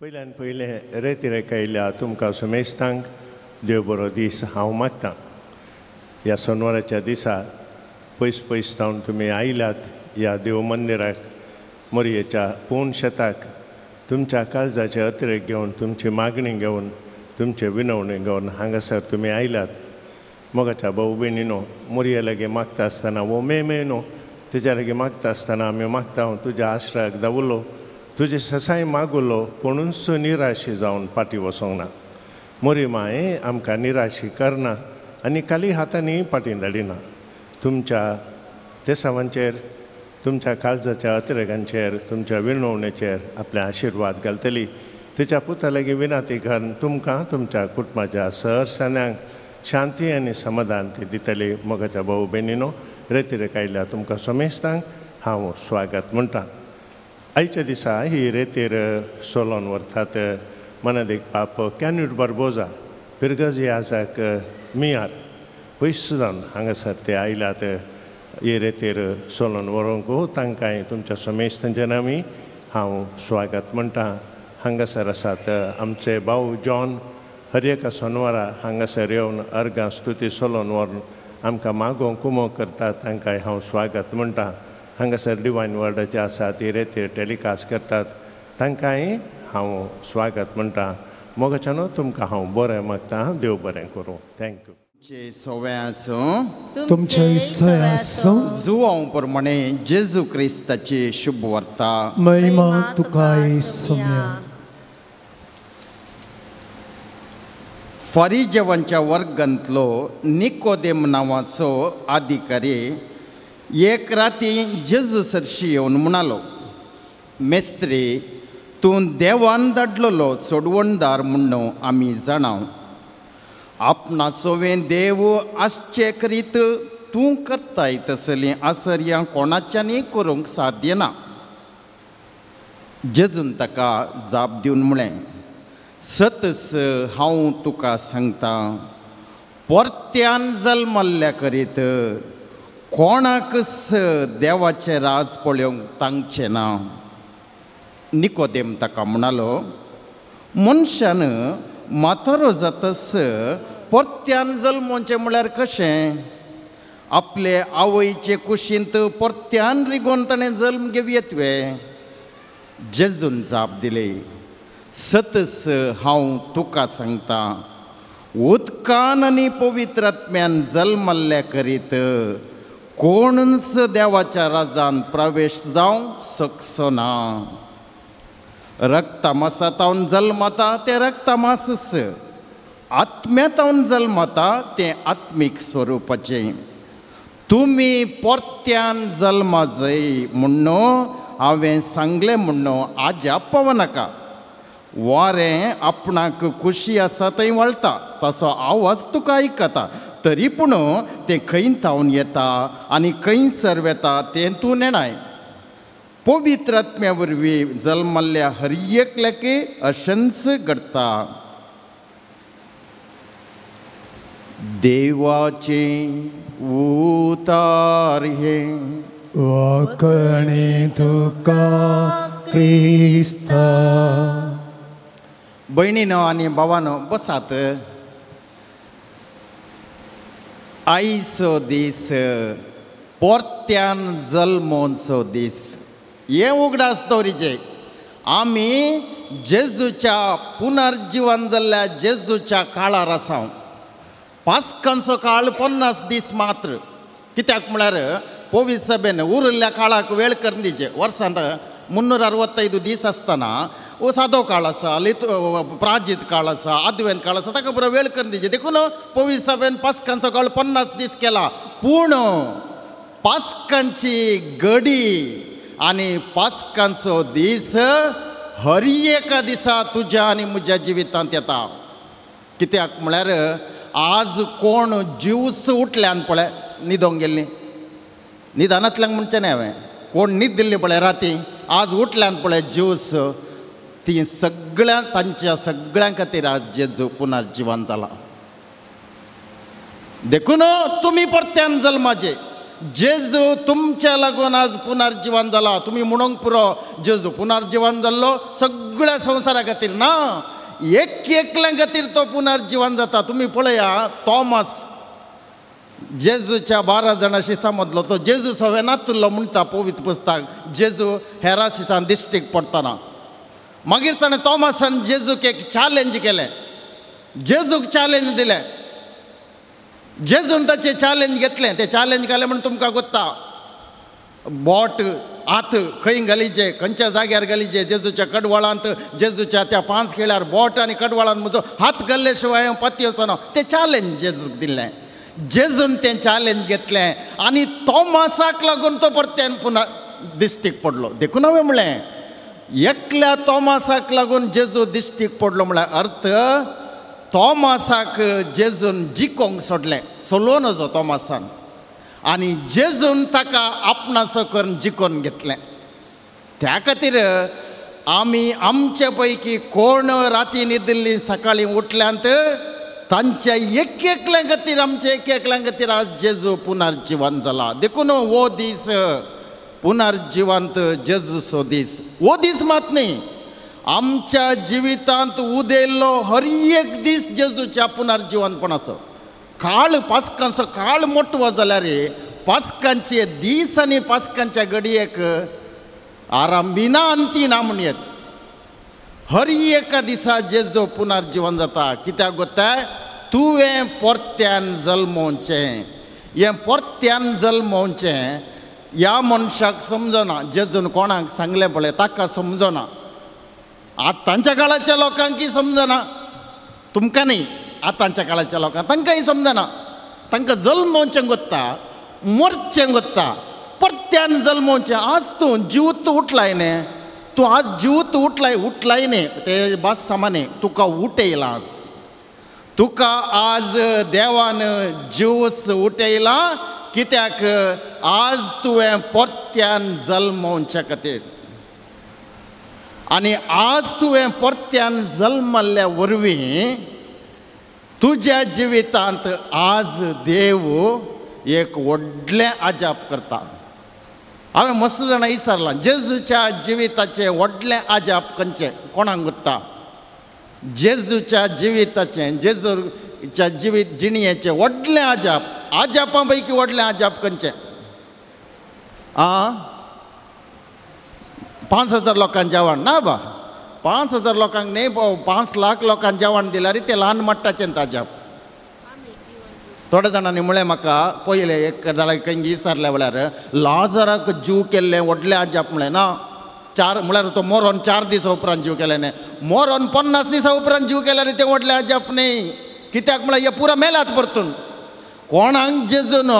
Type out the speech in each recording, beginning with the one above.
पयल्यान पयलें रेतीरेक आयल्या तुमकां सुमेस्तांक देव बरो दीस हांव मागतां. ह्या सोनवाराच्या दिसा पयस पयस जावन तुमी आयल्यात ह्या देव मंदिराक मोरयेच्या पोवन शेताक तुमच्या काळजाचे अतिरेक घेवन तुमची मागणी घेवन तुमचे विनवणी घेवन हांगासर तुमी आयल्यात. मोगाच्या भाऊ भयणीनो, मोरये लागीं मागता आसतना वो मेनो तुज्या लागीं मागता आसतना आमी मागता हांव तुज्या आश्रयाक दावरलो, तुजे ससाय मागुलो कोणूच निराशी जावन फाटी वसोंक ना. मोरी माये आमकां निराशी करना आनी खाली हातांनी फाटीं धाडिना. तुमच्या तेसावांचेर, तुमच्या काळजाच्या अतिरेकांचेर, तुमच्या विणवणेचेर आपले आशिर्वाद घालतली. तिच्या पुता लागीं विनाती घालून तुमकां तुमच्या कुटुंबाच्या सरसान्यांक शांती आनी समाधान ती दितली. मोगाच्या भाऊ भयणीनो, रेतीरेक आयल्या तुमकां सोमेस्तांक हांव स्वागत म्हणटा. आयच्या दिसा ही रेतीर सोलोन व्हरतात मनादेक पाप कॅन्यूट बार्बोजा पिरगजियाजाक मियार पयस जावन हांगासर ते आयल्यात ही रेतीर सोलोन व्हरोंक. तांकांय तुमच्या सोमेस्तांच्या नामी हांव स्वागत म्हणटा. हांगासर आसात आमचे भाऊ जॉन हर एका सोनवारा हांगासर येवन अर्गां स्तुती सोलोन व्हरून आमकां मागोवंक कुमो करतात. तांकांय हांव स्वागत म्हणटा. हांगासर डिवायन वर्डाचे आसा ती रेतीर टॅलिकास्ट करतात. तांकांय हांव स्वागत म्हणटा. मोगाच्यानो तुमकां हांव बरें मागतां. देव बरें करूं. थँक्यू. तुमचे जुवां प्रमाणे जेजू क्रिस्ताची शुभ वार्ता. महिमा तुकाय सौम्या. फरिजेवांच्या वर्गांतलो निकोदेम नांवाचो अधिकारी एक राती जेजू सरशी येवन म्हणालो, मेस्त्री, तूं देवान धाडलेलो सोडवणदार म्हणून आमी जाणाव. आपणाचोवें देव आसचे करीत तूं करताय तसलीं आसर्यां कोणाच्यानी करूंक साध्य ना. जेजून ताका जाप दिवन म्हळें, सतस हांव तुका सांगतां, परत्यान जल्मल्ल्या करीत कोणाकच देवाचें राज पळोवंक तांगचें ना. निकोदेम ताका म्हणालो, मनशान म्हातारो जातस परत्यान जल्मोवचें म्हळ्यार कशें? आपले आवयचे कुशींत परत्यान रिगोवन ताणें जल्म घेवयेतवे. जेजून जाप दिले, सतस हांव तुका सांगतां, उदकान आनी पवित्र आत्म्यान जल्मल्ल्या करीत कोणूच देवाच्या राजान प्रवेश जावंक शकचो ना. रक्तमासांतावन जल्मता तें रक्तमासच, आत्म्यांतावन जल्मता तें आत्मीक स्वरुपाचें. तुमी परत्यान जल्मा जाय म्हणून हांवें सांगलें म्हणून आज्या पावनाका. वारें आपणाक खुशी आसा थंय वळटा तसो आवाज तुका आयकता, तरी पूण तें खंय थावन येता आनी खंय सर येता तें तूं नेणाय. पवित्र आत्म्या वरवीं जल्मल्ल्या हर एकल्याके अशेंच घडटा. देवाचें उतार हे वाकणे तुका क्रिस्ता. भयणीनो आनी भावानो, बसात. आयचो दीस परत्यान जल्मोवचो दीस. हें उगडास दवरीचें. आमी जेजूच्या पुनर्जीवन जाल्ल्या जेजूच्या काळार आसा. पास्कांचो काळ 50 दीस मात्र. कित्याक म्हळ्यार पवित्र सभेन उरिल्ल्या काळाक वेळ करून दिचे. वर्सांत 365 दीस आसतना सादो काळ आसा, प्राजीत काळ आसा, आदवेंत काळ आसा, ताका बरो वेळ करून दिचे. देखून पवित्र सभेन पास्कांचो काळ 50 दीस केला. पूण पास्कांची घडी आनी पास्कांचो दीस हर एका दिसा तुज्या आनी म्हज्या जिवितांत येता. कित्याक म्हळ्यार आज कोण ज्यूस उठल्यान पळय न्हिदोंक गेल्लीं, न्हिदानांतल्यान म्हणचें न्ही हांवें, कोण न्हीद दिल्लीं पळय राती, आज उठल्यान पळय ज्यूस, ती सगळ्या तांच्या सगळ्यां खातीर आज जेजू पुनर्जीवन जाला. देखून तुमी परत्यान जल्माचे. जेजू तुमच्या लागून आज पुनर्जीवन जाला. तुम्ही म्हणूंक पुरो जेजू पुनर्जीवन जाल्लो सगळ्या संवसारा खातीर ना, एक एकल्या खातीर तो पुनर्जीवन जाता. तुम्ही पळया थॉमस जेजूच्या 12 जाणां शिसां मदलो तो जेजू सवेनातलो म्हणटा पवित्र पुस्तक. जेजू हेरा शिसां दिश्टीक पडटना मागीर ताणें थॉमसान जेजूक एक चॅलेंज केलें. जेजूक चॅलेंज दिलें. जेजून ताचें चॅलेंज घेतलें. तें चॅलेंज केलें म्हण तुमकां कोत्ता बोट हात खंय घालीचे, खंयच्या जाग्यार घालीचे. जेजूच्या कडवळांत जेजूच्या त्या 5 खेळ्यार बोट आनी कडवळांत म्हजो हात घाल्ले शिवाय हांव पत्ती वचना. तें चॅलेंज जेजूक दिल्लें. जेजून तें चॅलेंज घेतलें आनी थॉमसाक लागून तो परत्यान पुन्हा दिश्टीक पडलो. देखून हांवें म्हणलें एकल्या थॉमसाक लागून जेजू दिश्टीक पडलो म्हळ्यार अर्थ थॉमसाक जेजून जिकोंक सोडलें. सोलो नजो थॉमसान आनी जेजून ताका आपणासो करून जिकोन घेतलें. त्या खातीर आमी आमचे पैकी कोण राती न्हिदिल्लीं सकाळीं उठल्यांत तांच्या एक एकल्या खातीर आमच्या एक एकल्या खातीर आज जेजू पुनर्जीवन जाला. देखून हो दीस पुनर्जीवंत जेजूचो दीस. हो दीस मात न्ही, आमच्या जिवितांत उदेल्लो हर एक दीस जेजूच्या पुनर्जीवनपणाचो. काळ पास्कांचो काळ मोठो जाल्यार पास्कांचे दीस आनी पास्कांच्या घडयेक आरंभिना अंती ना म्हणयत. हर एका दिसा जेजू पुनर्जीवन जाता. कित्याक गोताय तुवें परत्यान जल्मोवचें. हें परत्यान जल्मोवचें ह्या मनशाक समजना. जेजून कोणाक सांगलें पळय ताका समजना. आतांच्या काळाच्या लोकांकी समजना, तुमकां न्ही, आतांच्या काळाच्या लोकांक तांकांय समजना. तांकां जल्मोवचें गोत्ता, मरचें गोत्ता, परत्यान जल्मोवचें. आज तूं जिवत उठलाय न्ही, तूं आज जिवत उठलाय न्ही ते बास सामाने तुका उठयलां. आज तुका आज देवान जिवस उठयला. कित्याक आज तुवें परत्यान जल्मोवचे खातीर. आनी आज तुवें परत्यान जल्मल्ल्या वरवीं तुज्या जिवितांत आज देव एक व्हडलें आजाप करता. हांवें मस्त जाणां विचारलां जेजूच्या जिविताचें व्हडलें आजाप खंयचें कोणाक गोत्ता. जेजूच्या जिविताचें जेजूच्या जिणयेचें व्हडलें आजाप. आजापां पैकी व्हडलें आजाप खंयचें? 5,000 लोकांक जेवण ना बा. 5,000 लोकांक न्ही, 5 लाख लोकांक जेवण दिल्यार तें ल्हान मट्टाचें ताजाप. थोड्या जाणांनी म्हळें म्हाका पयलें एक जाल्यार खंय विचारल्या वेळार लाजराक जीव केल्लें व्हडलें आजाप म्हळें ना. 4 म्हळ्यार तो मरोन 4 दिसा उपरांत जीव केलें न्ही. मरोन 50 दिसा उपरांत जीव केल्यार तें व्हडलें आजाप न्ही. कित्याक म्हळ्यार हे पुरो मेलात परतून. कोणाक जेजून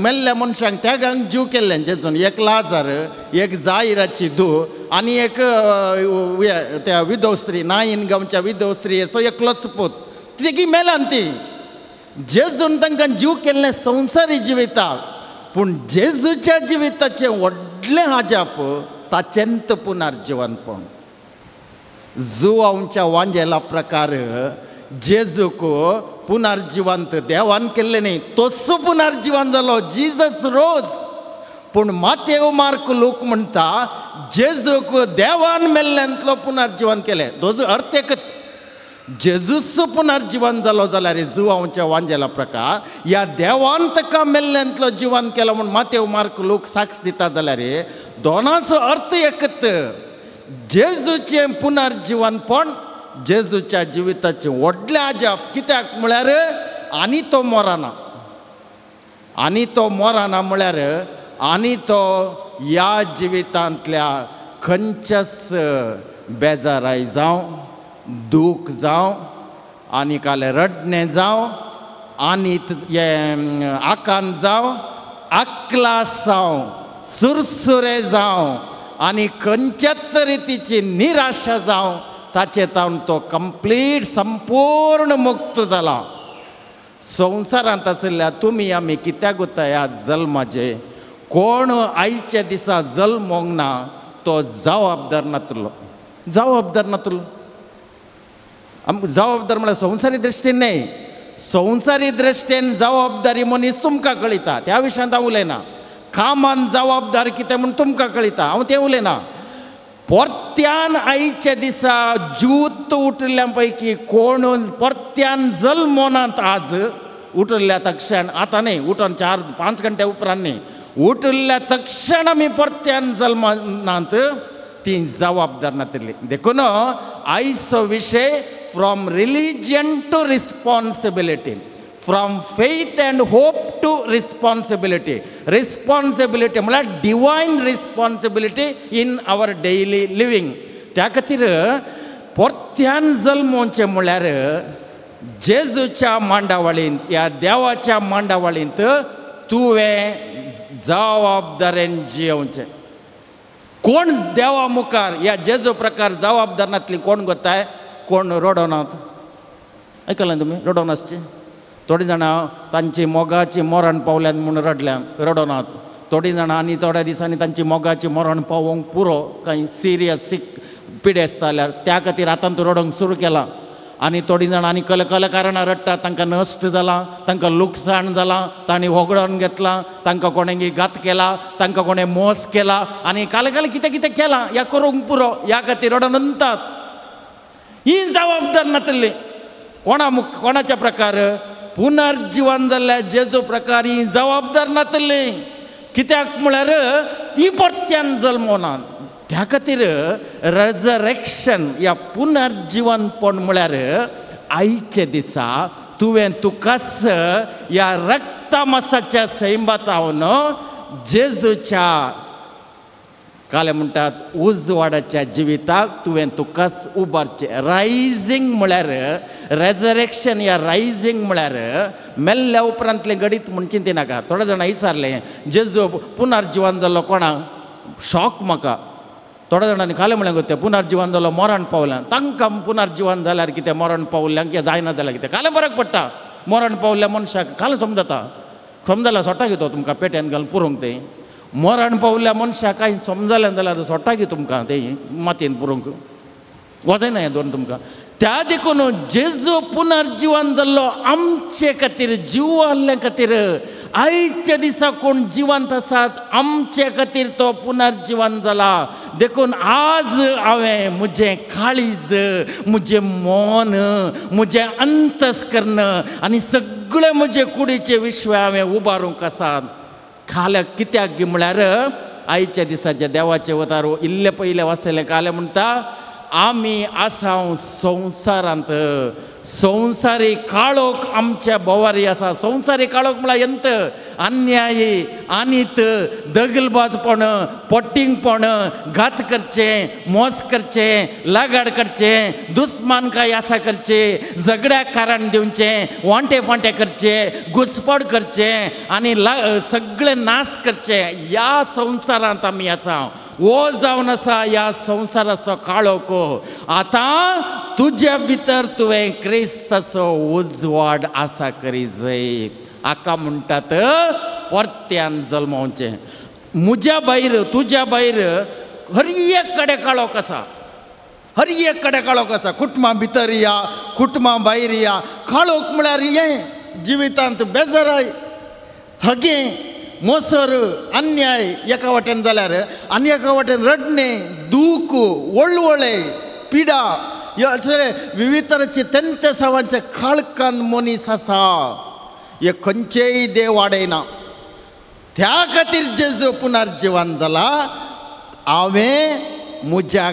मेल्ल्या मनशांक त्यागांक जीव केल्लें जेजून. एक लाजार, एक जायराची धूव आनी एक त्या विधव स्त्री, नाईन गांवच्या विधव स्त्री असो एकलोच पूत. तिगी मेलान ती. जेजून तांकां जीव केल्लें संवसारी जिविताक. पूण जेजूच्या जिविताचें व्हडलें आजाप ताचेंत पुनर्जीवनपण. जुवांच्या वांजेला प्रकार जेजूक पुनर्जीवंत देवान केल्लें न्ही, तोच पुनर्जीवन जालो. जिजस रोज. पूण मातेव मार्क लोक म्हणटा जेजूक देवान मेल्ल्यांतलो पुनर्जीवन केलें. दोज अर्थ एकच. जेजूच पुनर्जीवन जालो जाल्यार जुवांच्या वांजेला प्रकार ह्या देवान ताका मेल्ल्यांतलो जिवन केलो म्हूण मातेव मार्क लोक साक्ष दिता जाल्यार दोनाचो अर्थ एकच. जेजूचें पुनर्जीवनपण जेजूच्या जिविताचें व्हडलें आजाप. कित्याक म्हळ्यार आनी तो मरना. आनी तो मरना म्हळ्यार आनी तो ह्या जिवितांतल्या खंयच्याच बेजाराय जावं, दूख जावं, आनी काले रडणें जावं, आनी आकांत जावं, आक्लास जावं, सुरसुरे जावं, आनी खंयच्याच रितीची निराशा जावं ताचे तावन तो कंप्लीट संपूर्ण मुक्त जाला. संवसारांत आशिल्ल्या तुमी आमी कित्याक वता ह्या जल्माचे? कोण आयच्या दिसा जल्मोंक ना तो जबाबदार नातलो. जबाबदार नातलो. जबाबदार म्हळ्यार संवसारी दृश्टीन न्ही. संवसारी दृश्टेन जबाबदारी मनीस तुमकां कळयता, त्या विशयांत हांव उलयना. कामान जबाबदार कितें म्हूण तुमकां कळयता, हांव तें उलयना. परत्यान आयच्या दिसा ज्यूत उठिल्ल्या पैकी कोण परत्यान जल्मोनात आज उठिल्ल्या तक्षण, आतां न्ही, उठोन 4-5 घंटे उपरांत न्ही, उठिल्ल्या तक्षण आमी परत्यान जल्मनात ती जबाबदार नातिल्ली. देखून आयचो विशय from religion to responsibility, from faith and hope to responsibility. Responsibility म्हळ्यार divine responsibility in our daily living. त्या खातीर परत्यान जल्मोवचें म्हळ्यार जेजूच्या मांडावळींत, ह्या देवाच्या मांडावळींत तुवें जबाबदारेन जियोवचें. कोण देवा मुखार ह्या जेजू प्रकार जबाबदार नातली कोण गोताय? कोण रडोनात. आयकलां तुमी? रडोन आसचे. थोडीं जाणां तांची मोगाची मरण पावल्यान म्हूण रडोनात. थोडीं जाणां आनी थोड्या दिसांनी तांची मोगाची मरण पावोवंक पुरो कांय सिरियस पिडे आसता जाल्यार त्या खातीर आतां तूं रडोंक सुरू केलां. आनी थोडीं जाणां आनी कारणां रडटात, तांकां नश्ट जालां, तांकां लुकसाण जालां, तांणी वगडोन घेतलां, तांकां कोणेंय घात केला, तांकां कोणें मोस केला आनी काल कितें कितें केलां ह्या करूंक पुरो, ह्या खातीर रडोन अंतात. ही जबाबदार नातली. कोणाच्या प्रकार? पुनर्जीवन जाल्ल्या जेजू प्रकार ही जबाबदार नातली. कित्याक म्हळ्यार ही परत्यान जल्मोनात. त्या खातीर रेजरेक्शन या पुनर्जीवनपण म्हळ्यार आयचे दिसा तुवें तुकाच ह्या रक्तमासाच्या सैमातावन जेजूच्या काले म्हणटात उजवाडाच्या जिविताक तुवें तुकाच उबारचें. रायझींग म्हळ्यार रेजरेक्शन या रायझींग म्हळ्यार मेल्ल्या उपरांतलें गडीत म्हूण चिंती नाका. थोडे जाणां विचारलें जेजू पुनर्जीवन जाल्लो कोणाक? शॉक म्हाका. थोड्या जाणांनी खालें म्हळ्यार गोतें पुनर्जीवन जालो मरण पावल्यां. तांकां पुनर्जीवन जाल्यार कितें, मरण पावल्यांक कितें जायना जाल्यार कितें? खालें फरक पडटा. मरण पावल्ल्या मनशाक खालें समजता. समजला सोटा घेतो तुमकां पेट्यान घालून पुरोंक तें. मरण पावल्ल्या मनशाक कांय समजलें जाल्यार सोटा घे तुमकां तें मातयेन पुरोंक. वचना हें दोन तुमकां. त्या देखून जेजू पुनर्जीवन जाल्लो आमचे खातीर, जिवाल्ल्या खातीर. आयच्या दिसा कोण जिवंत आसात आमचे खातीर तो पुनर्जीवन जाला. देखून आज हांवें म्हजें काळीज, म्हजें मन, म्हजें अंतस्करण आनी सगळे म्हजे कुडीचे विश्व हांवें उबारूंक आसात. खाल्याक कित्याक म्हळ्यार आयच्या दिसाचे देवाचे वतार इल्ले पयले वाचलें काले म्हणटा आमी आसांव संवसारांत. संवसारी काळोख आमच्या बोवारी आसा. संवसारी काळोख म्हळ्यार यंत अन्यायी, आनीत, दगलबाजपण, पट्टींगपण, घात करचें, मोस करचें, लागाड करचें, दुस्मानकाय आसा करचें, झगड्याक कारण दिवचें, वांटे फांटे करचें, घुसपड करचें आनी सगळें नाश करचें. ह्या संवसारांत आमी आसा. वो जावन आसा ह्या संवसाराचो काळोख. आतां तुज्या भितर तुवें क्रिस्ताचो उजवाड आसा करी जाय. हाका म्हणटात परत्यान जल्मोवचें. म्हज्या भायर, तुज्या भायर हर एक कडेन काळोख आसा. हर एक कडेन काळोख आसा. कुटुंबां भितर या, कुटुंबां भायर या. काळोख म्हळ्यार हें जिवितांत बेजाराय, हगे, मोसर, अन्याय एका वाटेन जाल्यार आनी एका वाटेन रडणें, दूख, वळवळे, पिडा, हे विविध तरेचे तेंते सावांचे काळखान मनीस आसा. हे खंयचेय देव वाडयना. त्या खातीर जेजू पुनर्जीवन जाला. हांवें म्हज्या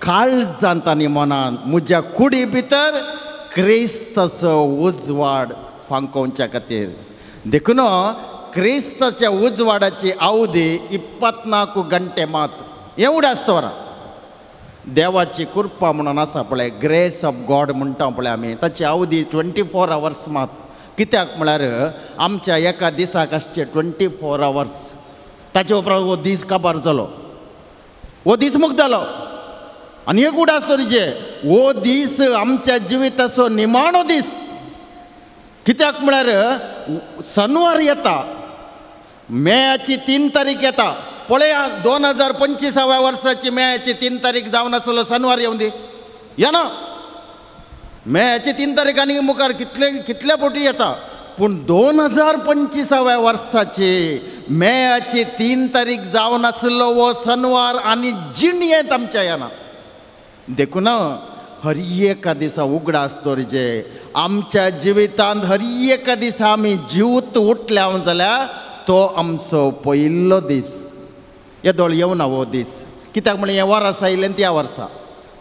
काळजांत आनी मनांत, म्हज्या कुडी भितर क्रिस्ताचो उजवाड फांकोवच्या खातीर. देखून क्रिस्ताच्या उजवाडाची अवधी 24 घंटे मात. एवढे आसता वरां. देवाची कृपा म्हणून आसा पळय, ग्रेस ऑफ गॉड म्हणटा पळय आमी, ताची अवधी 24 आवर्स मात. कित्याक म्हळ्यार आमच्या एका दिसाक आसचे 24 आवर्स. ताचे उपरांत हो दीस काबार जालो, हो दीस मुक्त जालो. आनी एक उड आसतो रिजे, हो दीस आमच्या जिविताचो निमाणो दीस. कित्याक म्हळ्यार शनिवार येता, मेयाची 3 तारीख येता. पळया 2025व्या वर्साची मेयाची 3 तारीख जावन आसलो शनिवार येवन दी येना. मेयाचे 3 तारीखांनी मुखार कितल्या पोटी येता पूण 2025व्या वर्साचे मेयाची 3 तारीख जावन आसलो वो सनवार आनी जिणयेंत आमच्या येना देखून हर एका दिसा उगडास दवरचे आमच्या जिवितांत हर एका दिसा आमी जिवत उठल्या जाल्यार तो आमचो पयलो दीस येदोळ येवना हो दीस कित्याक म्हळ्यार हें वर्स आयिल्लें त्या वर्सा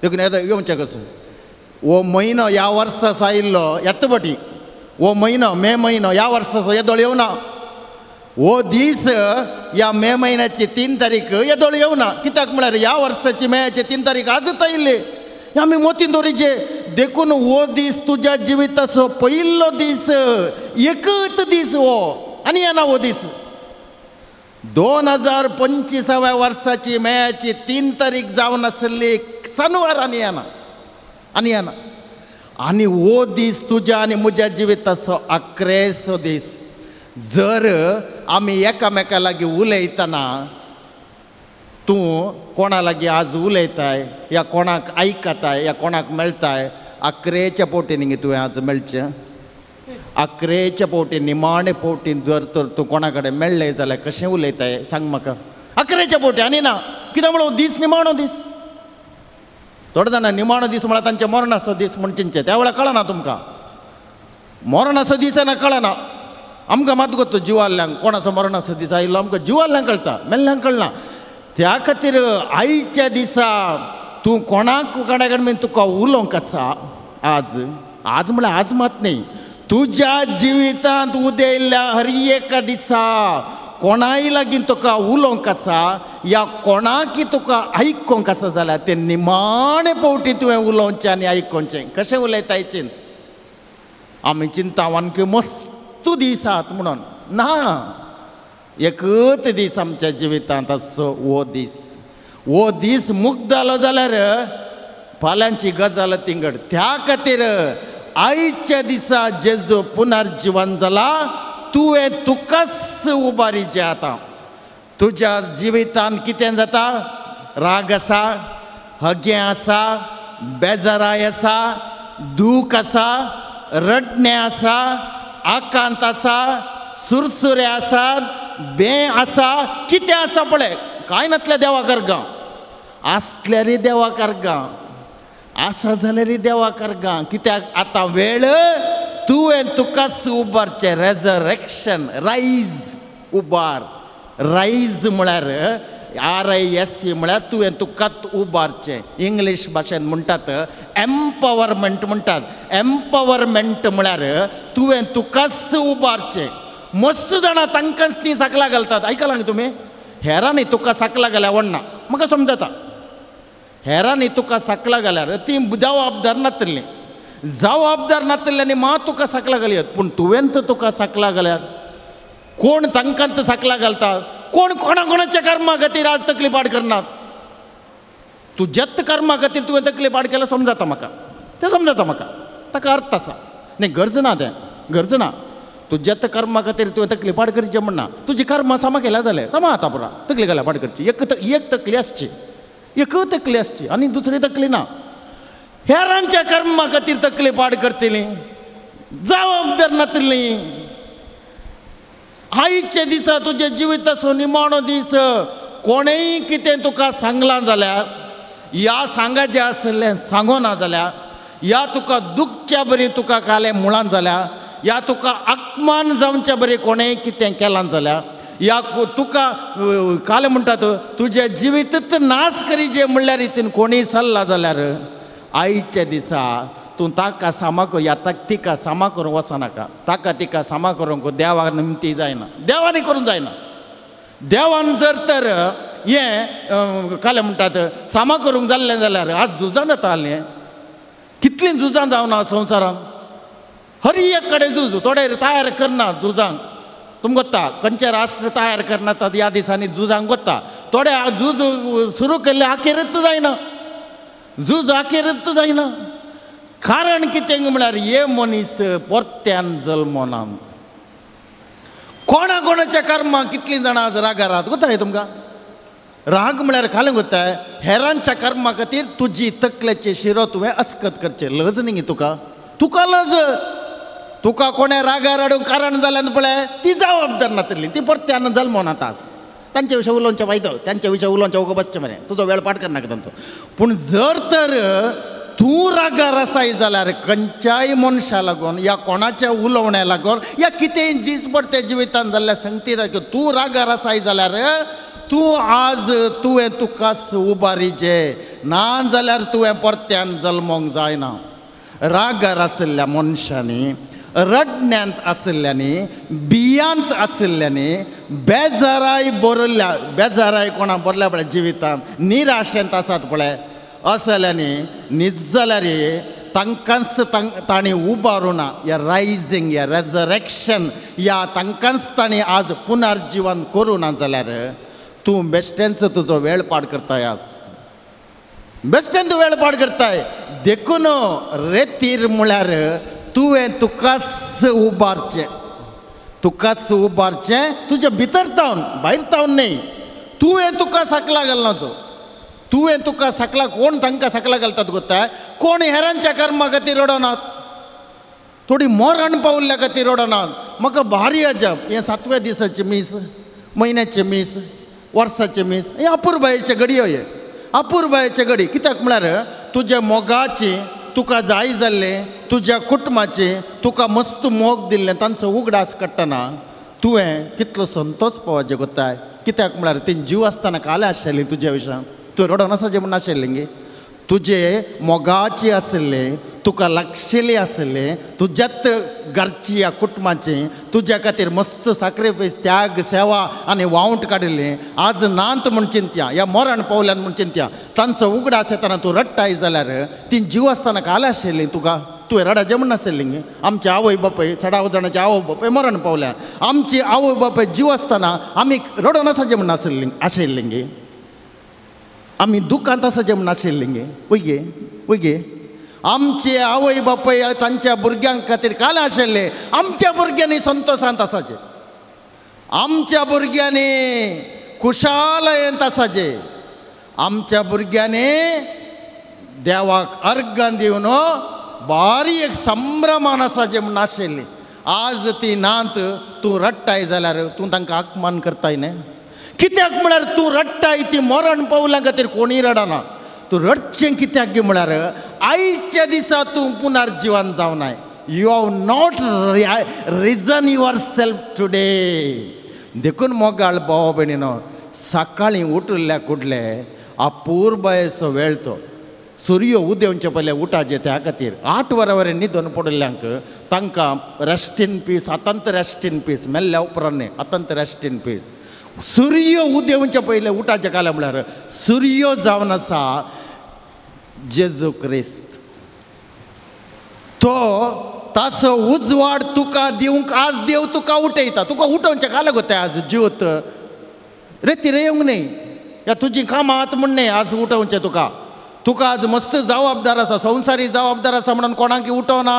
देखून येवचें कसो वो म्हयनो ह्या वर्साचो आयिल्लो येता फाटी वो म्हयनो मे म्हयनो ह्या वर्साचो येदोळ येवना वो दीस ह्या मे म्हयन्याची 3 तारीख येदोळ येवना कित्याक म्हळ्यार ह्या वर्साची मेयाची 3 तारीख आजच आयिल्ली आमी मोतीन दवरीचे देखून वो दीस तुज्या जिविताचो पयलो दीस एकच दीस हो आनी येना हो दीस 2025व्या वर्साची मेयाची 3 तारीख जावन आसली सनवार आनी येना आनी वो दीस तुज्या आनी म्हज्या जिविताचो आख्रेचो दीस जर आमी एकामेका लागीं उलयतना तूं कोणा लागीं आज उलयताय या कोणाक आयकताय या कोणाक मेळताय आख्रेच्या पोटीन तुवें आज मेळचें आख्रेच्या पोटी निमाणे पोटीन जर तर तूं कोणा कडेन मेळ्ळें जाल्यार कशें उलयताय सांग म्हाका आख्रेच्या पोटी आनी ना कित्याक म्हणून दीस निमाणो दीस थोडे जाणां निमाणो दीस म्हळ्यार तांचे मरणाचो दीस म्हण चिंतचे त्या वेळार कळना तुमकां मरणाचो दीस येना कळना आमकां मात गोत्तो जिवाल्ल्यांक कोणाचो मरणाचो दीस आयिल्लो आमकां जिवाल्ल्यांक कळटा मेल्ल्यांक कळना त्या खातीर आयच्या दिसा तूं कोणाक कोणा कडेन तुका उलोवंक आसा आज म्हळ्यार आज मात न्ही तुज्या जिवितांत उदेल्ल्या हर एका दिसा कोणाय लागीं तुका उलोवंक आसा या कोणाकी तुका आयकोंक आसा जाल्यार तें निमाणे फावटी तुवें उलोवचें आनी आयकोवचें कशें उलयताय चिंत आमी चिंतावन की मस्त दीस आहात म्हणून ना एकच दीस आमच्या जिवितांत आसचो वो दीस मुक्त जालो जाल्यार फाल्यांची गजाल तिंगड त्या खातीर आयच्या दिसा जेजू पुनर्जीवन जाला तुवें तुकाच उबारीचें आतां तुज्या जिवितांत कितें जाता राग आसा हगें आसा बेजाराय आसा दूख आसा रडणें आसा आकांत आसा सुरसुरे आसात बें आसा कितें आसा पळय कांय नातलें देवा कारगां आसल्यार देवा कारगां आसा जाल्यार देवा कारगां कित्याक आतां वेळ तुवें तुकाच उबारचें रेजरेक्शन रायज उबार रायज म्हळ्यार RISE म्हळ्यार तुवें तुकाच उबारचें इंग्लीश भाशेन म्हणटात एम्पावरमेंट म्हणटात एम्पावरमेंट म्हळ्यार तुवें तुकाच उबारचें मस्त जाणां तांकांच ती साकला घालतात आयकलां तुमी हेरांनी तुका साकला घाल्या वडना म्हाका समजता हेरांनी तुका साकला घाल्यार ती जबाबदार नातल्यांनी मात तुका साकला घालयत पूण तुवें तर तुका साकला घाल्यार कोण तांकांत साकला घालतात कोण कोणाच्या कर्मा खातीर आज तकली पाड करनात तुज्याच कर्मा खातीर तुवें तकली पाड केल्यार समजता म्हाका तें समजता म्हाका ताका अर्थ आसा न्ही गरज ना तें गरज ना तुज्याच कर्मा खातीर तुवें तकली पाड करचें म्हणना तुजी कर्मां सामा केल्या जाल्यार सामा आतां पुरा तकली घाल्या पाड करची एक तकली आसची एकच तकली आसची आनी दुसरी तकली ना हेरांच्या कर्मा खातीर तकली पाड करतली जबाबदार नातली आयच्या दिसा तुज्या जिविताचो निमाणो दीस कोणेय कितें तुका सांगलां जाल्यार या सांगाचें आसलें सांगो ना जाल्यार या तुका दुखच्या बरी तुका काले मुळान जाल्यार या तुका अपमान जावच्या बरी कोणेय कितें केलां जाल्यार या तुका काले म्हणटात तुजें जिवितच नाश करीचे म्हणल्यार रितीन कोणीय चल्ला जाल्यार आयच्या दिसा तूं ताका सामा कर या तिका सामा करूंक वचनाका ताका तिका सामा करूंक देवाक निमती जायना देवानी करूंक जायना देवान जर तर हें काले म्हणटात सामा करूंक जाल्लें जाल्यार आज झुजां जाता आसलें कितलीं झुजां जावना संवसारांत हर एक कडेन झूज थोडे तयार करनात झुजांक तुमकां गोत्ता खंयचे राष्ट्र तयार करनात ह्या दिसांनी झुजांक गोत्ता थोडे झूज सुरू केल्ले आखेरच जायना झूज आखेरच जायना कारण कितें म्हळ्यार हे मनीस परत्यान जल्मो ना कोणाच्या कर्मां कितलीं जाणां आज रागार आहात गोत्ता हे तुमकां राग म्हळ्यार खालें गोत्ताय हेरांच्या कर्मा खातीर तुजी तकलेचे शिरो तुवें अस्कत करचें लज न्ही तुका तुका लज तुका कोणे रागार हाडूंक कारण जाल्यान पळय ती जबाबदार नातली ती परत्यान जल्मो नातास तांच्या विशयी उलोवचें वायदो त्यांच्या विशयी उलोवचें उगो बसचें मरे तुजो वेळ पाड करनाका तांचो पूण जर तर तूं रागार आसाय जाल्यार खंयच्याय मनशा लागून या कोणाच्या उलोवण्या लागून या कितेंय दिसभर ते जिवितान जाल्ल्या संगती तूं रागार आसाय जाल्यार तूं आज तुवें तुकाच उबारीचें ना जाल्यार तुवें परत्यान जल्मोंक जायना रागार आशिल्ल्या मनशांनी रडण्यांत आशिल्ल्यांनी बियांत आशिल्ल्यांनी बेजाराय बरयल्या बेजाराय कोणा बरल्या पळय जिवितांत निराशेंत आसात पळय असल्यांनी न्हीद जाल्यार तांकांच तांणी उबारुना या रायझिंग या रेजरेक्शन या तांकांच तांणी आज पुनर्जीवन करूं ना जाल्यार तूं बेश्टेंच तुजो वेळ पाड करताय आज बेश्टेंच वेळ पाड करताय देखून रेतीर म्हळ्यार तुवें तुकाच उबारचें तुज्या भितर तावन भायर तावन न्ही तुवें तुका साकला घालनाचो तुवें तुका साकला कोण तांकां साकला घालतात गोताय कोण हेरांच्या कर्मा खातीर रडनात थोडी मरण पावल्ल्या खातीर रडनात म्हाका भारी अजाप हें 7व्या दिसाचें मीस म्हयन्याचें मीस वर्साचें मीस हें अपुरबायेचे घडयो हे अपुरबायेचे घडी कित्याक म्हळ्यार तुज्या मोगाची तुका जाय जाल्लें तुज्या कुटुंबाचें तुका मस्त मोग दिल्लें तांचो उगडास काडटना तुवें कितलो संतोश पावचें गोताय कित्याक म्हळ्यार तें जीव आसतना कालें आसलेलीं तुज्या विशयान तूं रडोन आसाचें म्हण नाशिल्लें गे तुजे मोगाची आशिल्लें तुका लागशिल्लें आशिल्लें तुज्याच घरची या कुटुंबाचें तुज्या खातीर मस्त सॅक्रिफायस त्याग सेवा आनी वावंट काडिल्लें आज नांत म्हूण चिंत्या या मरण पावल्यान म्हूण चिंत्या तांचो उगडास येताना तूं रडटाय जाल्यार ती जीव आसतना कालें आशिल्लीं तुका तुवें रडाचें म्हण नाशिल्लें गे आमचे आवय बापूय 16 जाणांचे आवय बापूय मरण पावल्या आमची आवय बापूय जीव आसतना आमी रडोन आसाचें म्हण आशिल्लें गे आमी दुखांत आसाचें म्हण नाशिल्लें गे वय गे आमचे आवय बापूय तांच्या भुरग्यां खातीर कालें आशिल्लें आमच्या भुरग्यांनी संतोशांत आसाचें आमच्या भुरग्यांनी खुशालयेंत आसाचें आमच्या भुरग्यांनी देवाक अर्गां दिवन बारी एक संभ्रमान आसाचें म्हण नाशिल्लें आज ती नांत तूं रडटाय जाल्यार तूं तांकां अपमान करताय न्ही कित्याक म्हळ्यार तूं रडटाय ती मरण पावल्या खातीर कोणीय रडना तूं रडचें कित्याक गे म्हळ्यार आयच्या दिसा तूं पुनर्जीवन जावनाय you have not risen yourself today देखून मोगाळ भाव भयणीनो सकाळीं उठल्या कुडले अपूर्वयसो वेळ तो सूर्य उदेवचे पयले उठाचे त्या खातीर 8 वरां न्हिदून पडिल्ल्यांक तांकां रेस्ट इन पीस अतंत रेस्ट इन पीस मेल्ल्या उपरांत न्ही अतंत रेस्ट इन पीस सूर्य उदेवचे पयले उठाचे काले म्हळ्यार सूर्य जावन आसा जेजू क्रिस्त तो ताचो उजवाड तुका दिवंक आज देव तुका उठयता तुका उठोवचें काले गो तें आज ज्योत रेतीर येवंक न्ही या तुजीं कामां आत म्हण न्ही आज उठोवचें तुका आज मस्त जबाबदार आसा संवसारी जबाबदार आसा म्हणून कोणाक उठोवना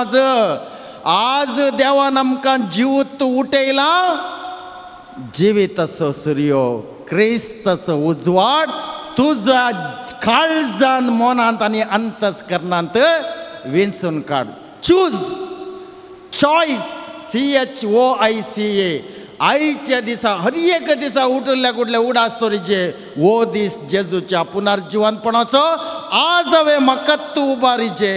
आज देवान आमकां जीवत उठयला जिवीताचो सूर्य क्रिस्ताचो उजवाड तुज्या काळजांत मनांत आनी अंतस्करणांत विंचून काड चूज चॉयस CHOICE आयच्या दिसा हर एक दिसा उठल्या कुठले उडास तोरीचे वो दीस जेजूच्या पुनर्जीवनपणाचो आज हांवें म्हाकाच तूं उबारीचे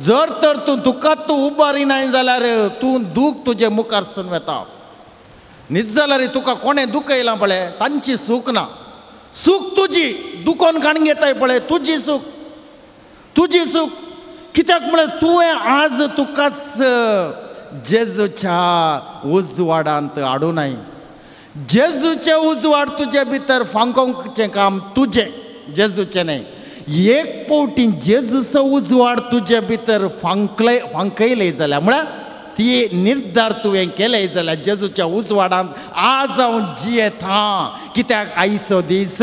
जर तर तूं दुखात तूं उबारी नाय जाल्यार तूं दूख तुजे मुखार सून वेता न्हीद जाल्यार तुका कोणें दूख येयलां पळय तांची सूख ना सूख तुजी दुखोन काण घेताय पळय तुजी सूख कित्याक म्हळ्यार तुवें आज तुकाच जेजूच्या उजवाडांत हाडूनाय जेजूचे उजवाड तुजे भितर फांकोवचें काम तुजें जेजूचें न्ही एक पावटी जेजूचो उजवाड तुजे भितर फांकयले जाल्यार म्हळ्यार ती निर्धार तुवें केले जाल्यार जेजूच्या उजवाडांत आज हांव जियेता कित्याक आयचो दीस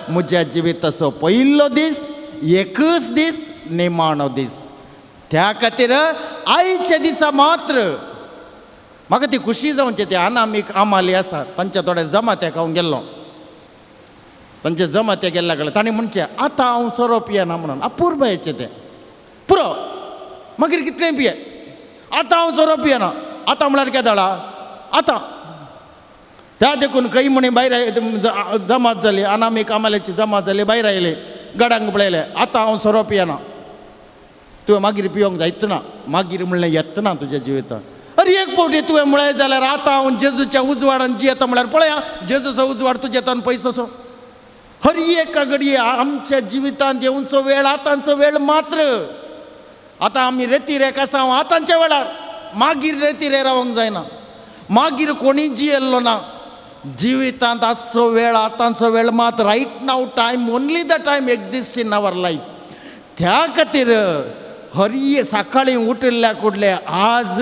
म्हज्या जिविताचो पयलो दीस एकच दीस निमाणो दीस त्या खातीर आयच्या दिसा मात्र म्हाका ती खुशी जावची ते अनामीक आमाली आसात तांच्या थोडे जमात्याक हांव गेल्लो तांचे जमाते गेल्ल्या कडे ताणें म्हणचें आतां हांव सोरो पियेना म्हणून अपूर्वयचें तें पुरो मागीर कितलें पिये आतां हांव सोरोप येना आतां म्हळ्यार केदाळा आतां त्या देखून खंय म्हणी भायर जमात जाली अनामी कामाल्याची जमात जाली भायर आयले गडांक पळयले आतां हांव सोरोप येना तुवें मागीर पिवंक जायतना मागीर म्हणलें येतना तुज्या जिवितांत अरे एक फावटी तुवें म्हळें जाल्यार आतां हांव जेजूच्या उजवाडान जियेता म्हळ्यार पळया जेजूचो उजवाड तुजेतान पयसोसो हर एका घडये आमच्या जिवितांत येवनचो वेळ आतांचो वेळ मात्र आतां आमी रेतीरेक आसा हांव आतांच्या वेळार मागीर रेतीरे रावंक जायना मागीर कोणी जियेल्लो ना जिवितांत आजचो वेळ आतांचो वेळ मात right now time only the time exist in our life त्या खातीर हरी सकाळी उठिल्ल्या कुडले आज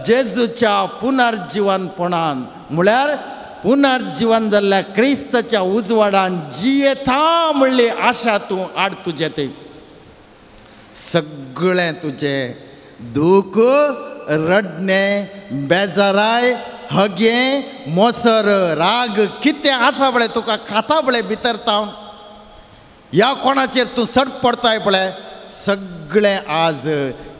जेजूच्या पुनर्जीवनपणान म्हळ्यार पुनर्जीवन जाल्ल्या क्रिस्ताच्या उजवाडान जियेता म्हणली आशा तूं हाड तुजें तें सगळें तुजें दूख रडणें बेजाराय हगे मोसर राग कितें आसा पळय तुका खाता पळय भितर तावन ह्या कोणाचेर तूं सट पडताय पळय सगळें आज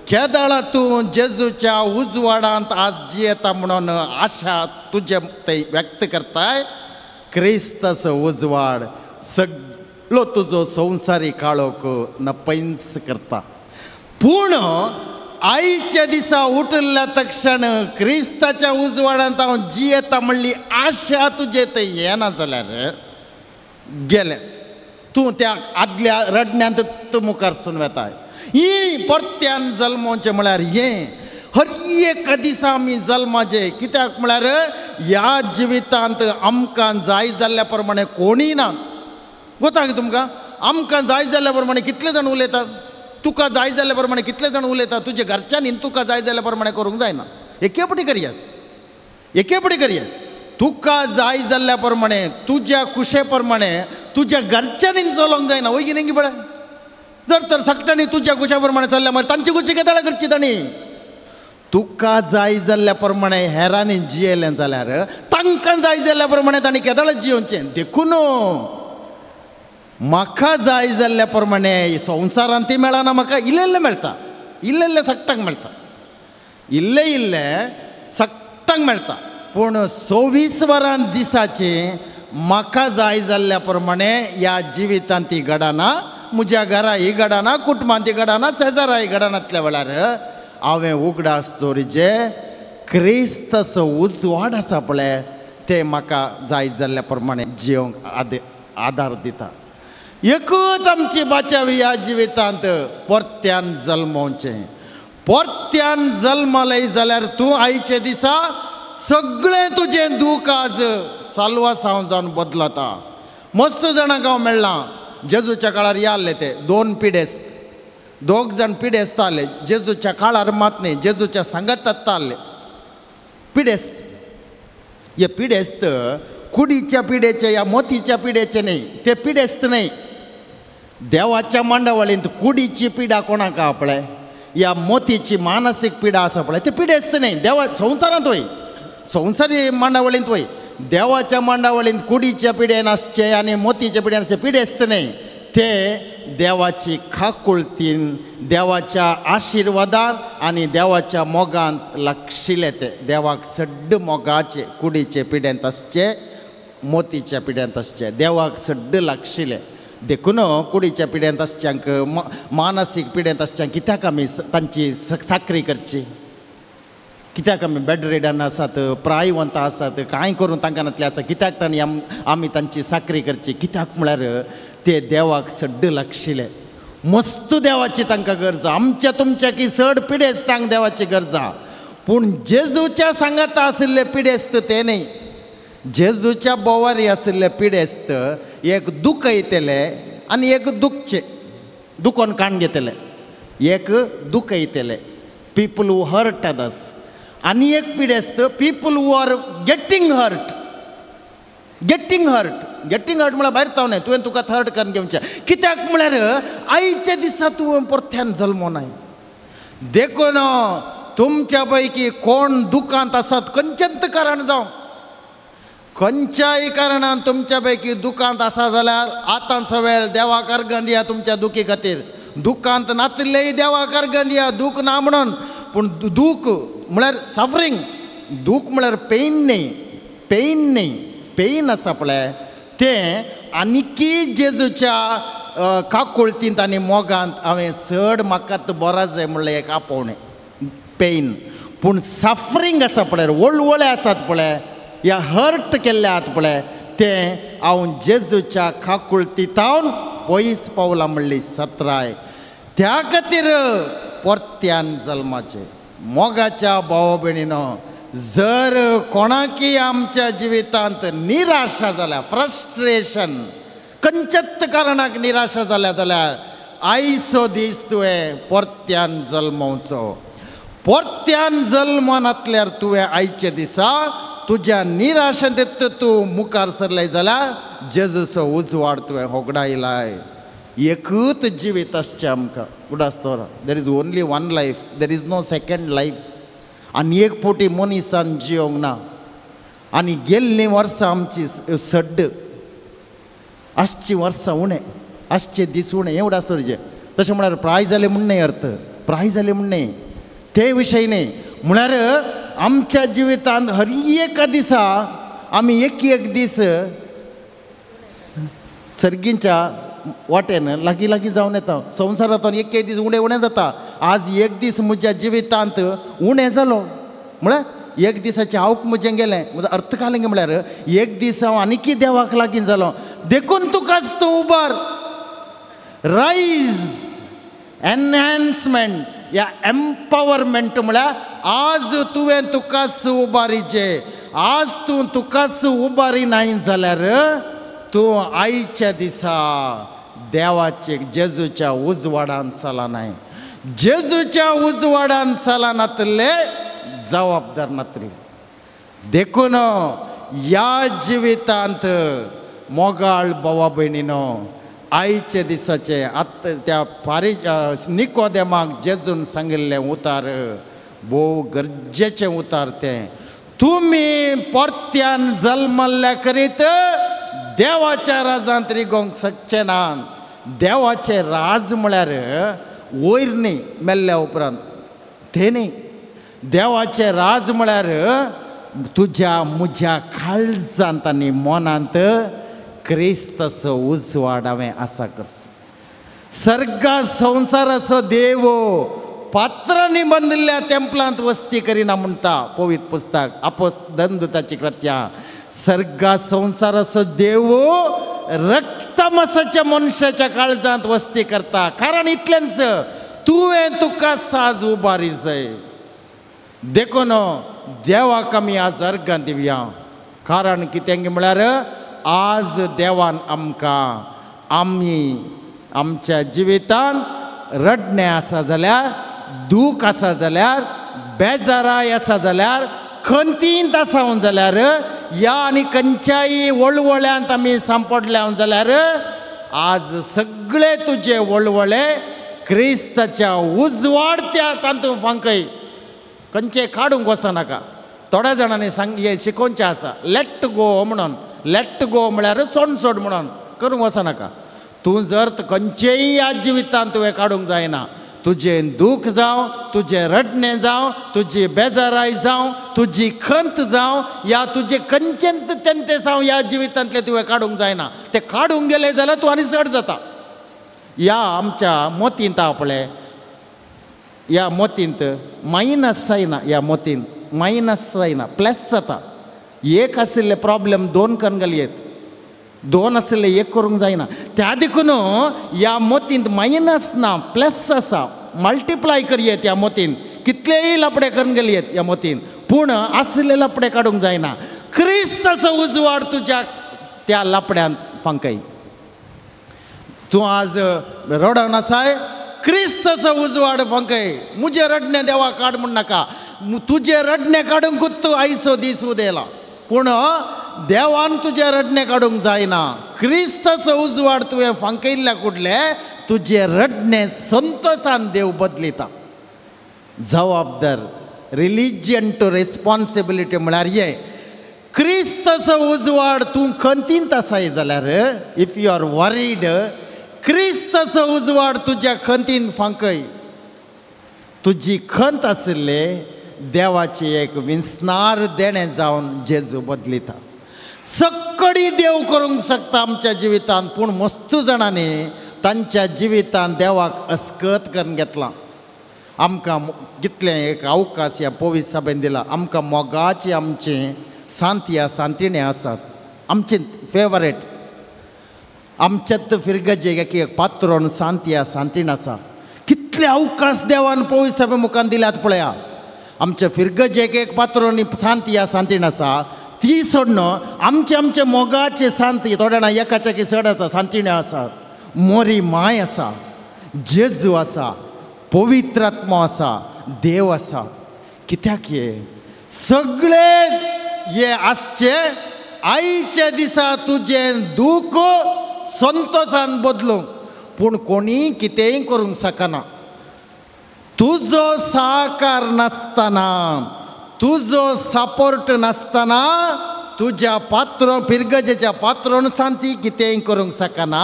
केदाळा तूं जेजूच्या उजवाडांत आज जियेता म्हणून आशा तुजे ते व्यक्त करताय क्रिस्ताचो उजवाड सगळो तुजो संवसारी काळोख नपैंस करता पूण आयच्या दिसा उठिल्ल्या तक्षण क्रिस्ताच्या उजवाडांत हांव जियेता म्हणली आशा तुजे ते येना जाल्यार गेलें तूं त्या आदल्या रडण्यांत मुखार वेताय ही परत्यान जल्मोवचें म्हळ्यार हें हर एक दिसा आमी जल्माचे कित्याक म्हळ्यार ह्या जिवितांत आमकां जाय जाल्ल्या प्रमाणे कोणीय ना गोता तुमकां आमकां जाय जाल्ल्या प्रमाणे कितले जाण उलयतात तुका जाय जाल्ल्या प्रमाणे कितले जाण उलयतात तुजे घरच्यांनी तुका जाय जाल्ल्या प्रमाणे करूंक जायना एकेपटी करयात एकेपटी करयात तुका जाय जाल्ल्या प्रमाणे तुज्या कुशे प्रमाणे तुज्या घरच्यांनी चलोवंक जायना वय गिनेंगी पळय जर तर सक्टांनी तुज्या कुशा प्रमाणे चल्ल्या मागीर तांची कुशी केदाळ करची तांणी तुका जाय जाल्ल्या प्रमाणे हेरांनी जियेलें जाल्यार तांकां जाय जाल्ल्या प्रमाणे तांणी केदाळ जियोवचें देखून म्हाका जाय जाल्ल्या प्रमाणे संवसारांत ती मेळना म्हाका इल्लें मेळटा इल्लें सक्टांक मेळटा इल्लें सक्टांक मेळटा पूण 24 वरां दिसाचे म्हाका जाय जाल्ल्या प्रमाणे ह्या जिवितांत ती घडना म्हज्या घरा ही घडना कुटुंबांत ती घडना शेजारा ही घडनातल्या वेळार हांवें उगडास दवरचे क्रिस्ताचो उजवाड आसा पळय ते म्हाका जाय जाल्ल्या प्रमाणे जियोंक आदार दिता एकूच आमची बाचावी ह्या जिवितांत परत्यान जल्मोवचें परत्यान जल्मलें जाल्यार तूं आयचे दिसा सगळें तुजें दूख आज साल्वासांव जावन बदलता मस्त जाणांक हांव मेळ्ळां जेजूच्या काळार हे आसले ते 2 पिडेस्त 2 जाण पिडेस्त आसले जेजूच्या काळार मात न्ही जेजूच्या सांगात आसले पिडेस्त हे पिडेस्त कुडीच्या पिडेचे या मोतीच्या पिडेचे न्ही ते पिडेस्त न्ही देवाच्या मंडवळींत कुडीची पिडा कोणाक आहा पळय या मोतीची मानसीक पिडा आसा पळय ते पिडेस्त न्ही देवा संवसारांत वय संवसारी मंडवळींत वय देवाच्या मंडवळींत कुडीच्या पिडेन आसचे आनी मोतीच्या पिडेन आसचे पिडेस्त न्ही ते देवाची खाकुळतीन देवाच्या आशिर्वादान आनी देवाच्या मोगांत लक्षिले ते देवाक सड्ड मोगाचे कुडीचे पिड्यांत आसचे मोतीच्या पिड्यांत आसचे देवाक सड्ड लागशिले देखून कुडीच्या पिड्यांत आसच्यांक मानसीक पिड्यांत तांच्यांक कित्याक आमी तांची साखरी करची कित्याक आमी बेड रिडन आसात प्रायवंत आसात कांय करून तांकां नातले आसा कित्याक तांणी आमी तांची साखरी करची कित्याक म्हळ्यार ते देवाक सड्ड लागशिले मस्त देवाची तांकां गरज आमच्या तुमच्या की चड पिडेस्तांक देवाची गरज पूण जेजूच्या सांगात आशिल्ले पिडेस्त ते न्ही जेजूच्या बोवारी आशिल्ले पिडेस्त एक दूख येतले आनी एक दुखोन काण घेतले एक दूख येतले पीपल हू हर्ट अदर्स आनी एक पिडेस्त people who are getting hurt म्हळ्यार भायर तावने तुवें तुका हर्ट करून घेवचें कित्याक म्हळ्यार आयच्या दिसा तुवें परत्यान जल्मोनाय देखून तुमच्या पैकी कोण दुखांत आसात खंयचेंच कारण जावं खंयच्याय कारणान तुमच्या पैकी दुखांत आसा जाल्यार आतांचो वेळ देवाक अर्घ दिया तुमच्या दुखी खातीर दुखांत नातिल्लेय देवाक अर्घ दिया दूख ना म्हणून पूण दूख म्हळ्यार सफरींग, दूख म्हळ्यार पेन न्ही, पेन आसा पळय तें आनिकी जेजूच्या काकुळतींत आनी मोगांत हांवें चड म्हाका बरो जाय म्हणलें एक आपोवणें पेन. पूण सफरींग आसा पळय, वळवळे आसात पळय, या हर्ट केल्ले आहात पळय, तें हांव जेजूच्या काकुळतींतावन पयस पावलां म्हणली सत्राय. त्या खातीर परत्यान जल्माचे मोगाच्या भावा भयणीनो, जर कोणाकी आमच्या जिवितांत निराशा जाल्या, फ्रस्ट्रेशन, खंयच्याच कारणाक निराशा जाल्या जाल्यार आयचो दीस तुवें परत्यान जल्मवचो. परत्यान जल्म नातल्यार तुवें आयचे दिसा तुज्या निराशेंत तूं मुखार सरलें जाल्यार जेजूचो उजवाड तुवें होगडायलाय. एकूच जिवीत आसचें आमकां उडासतोरा. There is only one life, there is no second life. आनी एक पोटी मनशान जियोंक ना. आनी गेल्लीं वर्सां आमची सड्ड, आसची वर्सां उणें, आसचे दीस उणें, हें उडासतोरचें. तशें म्हळ्यार प्राय जालें म्हण न्ही अर्थ, प्राय जालें म्हण न्ही, ते विशय न्ही. म्हळ्यार आमच्या जिवितांत हर एका दिसा आमी एक दीस सर्गींच्या वाटेन लागीं लागीं जावन येता. संवसारांतून एक दीस उणें जाता. आज एक दीस म्हज्या जिवितांत उणें जालो म्हळ्यार एक दिसाचें हांव म्हजें गेलें. म्हजो अर्थ कालें म्हळ्यार एक दीस हांव आनीक देवाक लागीं जालो. देखून तुकाच तूं उबार, रायज, एनहान्समेंट या एम्पावरमेंट म्हळ्यार आज तुवें तुकाच उबारीचें. आज तूं तुकाच उबारी नाय जाल्यार तूं आयच्या दिसा देवाचे जेजूच्या उजवाडान चला नाय. जेजूच्या उजवाडान चला नातले जबाबदार नातली. देखून या जिवितांत मोगाळ भावा भयणीनो, आयचे दिसाचे आत्ता त्या निकोदेमाक जेजून सांगिल्लें उतार भोव गरजेचें उतार तें. तुमी परत्यान जल्मल्ल्या करीत देवाच्या राजांत रिगोंक शकचे ना. देवाचें राज म्हळ्यार वयर न्ही मेल्ल्या उपरांत, तें न्ही. देवाचें राज म्हळ्यार तुज्या म्हज्या काळजांत आनी मनांत क्रिस्ताचो उजवाड हांवें आसा करचो. सर्गा संवसाराचो देव पात्रांनी बांदिल्ल्या तेंपलांत वस्ती करिना म्हणटा पवित्र पुस्तक अपोस्तलची कृत्यां. सर्गा संवसाराचो देव रक्तमासाच्या मनशाच्या काळजांत वस्ती करता. कारण इतलेंच तुवें तुका साज उबारी जाय. देखून देवाक आमी आज अर्गां दिवया. कारण कितें म्हळ्यार आज देवान आमकां आमच्या जिवितांत रडणें आसा जाल्यार, दूख आसा जाल्यार, बेजाराय आसा जाल्यार, खंतींत आसावन जाल्यार, या आनी खंयच्याय वळवळ्यांत आमी सांपडल्या जाल्यार आज सगळे तुजे वळवळे क्रिस्ताच्या उजवाडत्या तांतूंत फांकय. खंयचे काडूंक वचनाका. थोड्या जाणांनी हें शिकोवचें आसा लेट गो म्हणून. लेट गो म्हळ्यार सोड म्हणून करूंक वचनाका. तूं जर खंयचेय ह्या जिवितांत तुवें काडूंक जायना. तुजें दूख जावं, तुजें रडणें जावं, तुजी बेजाराय जावं, तुजी खंत जावं, या तुजें खंयचेंच तेंते जावं ह्या जिवितांतलें तुवें काडूंक जायना. तें काडूंक गेलें जाल्यार तूं आनी चड जाता. ह्या आमच्या मोतींत आहा पळय, ह्या मोतींत मायनस जायना. ह्या मोतींत मायनस जायना, प्लस जाता. एक आशिल्ले प्रॉब्लेम दोन करून घालयेत, दोन आशिल्ले एक करूंक जायना. त्या देखून ह्या मोतींत मायनस ना, प्लस आसा. मल्टिप्लाय करयेत ह्या मोतीन. कितलेय लपडे करून गेलयेत ह्या मोतीन, पूण आशिल्ले लपडे काडूंक जायना. क्रिस्ताचो उजवाड तुज्या त्या लपड्यांत फांकय. तूं आज रडोन आसाय, क्रिस्ताचो उजवाड फांकय. मुजें रडणें देवा काड म्हण नाका. तुजें रडणें काडूंकूच तूं आयचो दीस उदेला. पूण देवान तुजें रडणें काडूंक जायना. क्रिस्ताचो उजवाड तुवें फांकयल्ल्या कुडले तुजें रडणें संतोशान देव बदलिता. जबाबदार रिलिजन टू रेस्पॉन्सिबिलिटी म्हळ्यार हे. क्रिस्ताचो उजवाड तूं खंतींत आसाय जाल्यार, इफ यू आर वरीड, क्रिस्ताचो उजवाड तुज्या खंतीन फांकय. तुजी खंत आशिल्ले देवाची एक विस्नार देणें जावन जेजू बदलिता. सक्कडी देव करूंक शकता आमच्या जिवितांत, पूण मस्तू जाणांनी तांच्या जिवितांत देवाक अस्कत करून घेतला. आमकां कितलें एक अवकाश ह्या पवित्र सभेन दिला. आमकां मोगाची आमची सांतिया सांतिणे आसात, आमचे फेवरेट. आमच्यात फिरगजेक एक पात्रोन सांतिया सांतीण आसा. कितले अवकाश देवान पवित्र सभे मुखान दिल्यात पळया. आमच्या फिरगजेक एक पात्रोन सांतिया सांतीण आसा. ती सोडून आमचे मोगाचे सांती थोड्या जाणां एकाच्या की चड आसा सांतिण्यो आसात. मोरी माय आसा, जेजू आसा, पवित्र आत्मा आसा, देव आसा. कित्याक हे सगळे हे आसचे आयच्या दिसा तुजें दूख संतोषान बदलूंक, पूण कोणी कितेंय करूंक शकना. तुजो सहकार नासतना, तुजो सपोर्ट नासतना तुज्या पात्रो फिरगजेच्या पात्रोन सांती कितेंय करूंक शकना.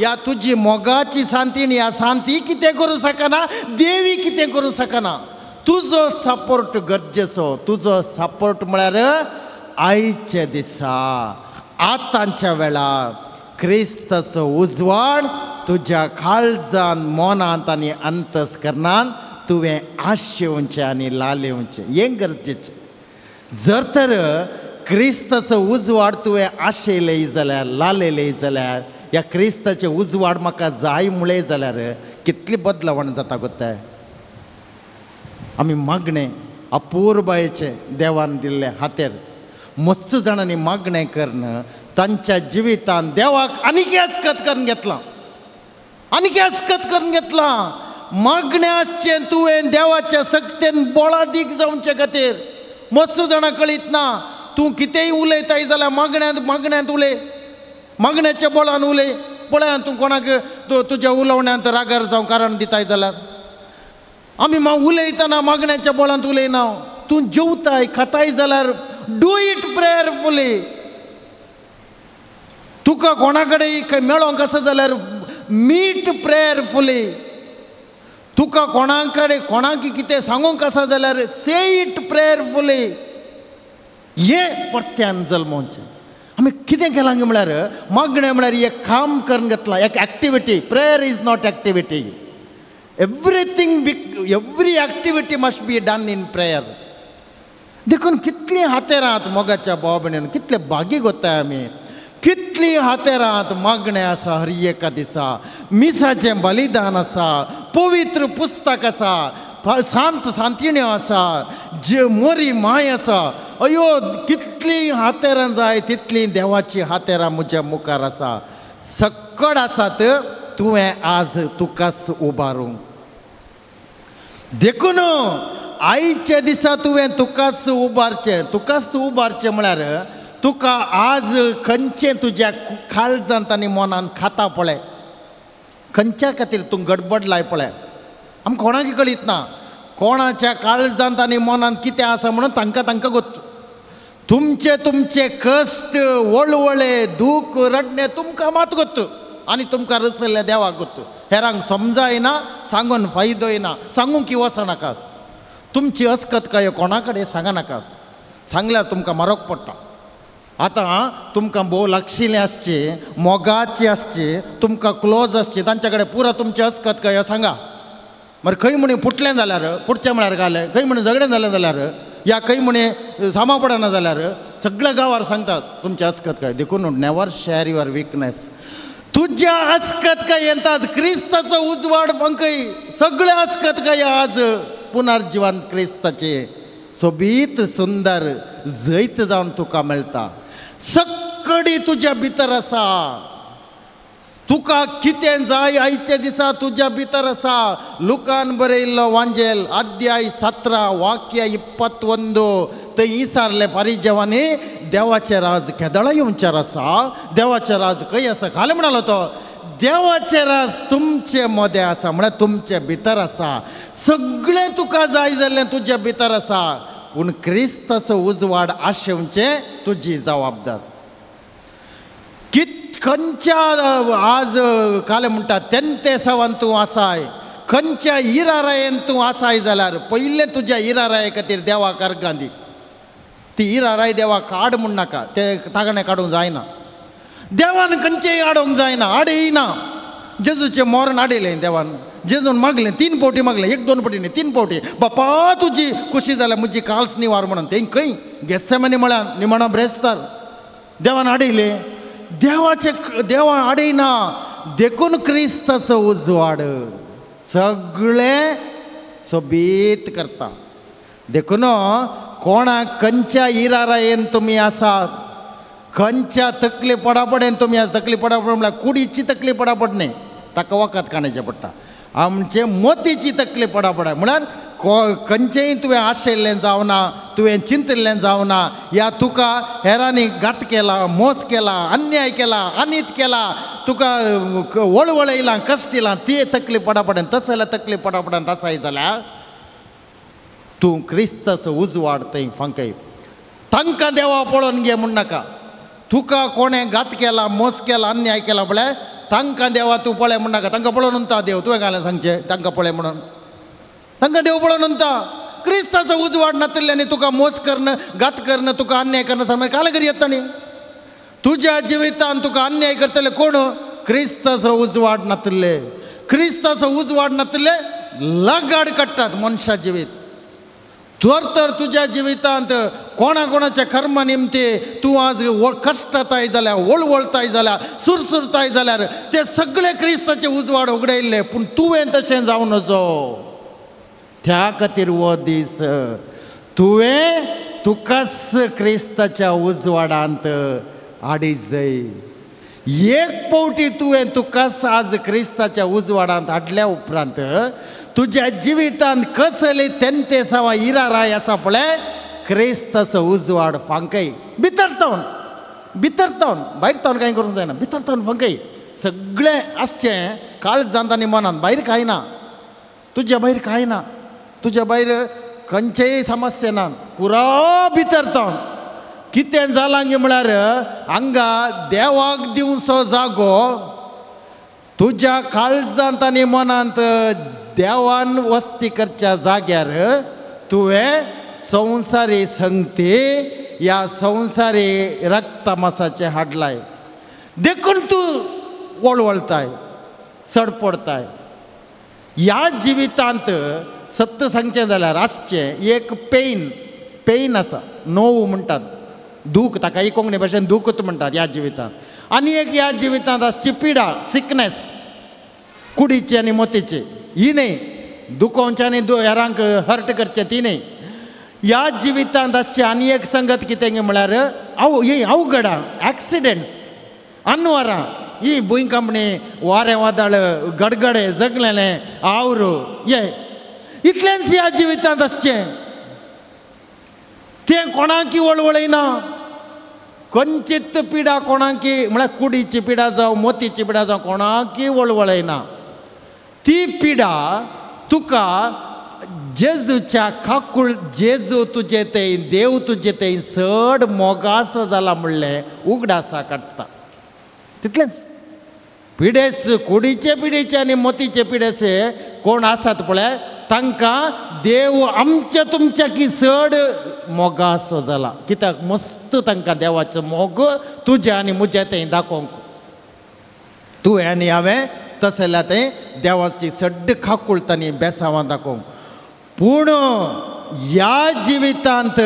या तुजी मोगाची सांतीण ह्या सांती कितें करूंक शकना, देवी कितें करूंक शकना. तुजो सपोर्ट गरजेचो. तुजो सपोर्ट म्हळ्यार आयच्या दिसा आतांच्या वेळार क्रिस्ताचो उजवाड तुज्या काळजांत मोनांत आनी अंतस्करणांत तुवें आशेवचें आनी लालेवचें. हें गरजेचें. जर तर क्रिस्ताचो उजवाड तुवें आशेलें जाल्यार लालेलें जाल्यार ह्या क्रिस्ताचें उजवाड म्हाका जाय म्हळें जाल्यार कितली बदलावण जाता गोताय. आमी मागणें अपूर्बायेचें देवान दिल्लें हातेर मस्त जाणांनी मागणें करून तांच्या जिवितांत देवाक आनीक अस्कत करून घेतलां, आनीक अस्कत करून घेतलां. मागणें आसचें तुवें देवाच्या सक्तेन बोळादीक जावचे खातीर. मस्त जाणां कळीत ना. तूं कितेंय उलयताय जाल्यार मागण्यांत उलय, मागण्याच्या बोळान उलय. पळय तूं कोणाक तुज्या उलोवण्यांत रागार जावं कारण दिताय जाल्यार. आमी उलयतना मागण्याच्या बोळांत उलयना. तूं जेवताय खाताय जाल्यार डू इट प्रेयरफुली. तुका कोणा कडेन मेळोंक आसा जाल्यार मीट प्रेयरफुली. तुका कोणा कडेन कोणाक कितें सांगूंक आसा जाल्यार से इट प्रेयरफुली. हें परत्यान जल्मोवचें. आमी कितें केलां म्हळ्यार मागणें म्हळ्यार एक काम करून घेतलां, एक activity. Prayer is not activity. Everything every activity must be done in prayer. देखून कितलीं हातेरांत मोगाच्या भाव भयणीन कितले बागी गोताय आमी. कितलीं हातेरांत मागणें आसा हर एका दिसा. मिसाचें बलिदान आसा, पवित्र पुस्तक आसा, सांत सांतिण्यो आसा, जे मोरी माय आसा. अयो कितलीं हातेरां जाय तितलीं देवाची हातेरां म्हज्या मुखार आसा. सक्कड आसात. तुवें आज तुकाच उबारूंक. देखून आयच्या दिसा तुवें तुकाच उबारचें. तुकाच उबारचें म्हळ्यार तुका आज खंयचें तुज्या काळजांत आनी मनांत खाता पळय, खंयच्या खातीर तूं गडबड लाय पळय. आमकां कोणाक कळीत ना कोणाच्या काळजांत आनी मनांत कितें आसा म्हणून तांकां गोत्तू. तुमचे कश्ट वळवळे दूख रडणे तुमकां मात गोत्तू आनी तुमकां रसल्ल्या देवाक गोत्तू. हेरांक समजायना, सांगून फायदो येना, सांगूंक की वचनाकात. तुमची अस्कत काय कोणा कडेन सांगनाकात. सांगल्यार तुमकां मारोग पडटा. आतां तुमकां भोव लागशिल्लें आसचें, मोगाचें आसचें, तुमकां क्लोज आसचें, तांच्या कडेन पुरो तुमचें अस्कत काय सांगा. मागीर खंय म्हणे फुटलें जाल्यार पुडचें म्हळ्यार घालें, खंय म्हणे झगडें जालें जाल्यार या खंय म्हणे सामा पडना जाल्यार सगळ्या गांवार सांगतात तुमचें अस्कत काय. देखून नेवर शेअर युअर विकनेस. तुज्या अस्कत काय येतात क्रिस्ताचो उजवाड पंखय. सगळे अस्कत काय आज पुनर्जीवन क्रिस्ताचे सोबीत सुंदर जैत जावन तुका मेळटा. सक्कडी तुज्या भितर आसा. तुका कितें जाय आयच्या दिसा तुज्या भितर आसा. लुकान बरयल्लो वांजेल अध्याय 17 वाक्य 21 थंय इसारलें फारिजेवांनी देवाचें राज केदळा येवचार आसा. देवाचें राज खंय आसा खाले म्हणालो तो. देवाचें राज तुमचे मदें आसा म्हळ्यार तुमचे भितर आसा. सगळें तुका जाय जाल्लें तुज्या भितर आसा. पूण क्रिस्ताचो उजवाड आशेवचें तुजी जबाबदार. खंयच्या आज काले म्हणटा तेन्ते सावन तूं आसाय, खंयच्या इरारायेन तूं आसाय जाल्यार पयले तुज्या इराराये खातीर देवाक अर्गां दी. ती इराराय देवाक काड म्हूण नाका, ते तागणे काडूंक जायना. देवान खंयचेय आडोवंक जायना, आडयना. जेजूचें मरण आडयलें देवान. जेजून मागलें, 3 फावटी मागलें, 1-2 फावटी न्ही, 3 फावटी. बापा तुजी खुशी जाल्या म्हजी काल्स निवार म्हणून. तें खंय गेत्सेमनी म्हळ्यार निमाणा ब्रेस्तार देवान आडयलें. देवा आडयना देखून क्रिस्ताचो उजवाड सगळें सोबीत करता. देखून कोणाक खंयच्या इरारायेन तुमी आसात, खंयच्या तकली पडापडेन तुमी आसा. तकली पडापड म्हळ्यार कुडीची तकली पडापड न्ही, ताका वखद काडचें पडटा. आमचे मोतीची तकली पडापड म्हळ्यार खंयचेंय तुवें आशेल्लें जावना, तुवें चिंतिल्लें जावना. या तुका हेरांनी घात केला, मोस केला, अन्याय केला, अनीत केला, तुका वळवळयलां, कश्ट दिलां, ती तकली पडापडेन तस जाल्यार तकली पडापडान आसाय जाल्यार तूं क्रिस्ताचो उजवाड थंय फांकय. तांकां देवा पळोवन घे म्हूण नाका. तुका कोणें घात केला, मोस केला, अन्याय केला म्हळ्यार तांकां देवा तूं पळय म्हूण नाका. तांकां पळोवन उरता देव. तुवें घालें सांगचें तांकां पळय म्हणून. तांकां देव पळोवन उरता. क्रिस्ताचो उजवाड नातिल्ल्यानी तुका मोस करणं, घात करणं, तुका अन्याय करणं सांग कालगरी येता न्ही. तुज्या जिवितान तुका अन्याय करतले कोण? क्रिस्ताचो उजवाड नातिल्ले. क्रिस्ताचो उजवाड नातिल्ले लगाड काडटात मनशा जिवीत. तर तुज्या जिवितांत कोणाच्या कर्मा निमते तूं आज कश्टाताय जाल्यार, वळवळताय जाल्यार, सुरसुरताय जाल्यार ते सगळे क्रिस्ताचे उजवाड उगडयल्ले. पूण तुवें तशें जावं नजो. त्या खातीर हो दीस तुवें तुकाच क्रिस्ताच्या उजवाडांत हाडी जाय. एक फावटी तुवें तुकाच आज क्रिस्ताच्या उजवाडांत हाडल्या उपरांत तुज्या जिवितांत कसली तेंते सावा इराराय आसा पळय क्रिस्ताचो उजवाड फांकय. भितर तावन भायर तावन कांय करूंक जायना. भितर तावन फांकय. सगळें आसचें काळजांत आनी मनांत. भायर कांय ना. तुज्या भायर कांय ना. तुज्या भायर खंयचेय समस्या ना. पुरो भितर तावन कितें जालां गे म्हळ्यार हांगा देवाक दिवचो जागो तुज्या काळजांत आनी मनांत देवान वस्ती करच्या जाग्यार तुवें संवसारी संगती ह्या संवसारी रक्तमासाचे हाडलाय. देखून तूं वळवळताय, सडपडताय. ह्या जिवितांत सत्य सांगचें जाल्यार आसचें एक पेन आसा, नोव म्हणटात, दूख. ताका एक कोंकणी भाशेन दूखच म्हणटात ह्या जिवितांत. आनी एक ह्या जिवितांत आसची पिडा, सिकनेस, कुडीची आनी मोतीची. ही न्ही दुखोवचें आनी हेरांक हर्ट करचें ती न्ही. ह्या जिवितांत आसची आनी एक संगत कितें गे म्हळ्यार ही अवघडां, एक्सिडेंट्स, अनवरां, ही भुंयकांपणी, वारें वादळ, गडगडे, जगलेलें, आवरू, हे इतलेंच ह्या जिवितांत आसचें. तें कोणाकी वळवळयना. खंयचीच पिडा कोणाकी म्हळ्यार कुडीची पिडा जावं, मोतीची पिडा जावं, कोणाकी वळवळयना. ती पिडा तुका जेजूच्या खाकूळ, जेजू तुजे थंय, देव तुजे थंय चड मोगासो जाला म्हणलें उगडासा काडटा. तितलेंच. पिडेस, कुडीचे पिडेचे आनी मोतीचे पिडेचे कोण आसात पळय तांकां देव आमच्या तुमच्या की चड मोगासो जाला. कित्याक मस्त तांकां देवाचो मोग तुज्या आनी म्हज्या थंय दाखोवंक. तुवें आनी हांवें तशें जाल्यार थंय देवाची सड्ड खाकूळ तांणी बेसांवां दाखोवंक. पूण ह्या जिवितांत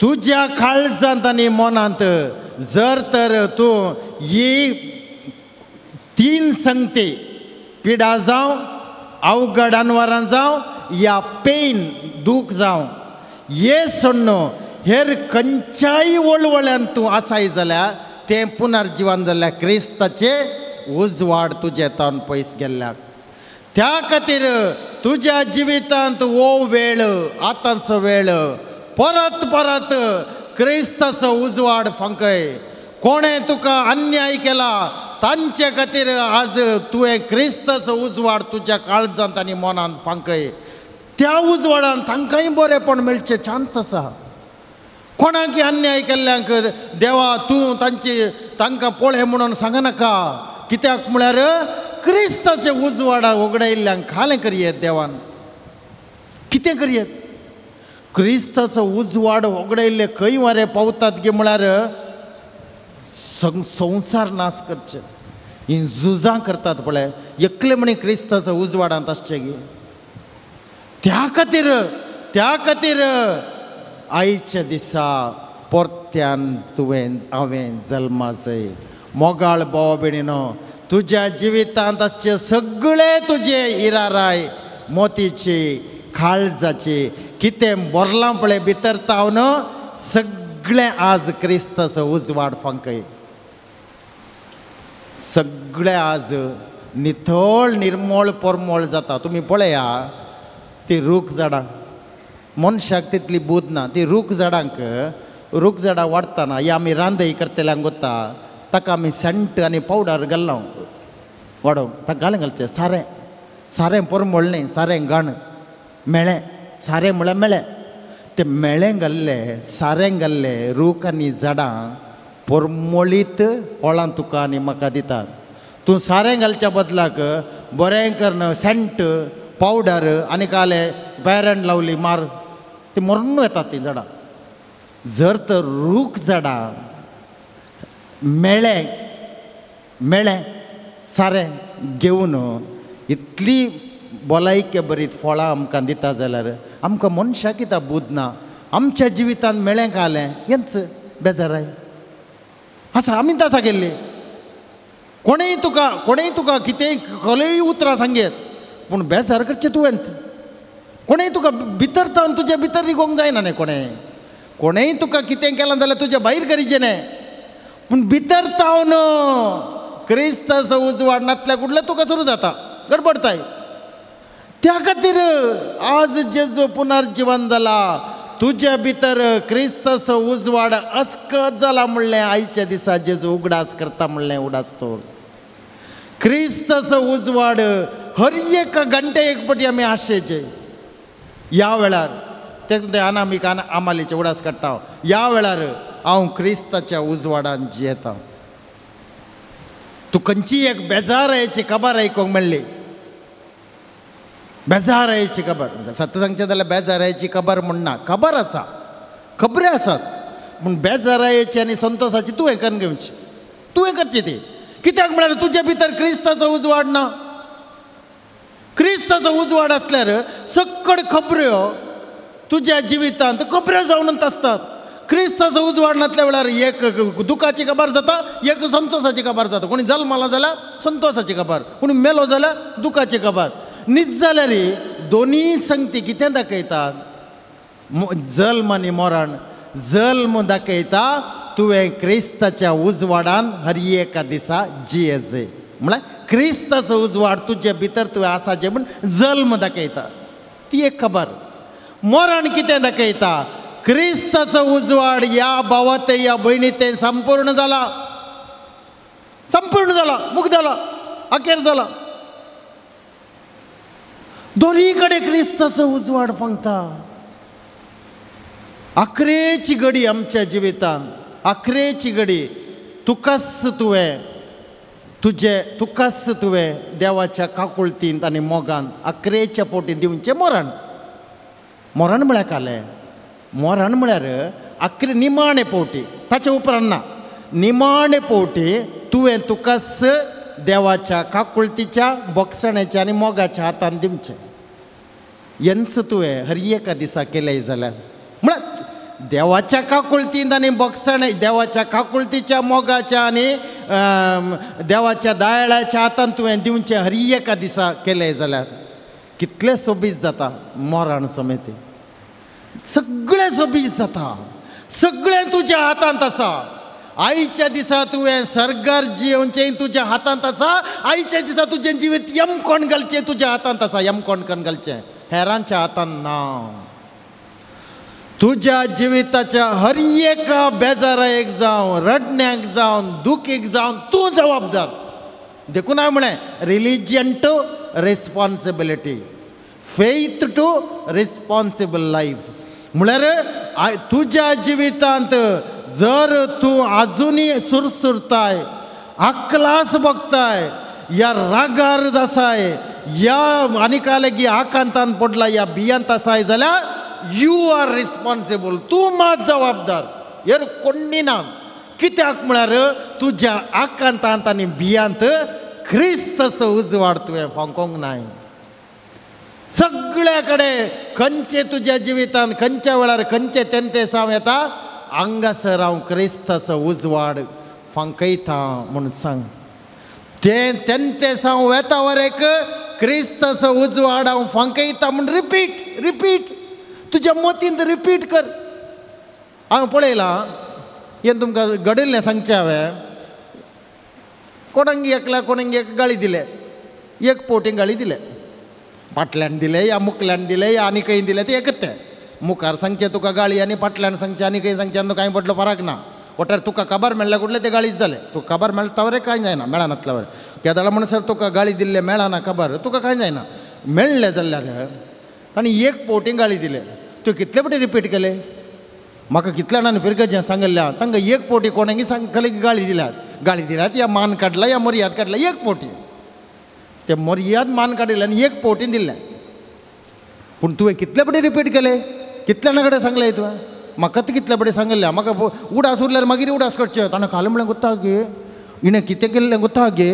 तुज्या काळजांत आनी मनांत जर तर तूं ही 3 संगती, पिडा जावं, अवघड अनवरां जावं या पेन, दूख जावं, हे सोडून हेर खंयच्याय वळवळ्यान तूं आसाय जाल्यार तें पुनर्जीवन जाल्यार क्रिस्ताचे उजवाड तुजे तावन पयस गेल्ल्याक. त्या खातीर तुज्या जिवितांत हो वेळ, आतांचो वेळ परत परत क्रिस्ताचो उजवाड फांकय. कोणें तुका अन्याय केला तांचे खातीर आज तुवें क्रिस्ताचो उजवाड तुज्या काळजांत आनी मनांत फांकय. त्या उजवाडान तांकांय बरेपण मेळचें चान्स आसा. कोणाकी अन्याय केल्ल्यांक देवा तूं तांकां पळय म्हणून सांगनाका. कित्याक म्हळ्यार क्रिस्ताचे उजवाडा उगडायल्ल्यांक खालें करियेत देवान कितें करियेत क्रिस्ताचो उजवाड उगडायल्ले खंय वारे पावतात गे म्हळ्यार संवसार नाश करचे ही झुजां करतात पळय एकले म्हणे क्रिस्ताचो उजवाडांत आसचे गे त्या खातीर आयच्या दिसा परत्यान हांवें जल्मा जाय मोगाळ भाव भयणीनो तुज्या जिवितांत आसचे सगळे तुजे हिराराय मोतीचे काळजाचे कितें बोरलां पळय भितर ताव न्हू सगळें आज क्रिस्ताचो उजवाड फांकय सगळें आज नितळ निर्मळ परमळ जाता तुमी पळया ती रूख झाडां मनशाक तितली बूद ना ती रूख झाडां वाडटाना ही आमी रांदय करतल्यांक गोता ताका आमी सेंट आनी पावडर घालना वाडोवंक ताका घालचें सारें परमळ न्ही सारें घाण मेळ्ळें सारें म्हळ्यार मेळ्ळें तें मेळ्ळें घाल्लें सारें घाल्लें रूख आनी झाडां परमळीत फळां तुका आनी म्हाका दितात तूं सारें घालच्या बदलाक बरें करन सेंट पावडर आनी काले बॅरंड लावली मार ती मरून येतात ती झाडां जर तर रूख झाडां मेळ्ळें सारें घेवन इतली भलायके बरीत फळां आमकां दिता जाल्यार आमकां मनशाक कित्याक बूद ना आमच्या जिवितांत मेळ्ळें खालें हेंच बेजाराय आसा आमी ताचा गेल्ली कोणेय तुका कितेंय खलय उतरां सांगेत पूण बेजार करचें तुवें कोणेय तुका भितर तावन तुज्या भितर रिगोवंक जायना न्ही कोणेय तुका कितें केलां जाल्यार तुज्या भायर करिचें न्ही पूण भितर तावन क्रिस्ताचो उजवाड नातल्या कुडले तुका सुरू जाता गडबडताय त्या खातीर आज जेजू पुनर्जीवन जाला तुज्या भितर क्रिस्ताचो उजवाड अस्कत जाला म्हणलें आयच्या दिसा जेजू उगडास करता म्हणलें उडास तो क्रिस्ताचो उजवाड हर एक घंटे एक पटी आमी आशेचे ह्या वेळार ते अनामीक आमालीचे उडास काडटा ह्या वेळार हांव क्रिस्ताच्या उजवाडान जियेता तूं खंयची एक बेजारायेची खबर आयकूंक मेळ्ळी बेजारायेची खबर सत्य सांगचें जाल्यार बेजारायेची खबर म्हणना खबर आसा खबरी आसात पूण बेजारायेची आनी संतोशाची तुवें करून घेवची तुवें करची ती कित्याक म्हळ्यार तुजे भितर क्रिस्ताचो उजवाड ना क्रिस्ताचो उजवाड आसल्यार सक्कड खबऱ्यो तुज्या जिवितांत खबऱ्यो जावनच आसतात क्रिस्ताचो उजवाड नासल्या वेळार एक दुखाची खबर जाता एक संतोशाची खबर जाता कोणी जल्माला जाल्यार संतोशाची खबर कोणी मेलो जाल्यार दुखाची खबर न्हीच जाल्यार दोनी संगती कितें दाखयतात जल्म आनी मरण जल्म दाखयता तुवें क्रिस्ताच्या उजवाडान हर एका दिसा जियेजे म्हळ्यार क्रिस्ताचो उजवाड तुजे भितर तुवें आसाचें म्हूण जल्म दाखयता ती एक खबर मरण कितें दाखयता क्रिस्ताचो उजवाड ह्या भावात ह्या भयणीते संपूर्ण जाला मुक्त जाला अखेर जाला दोनी कडेन क्रिस्ताचो उजवाड फंगता अखरेची घडी आमच्या जिवितांत अखरेची घडी तुकास तुवें देवाच्या काकुळतींत आनी मोगान अखरेच्या पोटी दिवचें मरण म्हळ्यार कालें मरण म्हळ्यार अखरे निमाणे पोवटी ताचे उपरांत ना निमाणे पोवटी तुवें तुकास देवाच्या काकुळतीच्या बोगसण्याच्या आनी मोगाच्या हातान दिवचें हेंच तुवें हर एका दिसा केलें जाल्यार म्हळ्यार देवाच्या काकुळतींत आनी बोगसणे देवाच्या काकुळतीच्या मोगाच्या आनी देवाच्या दायळाच्या हातान तुवें दिवचें हर एका दिसा केलें जाल्यार कितलें सोबीत जाता मरण समेत सगळें सोबीत जाता सगळें तुज्या हातांत आसा आयच्या दिसा तुवें सर्गार जियोवचें तुज्या हातांत आसा आयच्या दिसा तुजें जिवीत यमकोण घालचें तुज्या हातांत आसा यमकोण करून घालचें हेरांच्या हातांत ना तुज्या जिविताच्या हर एका बेजारायेक जावं रडण्याक जावं दुखीक जावं तूं जबाबदार देखून हांवें म्हळें religion to responsibility faith to responsible life म्हळ्यार तुज्या जिवितांत जर तूं आजुनी सुरसुरताय अक्लास बघताय या रागार आसाय या आनिकालेगी आकांतान पडला या बियांत आसाय जाल्यार यू आर रिस्पॉन्सिबल, तूं मात जबाबदार. हेर कोणी ना. कित्याक म्हळ्यार तुज्या आकांतांत आनी बियांत क्रिस्तचो उजवाड तुवें फांकोंक नाय. सगळ्या कडेन खंयचे तुज्या जिवितांत खंयच्या वेळार खंयचे तेंते साव येता, हांगासर हांव क्रिस्ताचो उजवाड फांकयता म्हूण सांग. तेंते साव येता वरेक क्रिस्ताचो उजवाड हांव फांकयता म्हूण रिपीट तुज्या मतींत रिपीट कर. हांव पळयलां, हें तुमकां घडिल्लें सांगचें हांवें. कोणाक एकल्या कोणाक एक गाळी दिले, एक पोटींग गाळी दिले, फाटल्यान दिले या मुखल्यान दिले या आनी खंय दिले ते एकच. ते मुखार सांगचे तुका गाळी आनी फाटल्यान सांगचे आनी खंय सांगचे आनी कांय पडलो फरक ना. वटर तुका खबर मेळ्ळें कुठले ते गाळीच जाले. तुका खबर मेळटा वरे कांय जायना, मेळनातल्या वरे केदाळ म्हणसर तुका गाळी दिल्ले मेळना खबर तुका कांय जायना. मेळ्ळें जाल्यार आनी एक पोटींग गाळी दिले, तूं कितले फावटी रिपीट केले. म्हाका कितल्या जाणांनी फिरकत सांगल्या तांकां एक पोटी कोणाकी सांगले की गाळी दिल्यात या मान काडला या मर्याद काडला एक पोटी. ते मर्याद मान काडिल्ले आनी एक पोटी दिल्ले. पूण तुवें कितले फावटी रिपीट केले, कितल्या जाणां कडेन सांगलें तुवें. म्हाका ते कितले फावटी सांगलें. म्हाका उडास उरल्यार मागीर उडास करचें. ताणें खालें म्हणलें गुत्ता गे, हिणें कितें केल्लें गुत्ता गे.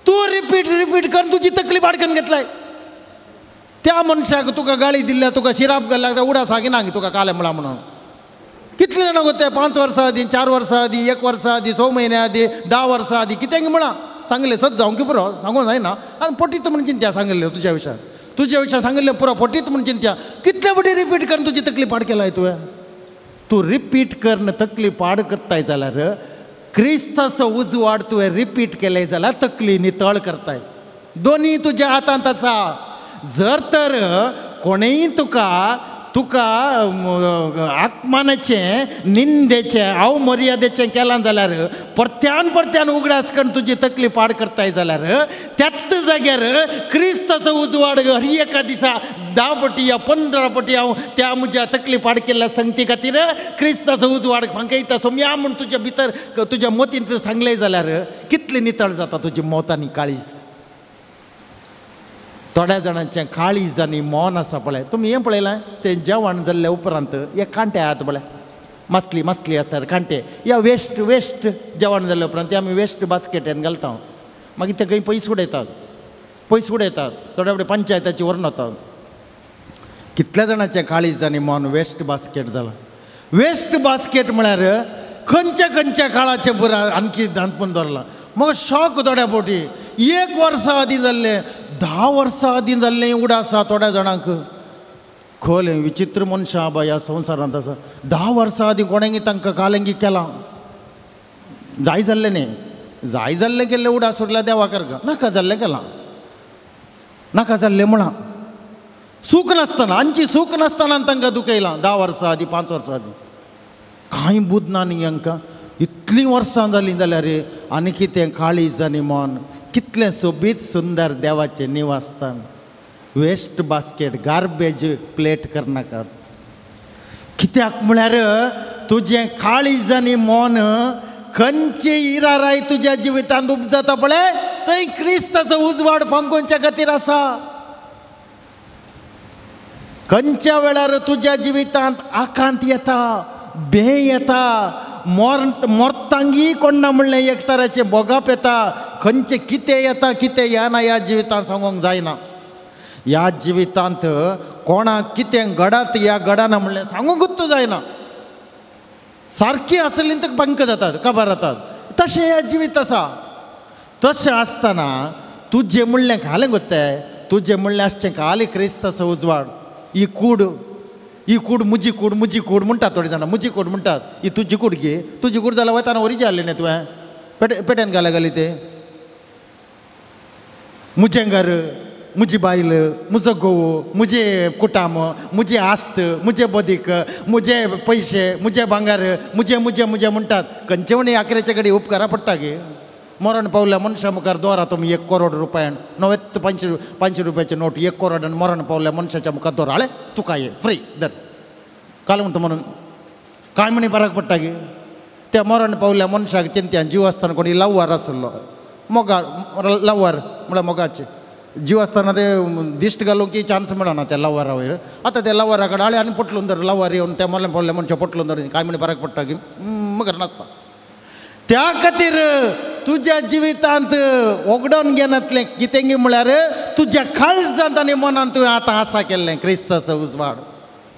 तूं रिपीट कर, तुजी तकली बाडकन घेतलाय. त्या मनशाक तुका गाळी दिल्ल्या तुका शिराप घाल्ल्या उडास हागिना तुका काले म्हणा म्हणून. कितले जाणां गोते 5 वर्सां आदी 4 वर्सां आदी 1 वर्सा आदी 6 म्हयन्या आदी 10 वर्सां आदी कितें म्हणा सांगले सद जावं की पुरो सांगून जायना. आनी पटीत म्हण चिंत्या सांगले तुज्या विशयान सांगले पुरो पटीत म्हण चिंत्या. कितले फावटी रिपीट कर तुजी तकली पाड केलाय तुवें. तूं रिपीट करन तकली पाड करताय जाल्यार क्रिस्ताचो उजवाड तुवें रिपीट केले जाल्यार तकली नितळ करताय. दोनी तुज्या हातांत आसा. जर तर कोणेय तुका आत्मानाचें निंदेचें अवमर्यादेचें केलां जाल्यार परत्यान उगडास करून तुजी तकली पाड करताय जाल्यार त्याच जाग्यार क्रिस्ताचो उजवाड हर एका दिसा 10 पटी या 15 पटी हांव त्या म्हज्या तकली पाड केल्ल्या संगती खातीर क्रिस्ताचो उजवाड फांकयता. सोम्या म्हूण तुज्या भितर तुज्या मतींत सांगलें जाल्यार कितली नितळ जाता तुजी मोत आनी काळीज. थोड्या जाणांचें काळीज आनी मौन आसा पळय. तुमी हें पळयलां तें जेवण जाल्ल्या उपरांत एक कांटे आहात पळय, मसली आसता कांटे या वेस्ट जेवण जाल्ल्या उपरांत ते आमी वेस्ट बास्केटान घालता. मागीर ते खंय पयस उडयतात. थोड्या फावटी पंचायताची व्हरून वतात. कितल्या जाणांचें काळीज आनी मौन वेस्ट बास्केट जालां. वेस्ट बास्केट म्हळ्यार खंयच्या काळाचें पुरा आणखी धांपून दवरलां. म्हाका शॉक थोड्या फावटी 1 वर्सा आदी जाल्लें 10 वर्सां आदी जाल्लें उडास आसा थोड्या जाणांक. खोलें विचित्र मनशां आबा ह्या संवसारांत आसा. 10 वर्सां आदी कोणेंय तांकां कालेंगी केलां. जाय जाल्लें न्ही, जाय जाल्लें केल्लें उडास उरल्या देवा करगा. नाका जाल्लें केलां, नाका जाल्लें म्हणा. सूख नासतना आमची सूख नासतना तांकां दुखयलां 10 वर्सां आदी 5 वर्सां आदी. कांय बुध ना न्ही हांकां. इतलीं वर्सां जालीं जाल्यार आनी कितें काळीज आनी मौन. कितलें सोबीत सुंदर देवाचें निवासस्थान. वेस्ट बास्केट गार्बेज प्लेट करनाकात. कित्याक म्हळ्यार तुजें काळीज आनी मौन खंयची इराराय तुज्या जिवितांत उपजता पळय थंय क्रिस्ताचो उजवाड फांकोवच्या खातीर आसा. खंयच्या वेळार तुज्या जिवितांत आकांत येता, भें येता, मोरतांगी कोण ना म्हणलें एक तराचें बोगाप येता. खंयचें कितें येता कितें येना ह्या जिवितांत सांगूंक जायना. ह्या जिवितांत कोणाक कितें घडत ह्या घडना म्हणलें सांगूंकूच जायना. सारकी आसली तर पंक जातात खबर जातात. तशें ह्या जिवीत आसा. तशें आसतना तुजें म्हणलें घालें गोतें, तुजें म्हणलें आसचें घाली क्रिस्ताचो उजवाड. ही कूड मुजी कूड म्हणटात थोडीं जाणां. मुजी कूड म्हणटात. ही तुजी कूड गे, तुजी कूड जाल्यार वयताना वरीचें हाडलें न्ही तुवें पेट्यान घाली ते. मुजें घर, मुजी बायल, मुजो घोव, मुजे कुटाम, मुजे आस्त, मुजे बदीक, मुजे पयशे, मुजे भांगार, मुजे म्हणटात. खंयचे म्हणी आखरेचे कडेन उपकारा पडटा गे. मरण पावल्या मनशा मुखार दवरा तुमी 1 करोड रुपयान 500 रुपयाचे नोट 1 करोडान मरण पावल्या मनशाच्या मुखार दवरा. हाळे तुका ये फ्री दर काल म्हणटा म्हणून काय म्हणी फरक पडटा गे. त्या मरण पावल्या मनशाक चिंत्यान जीव आसतना कोणी लाववार आसलो मोगा लवर म्हळ्यार मोगाचे जीव आसतना ते दिश्ट घालूंक की चान्स मेळना त्या लवरा वयर आतां त्या लवरा कडेन आळे आनी पटलून धर लवर येवन त्या मोडल्या पडल्या मनशां पटलून धर कांय म्हण फरक पडटा की मगर नासता त्या खातीर तुज्या जिवितांत ओगडोन घेनातलें कितें म्हळ्यार तुज्या काळजांत आनी मनांत तुवें आतां आसा केल्लें क्रिस्ताचो उजवाड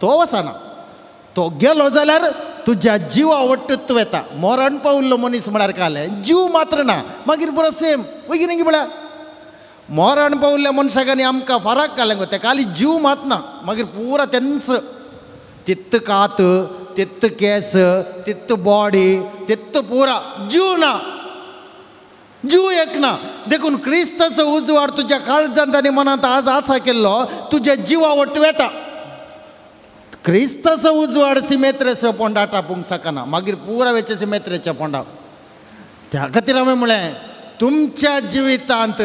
तो वचना तो गेलो जाल्यार तुज्या जिवा वट्टत वेता मरण पावल्लो मनीस म्हळ्यार कालें जीव मात्र ना मागीर बरो सेम वयगी म्हळ्यार मरण पावल्ल्या मनशाक आनी आमकां फरक कालें गो तेका खाली जीव मात ना मागीर पुरा तेंच तित्त कात तित्त केस तित्त बॉडी तित्त पुरा जीव ना जीव एक ना देखून क्रिस्ताचो उजवाड तुज्या काळजांत आनी मनांत आज आसा केल्लो तुज्या जिवा वट्ट वेता क्रिस्ताचो उजवाड सिमेत्रेचो पोंडा टापूंक शकना मागीर पुरा वेचे सिमेत्रेच्या पोंडा त्या खातीर हांवें म्हळें तुमच्या जिवितांत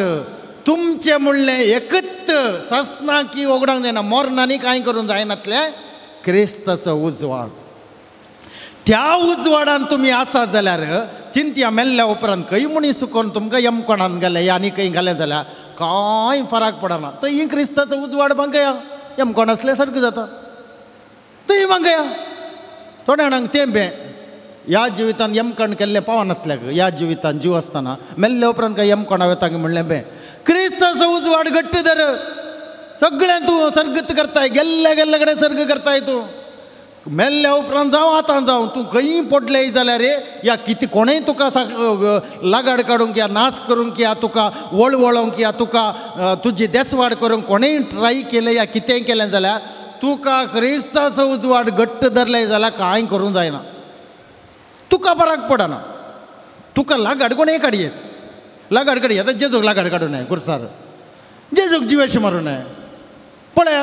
तुमचें म्हणलें एकच ससना की ओगडांक जायना मोरणांनी कांय करूंक जायनातलें क्रिस्ताचो उजवाड त्या उजवाडान तुमी आसा जाल्यार चिंत्या मेल्ल्या उपरांत खंय मनीस सुकोन तुमकां यमकोणान गेले आनी खंय घालें जाल्यार कांय फरक पडना थंय क्रिस्ताचो उजवाड भांगया यमकोण असले सारकें जाता थंय भांगया थोड्या जाणांक तें बे ह्या जिवितांत यमकण केल्लें पावनातल्याक ह्या जिवितांत जीव आसतना मेल्ल्या उपरांत काय यमकोणा वता म्हणलें बे क्रिस्ताचो उजवाड घट्ट धर सगळें तूं सर्गत करताय गेल्ले गेल्ले कडेन सर्ग करताय तूं मेल्ल्या उपरांत जावं आतां जावं तूं खंय पडलें जाल्यार रे या कितें कोणेंय तुका लागाड काडूंक या नाश करूंक या तुका वळवळोवंक या तुका तुजी देसवाड करूंक कोणेंय ट्राय केलें या कितेंय केलें जाल्यार तुका क्रिस्ताचो उजवाड घट्ट धरलें जाल्यार कांय करूंक जायना तुका फरक पडना तुका लागाड कोणेंय काडयेत लागाड काडयेत आतां जेजूक लागाड काडूं न्हय गुरसार जेजूक जिवेशें मारूं न्हय पळया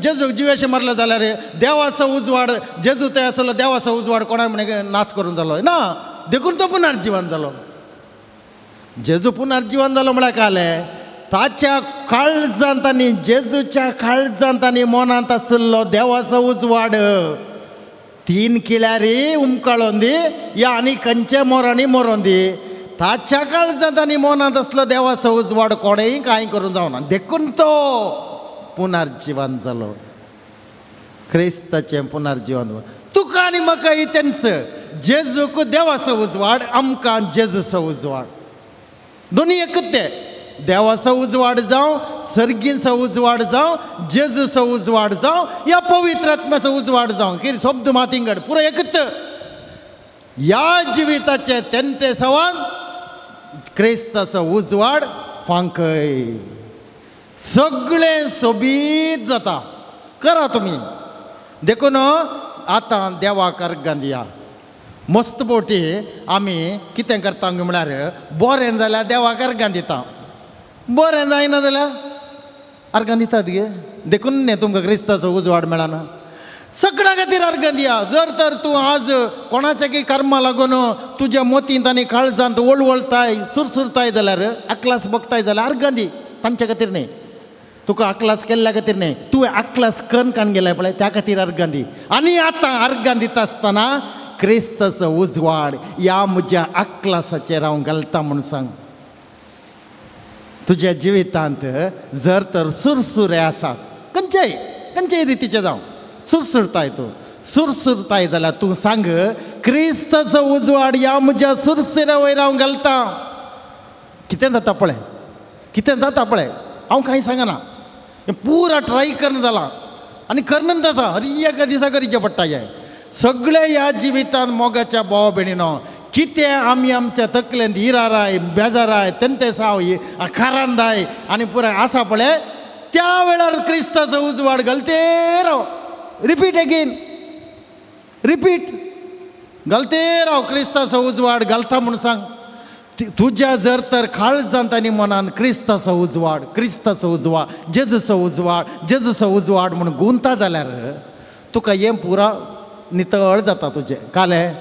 जेजूक जिवेशें मारलें जाल्यार देवाचो उजवाड जेजू थंय आसलो देवाचो उजवाड कोणाय म्हणून नाश करून जालो ना देखून तो पुनर्जीवन जालो जेजू पुनर्जीवन जालो म्हळ्यार काय जालें ताच्या काळजांत आनी जेजूच्या काळजांत आनी मनांत आशिल्लो देवाचो उजवाड 3 किळ्यारी उमकाळोन दी या आनी खंयचे मोरांनी मरोन दी ताच्या काळजांत आनी मनांत आसलो देवाचो उजवाड कोणेय कांय करूंक जावना देखून तो पुनर्जीवन जालो क्रिस्ताचें पुनर्जीवन तुका आनी म्हाका तेंच जेजूक देवाचो उजवाड आमकां जेजूचो उजवाड दोनी एकच ते देवाचो उजवाड जावं सर्गींचो उजवाड जावं जेजूचो उजवाड जावं या पवित्र आत्म्याचो उजवाड जावं कितें शब्द मातिंगड पुरो एकच ह्या जिविताचे तेंते सवान क्रिस्ताचो उजवाड फांकय सगळें सोबीत जाता करा तुमी देखून आतां देवाक अर्गां दिया मस्त पोटी आमी कितें करता म्हळ्यार बरें जाल्यार देवाक अर्गां दिता बरें जायना जाल्यार अर्गां दितात गे देखून न्ही तुमकां क्रिस्ताचो उजवाड मेळना सगळ्या खातीर अर्गां दिया जर तर तूं आज कोणाच्या कर्मा लागून तुज्या मोतींत आनी काळजांत वळवळताय सुरसुरताय जाल्यार आकलास बगताय जाल्यार अर्गां दी तांच्या खातीर न्ही तुका आकलास केल्ल्या खातीर न्ही तुवें आकलास करून काण गेलाय पळय त्या खातीर अर्गां दी आनी आतां अर्गां दिता आसतना क्रिस्ताचो उजवाड ह्या म्हज्या आकलासाचेर हांव घालता म्हूण सांग तुज्या जिवितांत जर तर सुरसुरे आसात खंयच्याय रितीचे जावं सुरसुरताय तूं सुरसुरताय जाल्यार तूं सांग क्रिस्ताचो उजवाड ह्या म्हज्या सुरसुऱ्या वयर हांव घालता कितें जाता पळय हांव कांय सांगना पुरा ट्राय करून जाला आनी करनंत आसा हर एका दिसा करीचें पडटा हें सगळे ह्या जिवितांत मोगाच्या भाव भयणीनो कितें आमी आमच्या तकलेंत हिराराय बेजाराय तेंते साव खारांदाय आनी पुराय आसा पळय त्या वेळार क्रिस्ताचो उजवाड घालते राव रिपीट अगेन रिपीट घालते राव क्रिस्ताचो उजवाड घालता म्हूण सांग तुज्या जर तर काळजांत आनी मनांत क्रिस्ताचो उजवाड जेजूचो उजवाड म्हूण गुंता जाल्यार तुका हें पुरा नितळ जाता तुजें कालें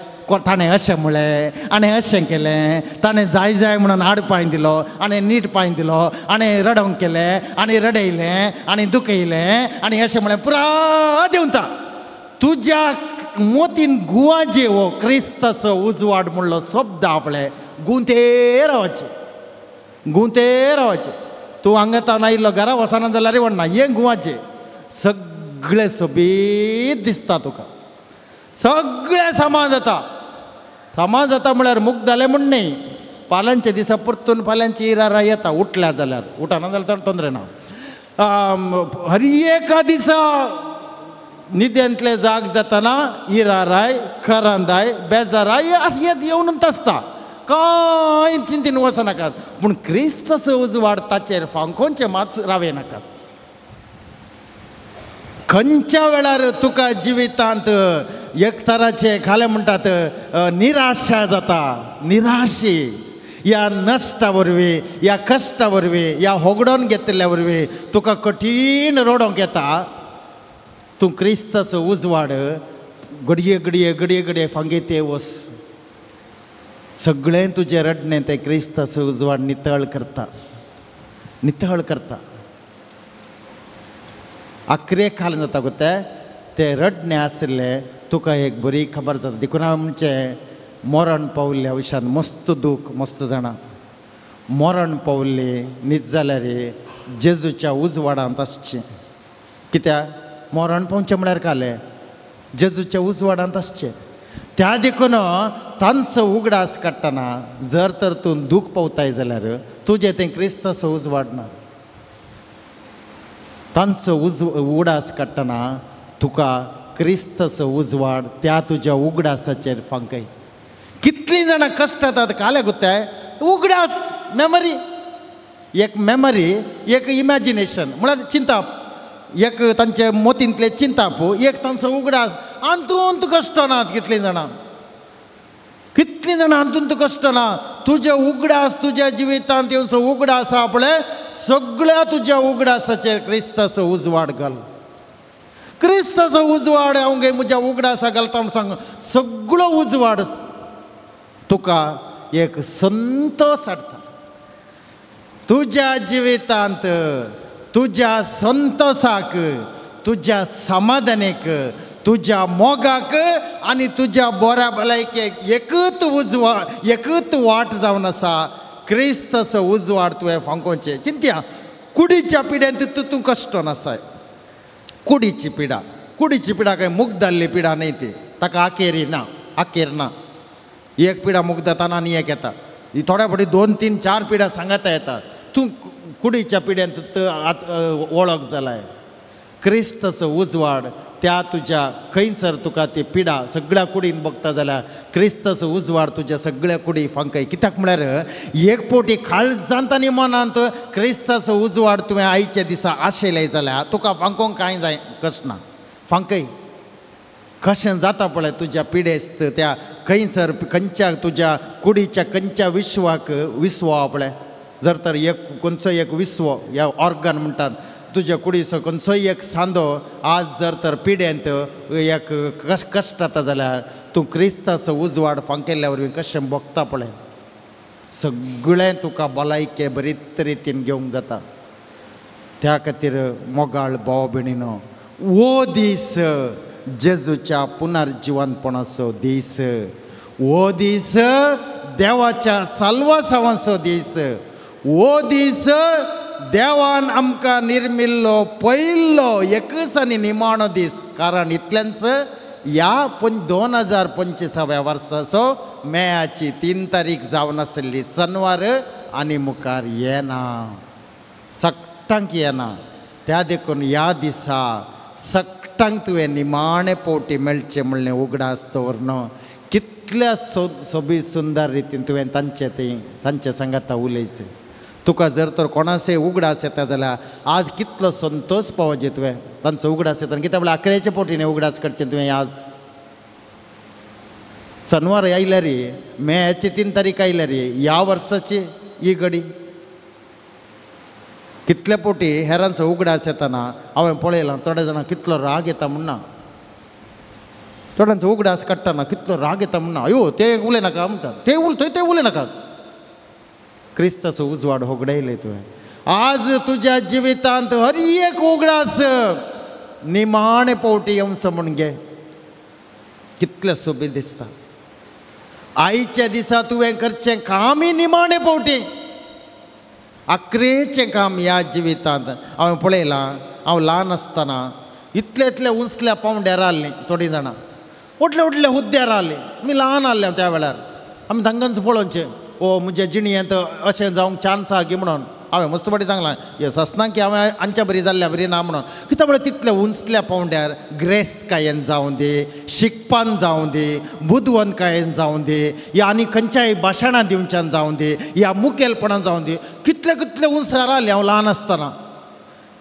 ताणें अशें म्हळें आनी अशें केलें ताणें जाय म्हणून आड पांय दिलो आनी नीट पांय दिलो आनी रडोवंक केलें आनी रडयलें आनी दुखयलें आनी अशें म्हळें पुरा देंवता तुज्या मोतीन गुवाजे हो क्रिस्ताचो उजवाड म्हणलो शब्द आपले गुंते रावचे गुंते रावचे तूं हांगा तावन आयिल्लो घरा वचना जाल्यार व्हरना हे गुवाचे सगळे सोबीत दिसता तुका सगळे समान जाता म्हळ्यार मुक्त जालें म्हण न्ही फाल्यांचे दिसा परतून फाल्यांची इरारा येता उठल्या जाल्यार उठना जाल्यार तोंदरे ना हर एका दिसा न्हिदेंतले जाग जातना इराराय खरांदाय बेजाराय येत येवनूच आसता कांय चिंतीन वचनाकात पूण क्रिस्ताचो उजवाड ताचेर फांकोवचे मात रावे नाकात खंयच्या वेळार तुका जिवितांत एक तराचे खाले म्हणटात निराशा जाता निराशी ह्या नश्टा वरवीं ह्या कश्टा वरवीं ह्या होगडोन घेतिल्ल्या वरवीं तुका कठीण रडोंक येता तूं क्रिस्ताचो उजवाड घडये घडये घडये घडये फांगेते वस सगळें तुजें रडणें तें क्रिस्ताचो उजवाड नितळ करता आखरेक खाल जाता गो तें रडणें आसलें तुका एक बरी खबर जाता देखून हांव म्हणजे मरण पावल्ल्या विशयान मस्त दूख मस्त जाणां मरण पावल्ली न्हीद जाल्यार जेजूच्या उजवाडांत आसचें कित्याक मरण पावचें म्हळ्यार कालें जेजूच्या उजवाडांत आसचें त्या देखून तांचो उगडास काडटना जर तर तूं दूख पावताय जाल्यार तुजें तें क्रिस्ताचो उजवाड ना तांचो उगडास काडटना तुका क्रिस्ताचो उजवाड त्या तुज्या उगडासाचेर फांकय कितलीं जाणां कश्ट जातात काले गुत्ताय उगडास मेमरी एक इमॅजिनेशन म्हळ्यार चिंताप एक तांचे मोतींतले चिंताप एक तांचो उगडास आंतूंत कश्ट नात कितलीं जाणां आंतूंत कश्ट ना तुजे उगडास तुज्या जिवितांत येवचो उगडास आहा पळय सगळ्या तुज्या उगडासाचेर क्रिस्ताचो उजवाड घाल क्रिस्ताचो उजवाड हांव गे म्हज्या उगडासा घालता म्हूण सांग सगळो उजवाड तुका एक संतोष हाडटा तुज्या जिवितांत तुज्या संतोषाक तुज्या समाधानेक तुज्या मोगाक आनी तुज्या बऱ्या भलायकेक एकूच वाट जावन आसा क्रिस्ताचो उजवाड तुवें फांकोवचें चिंत्या कुडीच्या पिड्यांत तूं कश्ट नासाय कुडीची पिडा काय मुक्त जाल्ली पिडा न्ही ती ताका आखेर ना एक पिडा मुक्त जाताना आनी एक येता थोड्या फावटी 2, 3, 4 पिडा सांगाता येता तूं कुडीच्या पिड्यांत वळख जालाय क्रिस्ताचो उजवाड त्या तुज्या खंयसर तुका ती पिडा सगळ्या कुडीन बगता जाल्यार क्रिस्ताचो उजवाड तुज्या सगळ्या कुडी फांकय कित्याक म्हळ्यार एक पोटी काळजांत आनी मनांत क्रिस्ताचो उजवाड तुवें आयच्या दिसा आशेलें जाल्यार तुका फांकोवंक कांय जाय कशें ना फांकय कशें जाता पळय तुज्या पिडेस्त त्या खंयसर खंयच्या तुज्या कुडीच्या खंयच्या विस्व पळय जर तर खंयचो एक विस्व ह्या ऑर्गन म्हणटात तुज्या कुडीचो खंयचोय एक सांदो आज जर तर पिड्यांत एक कश्ट जाता जाल्यार तूं क्रिस्ताचो उजवाड फांकेल्ल्या वरवीं कशें बगता पळय सगळें तुका भलायके बरे तरेन घेवंक जाता त्या खातीर मोगाळ भाव भयणीनो वो दीस जेजूच्या पुनर्जिवनपणाचो दीस वो दीस देवाच्या साल्वासावाचो दीस वो दीस देवान आमकां निर्मिल्लो पयलो एकच आनी निमाणो दीस कारण इतल्यानच ह्या 2025व्या वर्साचो मेयाची 3 तारीख जावन आसली शनवार आनी मुखार येना सक्टांक येना त्या देखून ह्या दिसा सक्टांक तुवें निमाणे पोवटी मेळचें म्हणलें उगडास दवरनो कितल्या सोबीत सुंदर रितीन तुवें तांचे सांगाता उलयचें तुका जर तर कोणाचें उगडास येता जाल्यार आज कितलो संतोश पावचे तुवें तांचो उगडास येता कित्याक म्हळ्यार आखरेच्या पोटीने उगडास करचें तुवें आज शनवार आयल्यार मेयाची 3 तारीख आयल्यार ह्या वर्साची ही घडी कितल्या पोटी हेरांचो उगडास येताना हांवें पळयलां थोड्या जाणांक कितलो राग येता म्हणना थोड्यांचो उगडास काडटना कितलो राग येता म्हणना अयो ते उलयनाका म्हणटात ते उलयनाकात क्रिस्ताचो उजवाड होगडयले तुवें आज तुज्या जिवितांत हर एक उगडास निमाणे पावटी येवचो म्हूण गे कितलें सोबीत दिसता आयच्या दिसा तुवें करचें कामय निमाणे पावटी अकरेचें काम ह्या जिवितांत हांवें पळयलां. हांव ल्हान आसतना इतले उंचल्या पावंड्यार आहलीं थोडीं जाणां, व्हडल्या हुद्द्यार आहलीं. आमी ल्हान आहले त्या वेळार. आमी तांकांच पळोवचें, ओ म्हज्या जिणयेंत अशें जावंक चान्स आहा गी म्हणून. हांवें मस्त बरें सांगलां हे ससनां की हांवें आमच्या बरी जाल्ल्या बरी ना म्हणून. कित्याक म्हळ्यार तितल्या उंचल्या पावंड्यार ग्रेस्तकायेन जावं दे, शिकपान जावं दे, बुदवंतकायेन जावं दे, या आनी खंयच्याय भाशणां दिवच्यान जावं दे, या मुखेलपणान जावं दे, कितले उंचार आहले हांव ल्हान आसतना.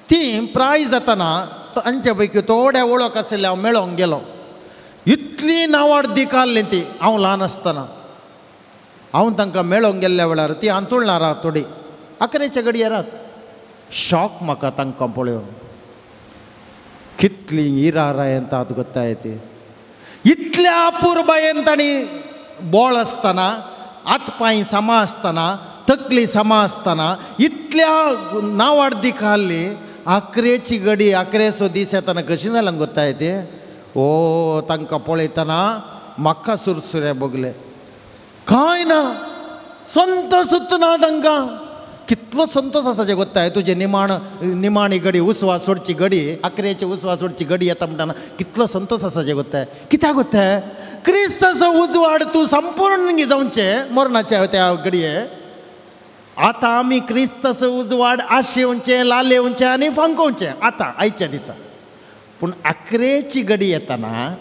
ती प्रायज जातना तांचे पैकी थोड्या वळख आशिल्ले हांव मेळोंक गेलो. इतली नांवाडी आहली ती हांव ल्हान आसतना. हांव तांकां मेळोंक गेल्ल्या वेळार ती आंतुळणार रात थोडी 11च्या घडये रात. शॉक म्हाका तांकां पळोवन. कितली हिरा येतात गोताय ती. इतल्या अपुरबायेन तांणी बोळ आसतना, हातपांय सामा आसतना, तकली सामा आसतना इतल्या नांवाडी आहली. 11ची घडी 11सो दीस येतना कशी जाल्यान गोताय ती. ओ तांकां पळयतना म्हाका सुरसुरे भोगले. कांय ना, संतोषूच ना तांकां. कितलो संतोष आसा जे गोताय. तुजे निमाणी घडी उसवा सोडची घडी 11ची उसवा सोडची घडी येता म्हणटाना कितलो संतोष आसा जे गोताय. कित्याक गोताय क्रिस्ताचो उजवाड तूं संपूर्ण जावचें मरणाच्या त्या घडये. आतां आमी क्रिस्ताचो उजवाड आशेवचें, लालेवचें आनी फांकोवचें आतां आयच्या दिसा. पूण 11ची घडी येतना,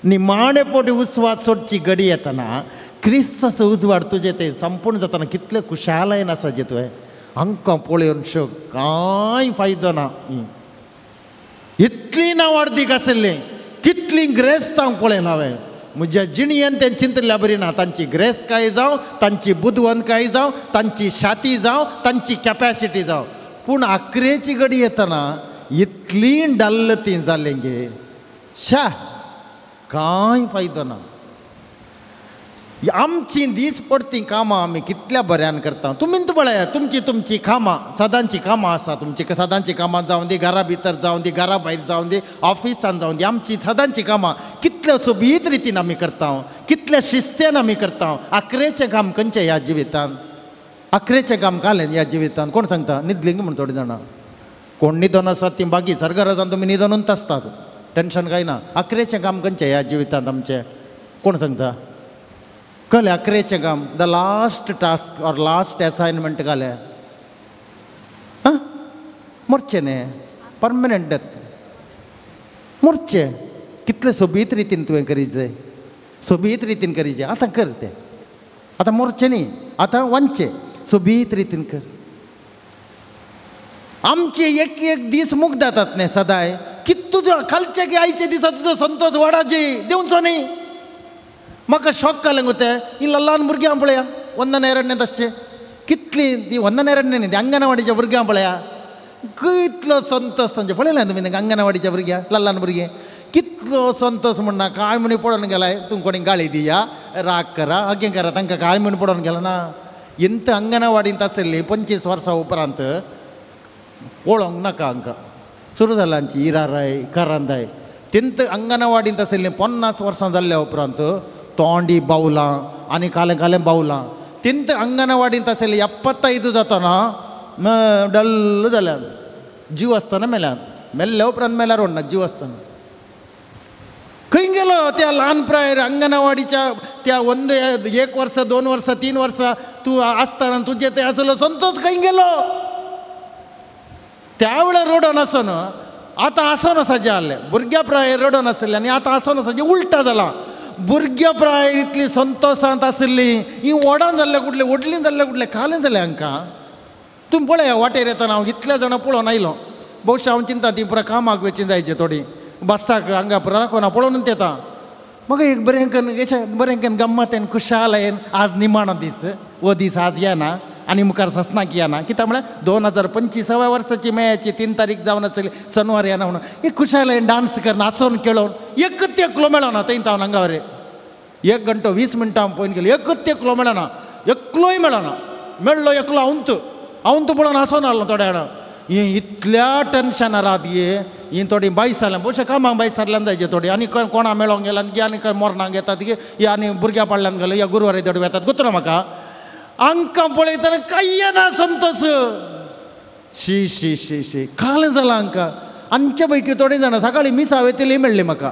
निमाणे पोटी उसवाद सोडची घडी येतना क्रिस्ताचो उजवाड तुजें तें संपूर्ण जातना कितलें खुशालायेन आसा जे तुवें. हांकां पळोवन शोक कांय फायदो ना. इतली नांवाडीक आशिल्लीं, कितलीं ग्रेस्त पळयन हांवें म्हज्या जिणयेन तें चिंतल्या बरी ना. तांची ग्रेस्तकाय जावं, तांची बुदवंतकाय जावं, तांची शाती जावं, तांची कॅपॅसिटी जावं. पूण 11ची घडी येतना इतली डल्ल ती जालें गे. शा कांय फायदो ना. आमची दीस पडटी कामां आमी कितल्या बऱ्यान करता. तुमीच पळया तुमची कामां, सदांची कामां आसा. तुमची सदांची कामां जावं दी, घरा भितर जावं दी, घरा भायर जावं दी, ऑफिसान जावं दी, आमची सदांची कामां कितल्या सोबीत रितीन आमी करता, कितल्या शिस्तेन आमी करता. 11चें काम खंयचें ह्या जिवितांत. 11चें काम कालें ह्या जिवितांत. कोण सांगता? न्हिदलीं म्हण थोडीं जाणां. कोण न्हिदोन आसात तीं बागी सरगराजान तुमी न्हिदोनूच आसतात, टेन्शन कांय ना. 11चें काम खंयचें ह्या जिवितांत आमचें? कोण सांगता? कळ्ळें 11चें काम. The last task or last assignment घालें. हां मरचें न्ही, परमनंट डेथ. मरचें कितले सोबीत रितीन तुवें करीत जाय, सोबीत रितीन करीचें. आतां कर तें. आतां मरचें न्ही, आतां वांचचें, सोबीत रितीन कर. आमचे एक दीस मुक्त जातात न्ही सदांय. कित तुजो खालचे की आयचे दिसा तुजो संतोष वाडाची देंवचो न्ही. म्हाका शॉक जालें गो तें. ही ल्हान भुरग्यां पळया वंदनेरण्य तशें. कितली ती वंदनेरण्य न्ही, ती अंगणवाडीच्या भुरग्यां पळया कितलो संतोष तांचे. पळयलें तुमी तांकां अंगणवाडीच्या भुरग्यां, ल्हान भुरगीं कितलो संतोष म्हणना. कांय म्हणी पडोवन गेलाय, तूं कोणी गाळी दिया, राग करा, अगें करा, तांकां कांय म्हणी पडोवन गेलो ना. इंत अंगणवाडींत आशिल्लीं 25 वर्सां उपरांत पळोवंक नाका हांकां. सुरू जालां आमची हिराराय कारांदाय. तिंत अंगणवाडींत आशिल्लीं 50 वर्सां जाल्ल्या उपरांत तोंडी बावलां आनी कालें बावलां. तिंत अंगणवाडींत आशिल्लीं 75 जातना डल्ल जाल्यात. जीव आसतना मेल्यात. मेल्ल्या उपरांत मेल्यार व्हडना, जीव आसतना खंय गेलो त्या ल्हान प्रायर अंगणवाडीच्या त्या 1 वर्स 2 वर्सां 3 वर्सां तूं आसतना तुजें तें आसलो संतोष खंय गेलो. त्या वेळार रडोन आसन, आतां आसन आसाचें आहलें. भुरग्या प्रायर रडोन आसलें आनी आतां आसन आसाचें उलटा जालां. भुरग्या प्रायर इतली संतोशांत आशिल्लीं ही व्हडान जाल्ल्या कुठले, व्हडलीं जाल्ल्या कुठले, कालें जालें हांकां. तुमी पळया वाटेर येतना हांव इतले जाणां पळोवन आयलो. भोवशा हांव चिंता तीं पुरा कामाक वचचीं जायचीं थोडीं. बसाक हांगा पुरा राखोना पळोवनूच येता. म्हाका एक बरें करून गम्मतेन खुशालयेन आज निमाणो दीस, हो दीस आज येना आनी मुखार ससनाक येना. कित्याक म्हळ्यार 2025व्या वर्साची मेयाची 3 तारीख जावन आसली, शनिवार येना म्हणून एक खुशालयेन डान्स कर, नाचोन खेळोन. एकच एकलो मेळना थंय हांव हांगा वरे 1 घंटो 20 मिनटां पळोवन गेलो. एकच एकलो मेळना, एकलोय मेळना. मेळ्ळो एकलो हांव तूं पळोवन हांसोन आहलो थोड्या जाणां. ही इतल्या टेन्शनार रात गे. ही थोडीं बायस जाल्यां, भोवशा कामाक बायस जाल्यान जायचे थोडीं. आनी कोणा मेळोंक गेल्यान गे, आनी मोरणांक येतात गे, आनी भुरग्या पाडल्यान गेलो, या गुरुवारी थोडी येतात. गुत्र म्हाका हांकां पळयतना काय येना संतोश. शी शी शी शी काल जाला हांकां. आमच्या पैकी थोडे जाणां सकाळी मिसा वेतेली मेळ्ळे म्हाका.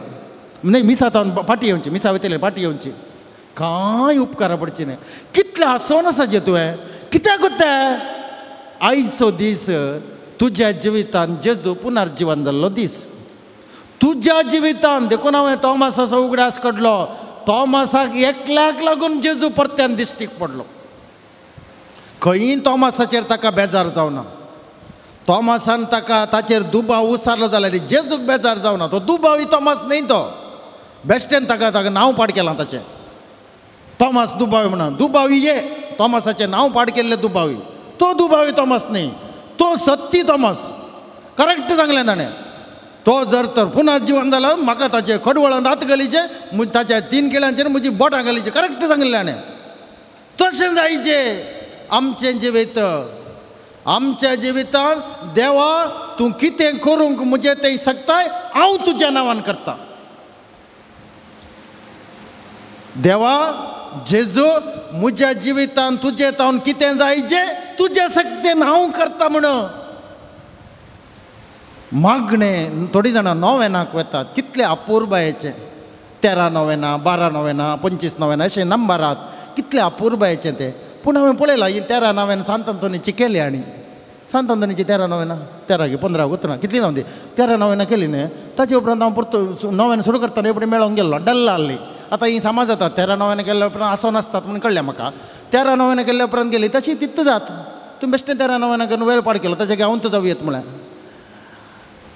न्हय मिसा तावन पाटी येवची, मिसा वेतेली पाटी येवची. कांय उपकार पडचे न्हय. कितले हांसोन आसा जे तुवें. कित्याक तें आयचो दीस तुज्या जिवितान जेजू पुनर्जीवन जाल्लो दीस. तुज्या जिवितान देखून हांवें तोमासाचो उगडास काडलो. तोमासाक एकल्याक लागून जेजू परत्यान दिश्टीक पडलो. खंयी तोमासाचेर ताका बेजार जावना. तोमासान ताका ताचेर दुबाव उसारलो जाल्यार जेजूक बेजार जावना. तो दुबावी तोमास न्हय. तो बेश्टेन ताका नांव पाड केलां ताचें. तोमास दुबावी म्हणून. दुबावी ये तोमासाचें नांव पाड केल्लें दुबावी. तो दुबावी तोमास न्हय. तो सत्ती तोमास. करेक्ट सांगलें ताणें. तो जर तर पुनर्जीवन जालो म्हाका ताचे खडवळांत हात घालीचे, ताच्या 3 केळ्यांचेर म्हजी बोटां घालीची. करेक्ट सांगलें ताणें. तशें जायचें आमचें जिवीत. आमच्या जिवितान देवा तूं कितें करूंक म्हजें तें सकताय हांव तुज्या नांवान करता. देवा जेजू म्हज्या जिवितान तुजें तावन कितें जायचें तुजें सक्तेन हांव करता म्हणून मागणें. थोडीं जाणां नोवेनाक वतात. कितले अपूर्बायेचें. 13 नोवेनां, 12 नोवेनां, 25 नोवेनां अशें नंबरात. कितले अपूर्बायेचें तें. पूण हांवें पळयलां ही 13 नोवेनां सांत अंतोनीची केली. आनी सांत अंतोनीची 13 नोवेनां 13 15 उतरां कितलीं जावन ती 13 नोवेनां केली न्हय. ताचे उपरांत हांव परत नोवेनां सुरू करतना एवढे मेळोंक गेल्लो. डल्ला आसली. आतां ही समाज जातात 13 नोवेनां केल्ल्या उपरांत आसोन आसतात म्हणून कळ्ळें म्हाका. 13 नोवेनां केल्ल्या उपरांत गेली तशी तित्त जात. तुमी बेश्टें 13 नोवेनां करून वेळ पाड केलो ताचे हांव जाऊ येत म्हळ्यार.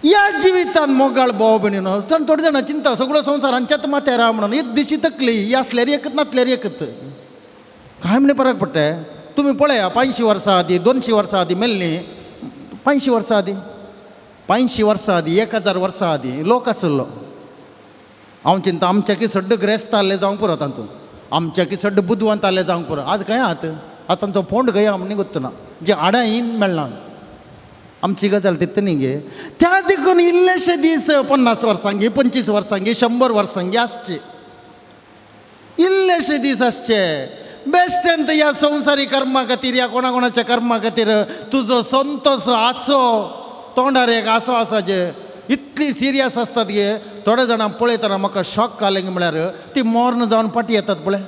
ह्या जिवितान मोगाळ भाव भयणीन आसतना थोडे जाणां चिंता सगळो संवसार हांच्यात माथ्यार राव म्हणून. एक दिशी तकली ही आसल्यार एकत नासल्यार एकत. काय म्हणे फरक पडटा. तुम्ही पळया 500 वर्सां आदी 200 वर्सां आदी मेल्लीं. 500 वर्सां आदी 500 वर्सां आदी 1000 वर्सां आदी लोक आसलो. हांव चिंता आमच्याकी सड्ड ग्रेस्त आसले जावंक पुरो तातूंत. आमच्याकी सड्ड बुधवंत आसले जावंक पुरो. आज खंय आहात. आज तांचो फोंड खंय आहा म्हणून गोत्तुना. जे हाडां ही मेळना. आमची गजाल तितली न्ही गे. त्या देखून इल्लेशे दीस 50 वर्सां गे 25 वर्सां गे 100 वर्सां गे आसचे. इल्लेशे दीस आसचे. बेश्टेंत ह्या संवसारी कर्मा खातीर या कोणाच्या कर्मा खातीर तुजो संतोष आसो तोंडार एक आसो आसा जे इतली सिरियस आसतात गे. थोडे जाणां पळयतना म्हाका शॉक कालें म्हळ्यार ती मोर्न जावन फाटी येतात पळय.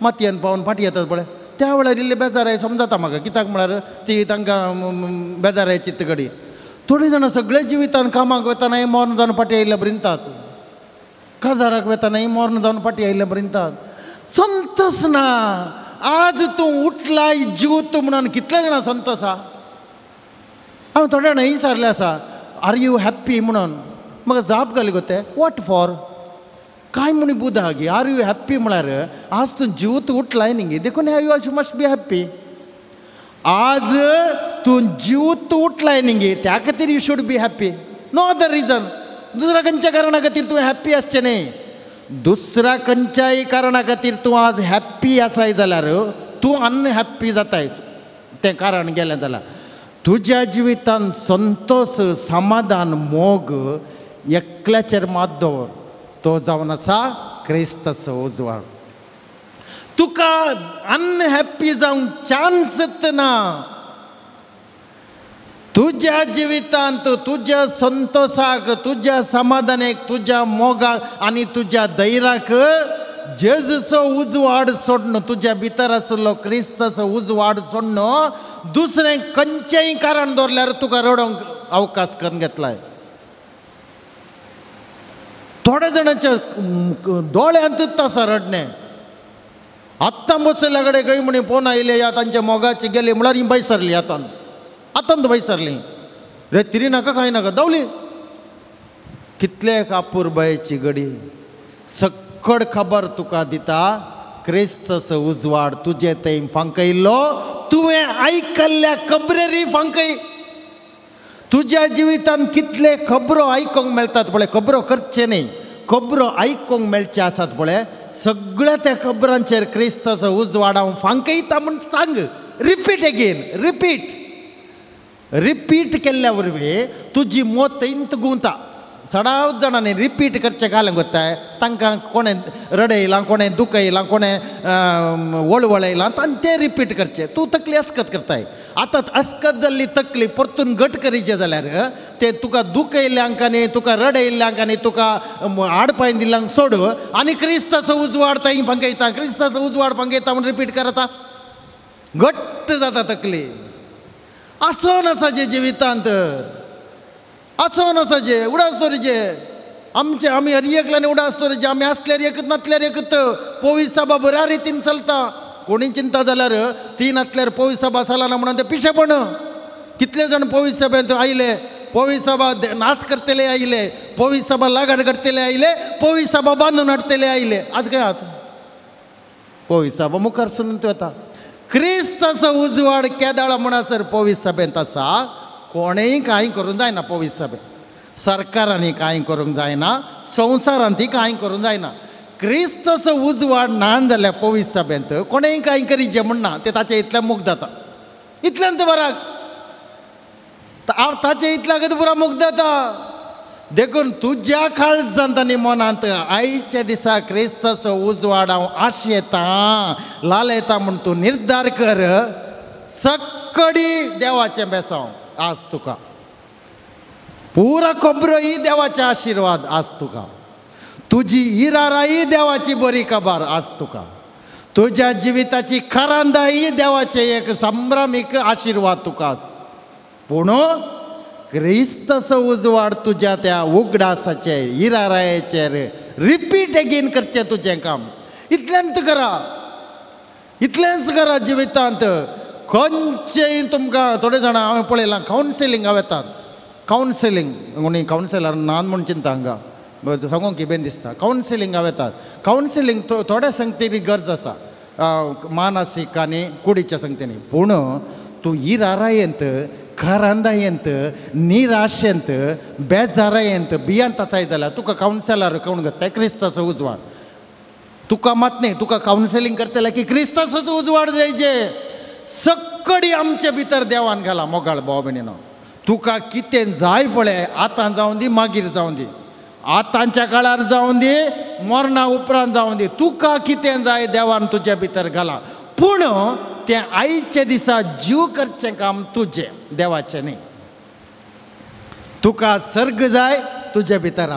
मातयेन पावून फाटी येतात पळय. त्या वेळार इल्ले बेजाराय समजता म्हाका. कित्याक म्हळ्यार ती तांकां बेजाराय चित्त घडी. थोडीं जाणां सगळे जिवितान कामाक वेतानाय मोर्न जावन फाटी आयिल्ले बरिंतात. काजाराक वेतानाय मोर्न जावन फाटी आयिल्ले बरिंतात. संतोष ना. आज तूं उठलाय जीवत म्हणून कितले जाणां संतोश आहा. हांव थोड्या जाणां विचारलें आसा आर यू हॅप्पी म्हणून. म्हाका जाप घाली गो ते वॉट फॉर. काय म्हणी बुधा गे आर यू हॅप्पी म्हळ्यार आज तूं जीवत उठलाय न्ही गे देखून यू मस्ट बी हॅप्पी. आज तूं जीवत उठलाय न्ही गे त्या खातीर you should be happy. No other reason. दुसऱ्या खंयच्या कारणा खातीर तुवें हॅप्पी आसचें न्ही. दुसऱ्या खंयच्याय कारणा खातीर तूं आज हॅप्पी आसाय जाल्यार तूं अनहॅप्पी जाताय. तें कारण गेलें जाल्यार तुज्या जिवितान संतोष समाधान मोग एकल्याचेर मात दवर. तो जावन आसा क्रिस्ताचो उजवाड. तुका अनहॅप्पी जावंक चान्सच ना. तुज्या जिवितांत तुज्या संतोषाक तुज्या समाधानाक तुज्या मोगाक आनी तुज्या धैर्याक जेजूचो उजवाड सोडन तुज्या भितर आसलो क्रिस्ताचो उजवाड सोडन दुसरें खंयचेंय कारण दवरल्यार तुका रडोंक अवकाश करून घेतलाय. थोड्या जाणांच्या दोळ्यांतूच आसा रडणें. आत्तां बसयल्या कडेन खंय म्हणी फोन आयले या तांच्या मोगाची गेले म्हळ्यार ही बैसरली आतांत बैसरली. रे तिरी नाका काय नाका दावली. कितले अपूर्बायेची घडी. सकड खबर तुका दिता क्रिस्ताचो उजवाड तुजे थंय फांकयल्लो. तुवें आयकल्ल्या खबरेरी फांकय. तुज्या जिवितान कितले खबरो आयकोंक मेळटात पळय. खबरो करचे न्ही खबरो आयकोंक मेळचे आसात पळय. सगळ्या त्या खबरांचेर क्रिस्ताचो उजवाड हांव फांकयता म्हूण सांग. Repeat again. रिपीट केल्ल्या वरवीं तुजी मोत इंत गुंता. सडाव जाणांनी रिपीट करचें घालें कोत्ताय तांकां कोणें रडयलां कोणें दुखयलां कोणें वळवळयलां तांणी तें रिपीट करचें तूं तकली अस्कत करताय आतां अस्कत जाल्ली तकली परतून घट करीचें जाल्यार तें तुका दुखयल्ल्यांक आनी तुका रडयल्ल्यांक आनी तुका आडपाय दिल्ल्यांक सोड आनी क्रिस्ताचो उजवाड थंय भांगयता क्रिस्ताचो उजवाड भांगयता म्हूण रिपीट करता घट्ट जाता तकली आसन आसा जे जिवितांत आसन आसा जे उडास तोरेचे आमचे आमी एकल्यानी उडास तोरेचे आमी आसल्यार एकत नासल्यार एकत पोवीस सभा बऱ्या रितीन चलता कोणी चिंता जाल्यार ती नासल्यार पोवीस सभा चलना म्हणून ते पिशेपण कितले जाण पोवीस सभेंत आयले पोवीस सभा नाच करतले आयले पोवीस सभा लागाड करतले आयले पोवीस सभा बांदून हाडटले आयले आज काय आत पोवीस सभा मुखार सुनून तो येता क्रिस्ताचो उजवाड केदाळा म्हणसर पोवीस सभेंत आसा कोणेय कांय करूंक जायना पोवीस सभेंत सरकारांनी कांय करूंक जायना संवसारांती कांय करूंक जायना क्रिस्ताचो उजवाड ना जाल्यार पोवीस सभेंत कोणेय कांय करीचें म्हणना तें ताचें इतलें मोग जाता इतल्यांत बराक ताचें इतल्यागत पुरा मोग जाता देखून तुज्या काळजांत आनी मनांत आयच्या दिसा क्रिस्ताचो उजवाड हांव आशेतां लालयता म्हूण तूं निर्धार कर सक्कडी देवाचें बेसांव आज तुका पुरा खोबरोय देवाचे आशिर्वाद आज तुका तुजी इराराई देवाची बरी खबर आज तुका तुज्या जिविताची खरांदाई देवाचे एक संभ्रमीक आशिर्वाद तुका पूण क्रिस्ताचो उजवाड तुज्या त्या उगडासाचे इरारायेचेर रिपीट एगेन करचें तुजें काम इतल्यांत करा जिवितांत खंयचेय तुमकां थोडे जाणां हांवें पळयलां कावन्सिलिंगाक येतात कावन्सिलींग कोणी कावन्सिलर नान म्हूण चिंता हांगा सांगूंक बेन दिसता कावन्सिलिंगाक येतात कावन्सिलींग थोड्या संगतींनी गरज आसा मानसीक आनी कुडीच्या संगतींनी पूण तूं इरारायेंत खरांदायेंत निराशेंत बेजारायेंत भियांत आसाय जाल्यार तुका कावन्सिलर कोण करता क्रिस्ताचो उजवाड तुका मात न्ही तुका कावन्सिलींग करतले की क्रिस्ताचो उजवाड जायचे सक्कडी आमचे भितर देवान घाला मोगाळ भाव भयणीनो तुका कितें जाय पळय आतां जावं दी मागीर जावं दी आतांच्या काळार जावं दी मरणा उपरांत जावं दी तुका कितें जाय देवान तुज्या भितर घाला पूण तें आयच्या दिसा जीव करचें काम तुजें देवाचें न्ही तुका सर्ग जाय तुज्या भितर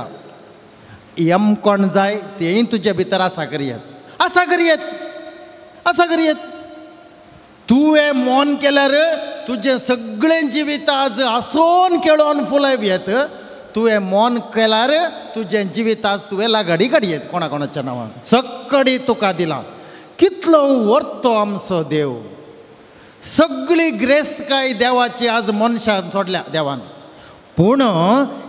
कोण जाय तेंय तुज्या भितर आसा करियत तुवें मोन केल्यार तुजें सगळें जिवीत आज आसोन खेळोन फुलय येत तुवें मोन केल्यार तुजें जिवीत आज तुवें लागाडी काडयेत कोणाच्या नांवान सक्कडी तुका दिला कितलो व्हरतो आमचो देव सगळी ग्रेस्तकाय देवाची आज मनशान सोडल्या देवान पूण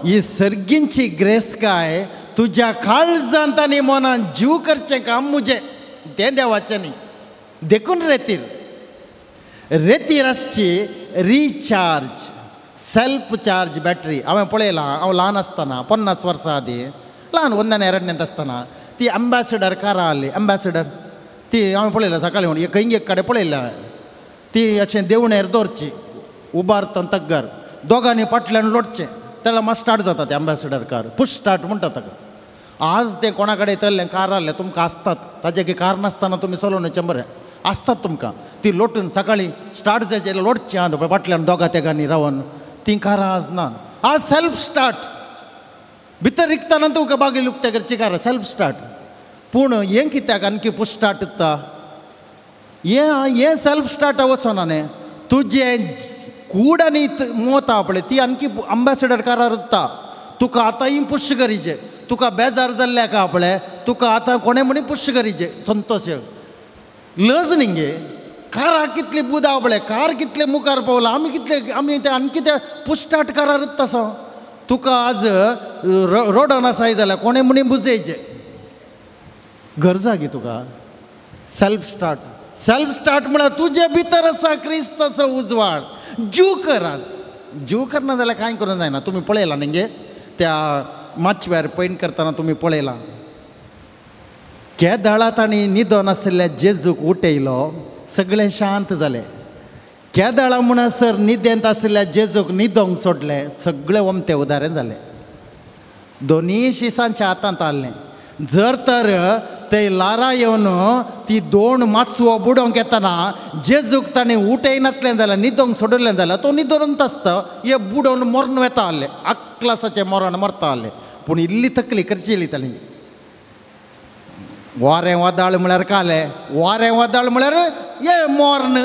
ही सर्गींची ग्रेस्तकाय तुज्या काळजांत आनी मनान जीव करचें काम मुजें तें देवाचें न्ही देखून रेतीर आसची रिचार्ज सेल्फ चार्ज बॅटरी हांवें पळयलां हांव ल्हान आसतना 50 वर्सां आदीं ल्हान 1-2 आसतना ती एम्बॅसिडर कारां आहली एम्बॅसिडर ती हांवें पळयलां सकाळीं म्हणून खंय एक कडेन पळयलां ती अशें देवणेर दवरची उबारतना तग्गर दोगांनी फाटल्यान लोटचें तेन्ना मात स्टार्ट जाता तें एम्बॅसिडर कार पुश स्टार्ट म्हणटा ताका आज तें कोणा कडेन येतलें कार आहलें तुमकां आसतात ताजें की कार नासतना तुमी चलोवनचें बरें आसतात तुमकां ती लोटून सकाळीं स्टार्ट जायचें लोटचें आं फाटल्यान दोगा तेगांनी रावन ती कारां आज ना आज सेल्फ स्टार्ट भितर रिकतना तुका बागी लुकते करची कार सेल्फ स्टार्ट पूण हें कित्याक आनकी पुश स्टार्ट उत्ता हें सेल्फ स्टार्ट वचना न्ही तुजें कूड आनी मोत आहा पळय ती आनकी एम्बॅसिडर कारार उत्ता तुका आतांय पुश करीचें तुका बेजार जाल्ल्याक आहा पळय तुका आतां कोणें म्हणी पुश करीचें संतोश लज न्ही गे कारां कितली बुद आहा पळय कार कितले मुखार पावला आमी ते आनकी ते पुश स्टार्ट कारार तसो तुका आज रोडान आसाय जाल्यार कोणें म्हणी बुजयचें गरजा गी तुका सेल्फ स्टार्ट म्हळ्यार तुजे भितर आसा क्रिस्ताचो उजवाड जीव कर आज जीव करना जाल्यार कांय करूंक जायना तुमी पळयलां न्ही गे त्या माचव्यार पैन करतना तुमी पळयलां केदाळांत आनी न्हिदोन आशिल्ल्या जेजूक उठयलो सगळें शांत जालें केदाळा म्हणसर न्हिदेंत आशिल्ल्या जेजूक न्हिदोंक सोडलें सगळें वमतें उदारें जालें दोन्ही शिसांच्या हातांत आसलें. जर तर ते लारा येवन ती 2 मातसो बुडोवंक येतना जेजूक ताणें उठयनातलें जाल्यार न्हिदोंक सोडलें जाल्यार तो न्हिदोनूच आसता. हे बुडोवन मरून वता आसलें, अक्लासाचें मरण मरता आसलें. पूण इल्ली तकली करची ताणी. वारें वादळ म्हळ्यार कालें, वारें वादळ म्हळ्यार हे मरण,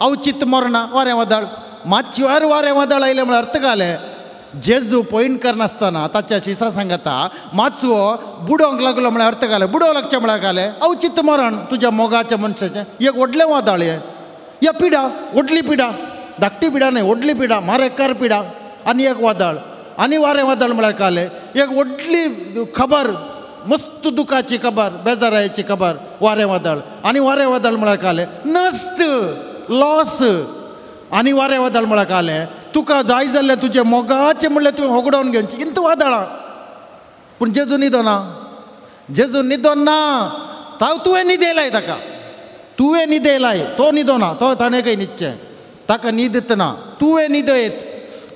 अवचित मरना वारें वादळ. मातशें वारें वादळ आयलें म्हळ्यार अर्थ कालें. जेजू पॉयंट करनासतना ताच्या शिसा सांगता मातसो बुडोवंक लागलो म्हळ्यार अर्थ कालें. बुडोवंक लागचें म्हळ्यार कालें अवचित मरण तुज्या मोगाच्या मनशाचें. एक व्हडलें वादळ हे पिडा, व्हडली पिडा, धाकटी पिडा न्हय, व्हडली पिडा, मारेकार पिडा. आनी एक वादळ, आनी वारें वादळ म्हळ्यार कालें एक व्हडली खबर, मस्त दुखाची खबर, बेजारायची खबर, वारें वादळ. आनी वारें वादळ म्हळ्यार कालें नश्ट, लॉस. आनी वारें वादळ म्हळ्यार कालें तुका जाय जाल्लें तुजें मोगाचें म्हणलें तुवें होगडोवन घेवचें. इंत वादळां. पूण जेजू न्हिदो ना, जेजू न्हिदो ना. तुवें न्हिदयलाय ताका, तुवें न्हिदयलाय. तो न्हिदो ना, तो ताणें खंय न्हिदचें. ताका न्हीद ना, तुवें न्हिदयत,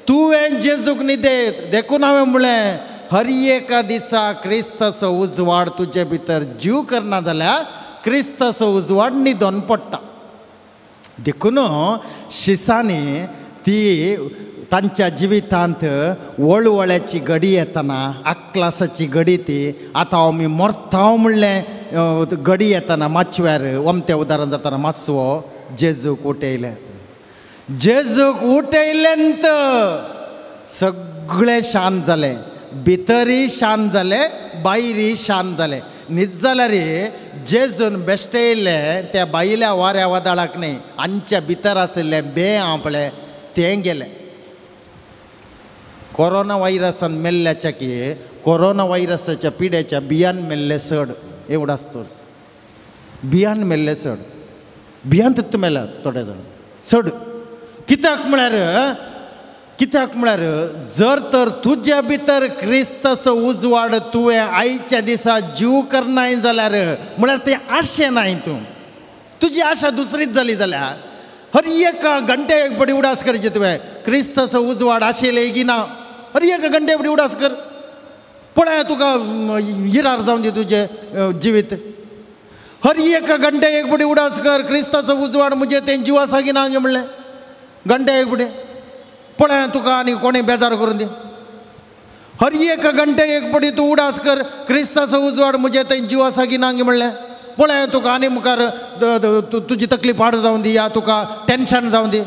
तुवें जेजूक न्हिदयत. देखून हांवें म्हळें हर एका दिसा क्रिस्ताचो उजवाड तुजे भितर जीव करना जाल्यार क्रिस्ताचो उजवाड न्हिदोन पडटा. देखून शिसांनी ती तांच्या जिवितांत वळवळ्याची घडी येतना, अक्लासाची घडी ती. आतां आमी मरता म्हणलें घडी येतना माचव्यार वमतें उदाहरण जाताना मातसो जेजूक उठयलें. जेजूक उठयलेंत सगळें शांत जालें. भितरी शांत जालें, भायरी शांत जालें. न्हीद जाल्यार जेजून बेश्टयल्लें त्या भायल्या वाऱ्या वादळाक न्ही, आमच्या भितर आशिल्लें बे आपलें तें गेलें. कोरोना व्हायरसान मेल्ल्याच्या की कोरोना व्हायरसाच्या पिड्याच्या बियान मेल्ले चड एवढं असतो. बियान मेल्ले चड, बियान तितू मेल्यात थोडे जाण चड. कित्याक म्हळ्यार जर तर तुज्या भितर क्रिस्ताचो उजवाड तुवें आयच्या दिसा जीव करनाय जाल्यार म्हळ्यार तें आशें नाय. तुजी आशा दुसरीच जाली जाल्यार हर एका घंटे एक बडी उडास करची. तुवें क्रिस्ताचो उजवाड आशेले की ना, हर एका घंटे बडी उडास कर. पळय तुका हिरार जावन दी तुजें जिवीत. हर एका घंटे एक बडी उडास कर, क्रिस्ताचो उजवाड म्हणजे तें जिवा सागी ना म्हणलें. घंटे एक बडी पळय तुका आनी कोणें बेजार करून दी. हर एका घंटे एक बडी तूं उडास कर, क्रिस्ताचो उजवाड म्हणजे तें जिवा सागी ना म्हणलें. पळय तुका आनी मुखार तुजी तकली पाड जावन दी, या तुका टेन्शन जावन दी.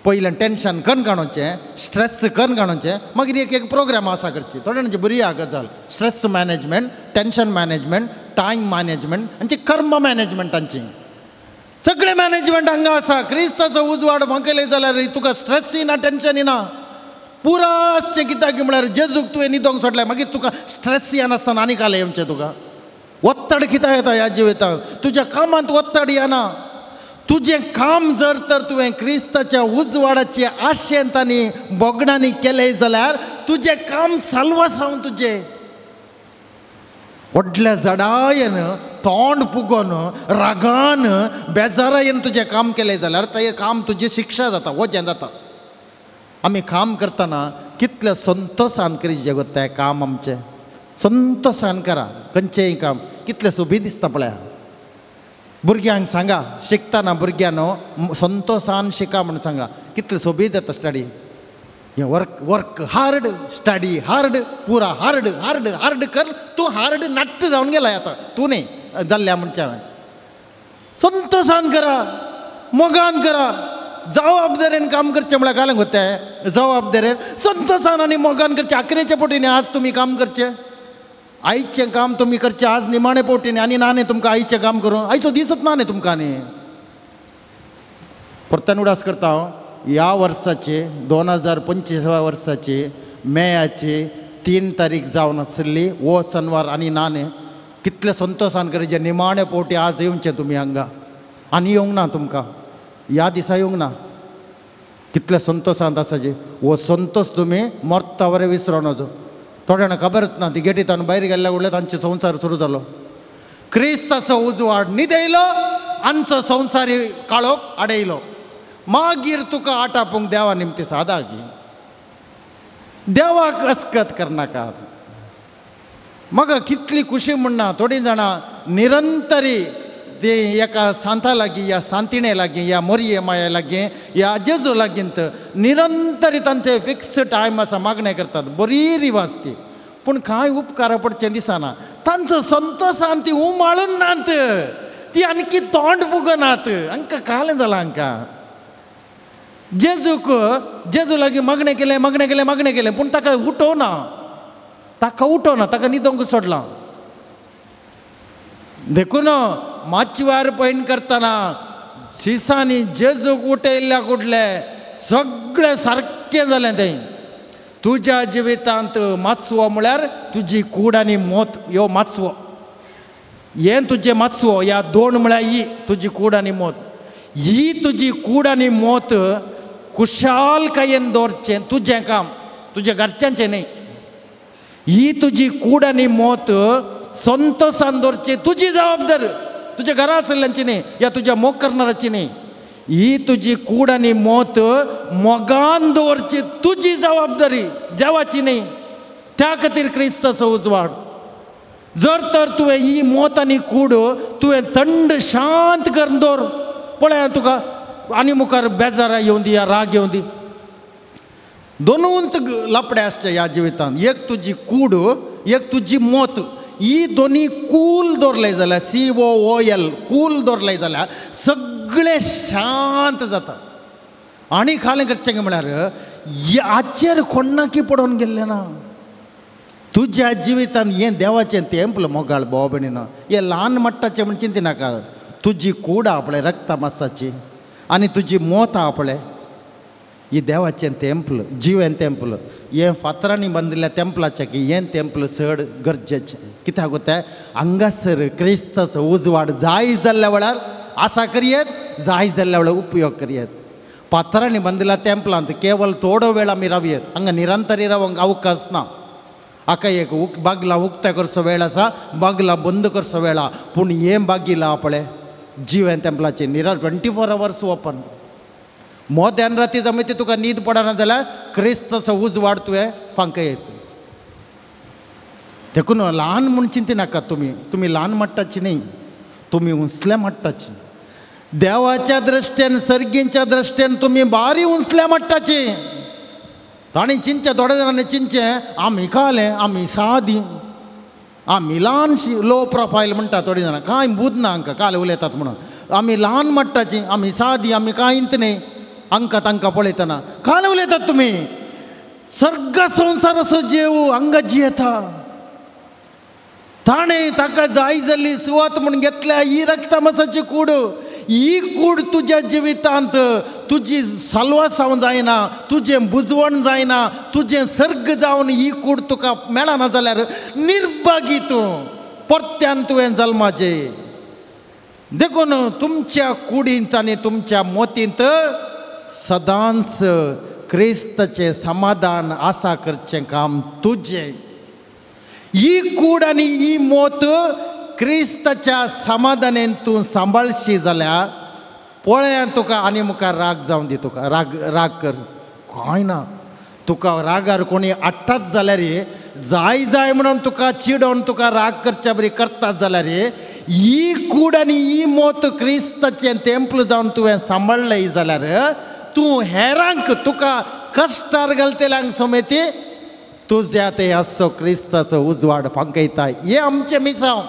पयलें टेन्शन करून काडोवचें, स्ट्रेस करून काडोवचें, मागीर एक प्रोग्राम आसा करची. थोड्या जाणांची बरी आहा गजाल. Stress management, tension management, time management आनी कर्म मॅनेजमेंटांची सगळें मॅनेजमेंट हांगा आसा. क्रिस्ताचो उजवाड म्हाका जाल्यार तुका स्ट्रेसय ना, टेन्शनय ना. पुरा आसचें कित्याक म्हळ्यार जेजूक तुवें न्हिदोंक सोडलें, मागीर तुका स्ट्रेसय नासतना आनी कालें येवचें. तुका वत्तड कित्याक येता ह्या जिवितांत? तुज्या कामांत वत्तड येना. तुजें काम जर तर तुवें क्रिस्ताच्या उजवाडाचे आशेंत आनी बोगडांनी केलें जाल्यार तुजें काम साल्वासावन तुजें व्हडल्या जडायेन तोंड फुगोवन रागान बेजारायेन तुजें काम केलें जाल्यार तें काम तुजी शिक्षा जाता, वजें जाता. आमी काम करतना कितले संतोशान करीत गो तें काम आमचें. संतोशान करा खंयचेंय काम. कितलें सोबी दिसता पळय. भुरग्यांक सांगा, शिकतना भुरग्यांनो संतोशान शिका म्हणून सांगा. कितलें सोबीत येता स्टडी. हें वर्क हार्ड, स्टडी हार्ड, पुरा हार्ड हार्ड हार्ड कर. तूं हार्ड नाट्ट जावन गेलाय आतां, तूं न्ही जाल्ल्या म्हणच्या. संतोशान करा, मोगान करा. जबाबदारेन काम करचें म्हळ्यार कालें गोतें. जबाबदारेन संतोशान आनी मोगान करचें. आखरेच्या पोटींनी आज तुमी काम करचें. आयचें काम तुमी करचें आज निमाणे पोटींनी, आनी ना न्ही तुमकां आयचें काम करूं. आयचो दिसच ना न्ही तुमकां न्ही. परतन उडास करता हांव. ह्या वर्साची 2025 वर्साची मेयाची 3 तारीख जावन आसली वो शनिवार आनी ना न्ही. कितले संतोशान करीचे. निमाणे पोटी आज येवचें तुमी हांगा. आनी येवंक ना तुमकां. ह्या दिसा येवंक ना. कितले संतोशांत आसाचे. वो संतोश तुमी मरता वरें विसरोन वचो. थोड्या जाणां खबरच ना. ती गेटींतल्यान भायर गेल्ल्या उरले तांचो संवसार सुरू जालो. क्रिस्ताचो उजवाड न्हिदयलो, आमचो संवसारी काळोख आडयलो. मागीर तुका आटापूंक देवा निमती सादा घे. देवाक अस्कत करनाकात. म्हाका कितली खुशी म्हणना थोडी जाणां निरंतरी ते एका सांता लागीं या सांतिणे लागीं या मोरये माया लागीं या जेजू लागीं निरंतरी तांचे फिक्स टायम आसा मागणें करतात बरी रिवाज ती पूण कांय उपकार पडचें दिसना तांचो संतोशान ती उमाळून नात ती आणकी तोंड फुगनात हांकां कालें जालां हांकां जेजू लागीं मागणें केलें पूण ताका उठोवना ताका न्हिदोंक सोडलां देखून माचवार पॉयंट करतना शिसांनी जेजूक उठयल्ल्या कुठले सगळें सारकें जालें तें तुज्या जिवितांत माचवो म्हळ्यार तुजी कूड आनी मोत ह्यो माचवो हें तुजें माचवो ह्या दोन म्हळ्यार ही तुजी कूड आनी मोत ही तुजी कूड आनी मोत खुशालकायेन दवरचें तुजें काम तुज्या घरच्यांचें न्ही ही तुजी कूड आनी मोत संतोशान दवरची तुजी जबाबदारी तुज्या घरा आसल्ल्यांची न्ही या तुज्या मोग करणाऱ्याची न्ही ही तुजी कूड आनी मोत मोगान दवरची तुजी जबाबदारी देवाची न्ही त्या खातीर क्रिस्ताचो उजवाड जर तर तुवें ही मोत आनी कूड तुवें थंड शांत करून दवर पळय तुका आनी मुखार बेजार येवं दी या राग येवं दी दोनूच लपडे आसचे ह्या जिवितांत एक तुजी कूड एक तुजी मोत ही दोनी कूल दवरले जाल्यार COOL कूल दवरले जाल्यार सगळें शांत जाता आनी खालें करचें म्हळ्यार हाचेर कोणाकी पडोवन गेल्लें ना तुज्या जिवितांत हें देवाचें तेंपल मोगाळ भाव भयणीनो हें ल्हान मट्टाचें म्हण चिंती नाका तुजी कूड आहा पळय रक्ता मासाची आनी तुजी मोत आहा पळय ही देवाचें तेंपल जिवें तेंपल हें फातरांनी बांदिल्ल्या तेंपलाचें की हें तेंपल चड गरजेचें कित्याक तें हांगासर क्रिस्ताचो उजवाड जाय जाल्ल्या वेळार आसा करियेत जाय जाल्ल्या वेळार उपयोग करियेत फातरांनी बांदिल्ल्या तेंपलांत केवळ थोडो वेळ आमी रावयेत हांगा निरंतरी रावंक अवकाश ना हाका एक बागलां उक्तें करचो वेळ आसा बागलां बंद करचो वेळ आहा पूण हें बागील आहा पळय जिवें तेंपलाचें 24 hours ओपन मोद्यान राती जमय ती तुका न्हीद पडना जाल्यार क्रिस्ताचो उजवाड तुवें फांकयत देखून ल्हान म्हूण चिंती नाका तुमी ल्हान मट्टाची न्ही तुमी उंचल्या मट्टाची देवाच्या दृश्टेन सर्गींच्या दृश्टेन तुमी बारी उंचल्या मट्टाची ताणी चिंचे थोडे जाणांनी चिंचे आमी कालें आमी सादी आमी ल्हानशी लो प्रोफायल म्हणटा थोडीं जाणां कांय बूद ना हांकां काल उलयतात म्हणून आमी ल्हान मट्टाची आमी सादी आमी कांयच न्ही हांकां तांकां पळयतना काल उलयतात तुमी सर्ग संवसाराचो जीव हांगा जियेता ताणें ताका जाय जाल्ली सुवात म्हूण घेतल्या ही रक्ता मासाची कूड ही कूड तुज्या जिवितांत तुजी साल्वासांव जायना तुजें बुजवण जायना तुजें सर्ग जावन ही कूड तुका मेळना जाल्यार निर्भागी तूं परत्यान तुवें जल्माचें देखून तुमच्या कुडींत आनी तुमच्या मोतींत सदांच क्रिस्ताचें समाधान आसा करचें काम तुजें ही कूड आनी ही मोत क्रिस्ताच्या समाधानेन तूं सांबाळशी जाल्यार पळय तुका आनी मुखार राग जावं दी तुका राग कर कांय ना तुका रागार कोणी हाडटात जाल्यार जाय म्हणून तुका चिडोवन तुका राग करच्या बरी करतात जाल्यार ही कूड आनी ही मोत क्रिस्ताचें तेंपल जावन तुवें सांबाळलें जाल्यार तूं हेरांक तुका कश्टार घालतल्यांक समेत तुज्या ते आसो क्रिस्ताचो उजवाड फांकयता हें आमचें मिसांव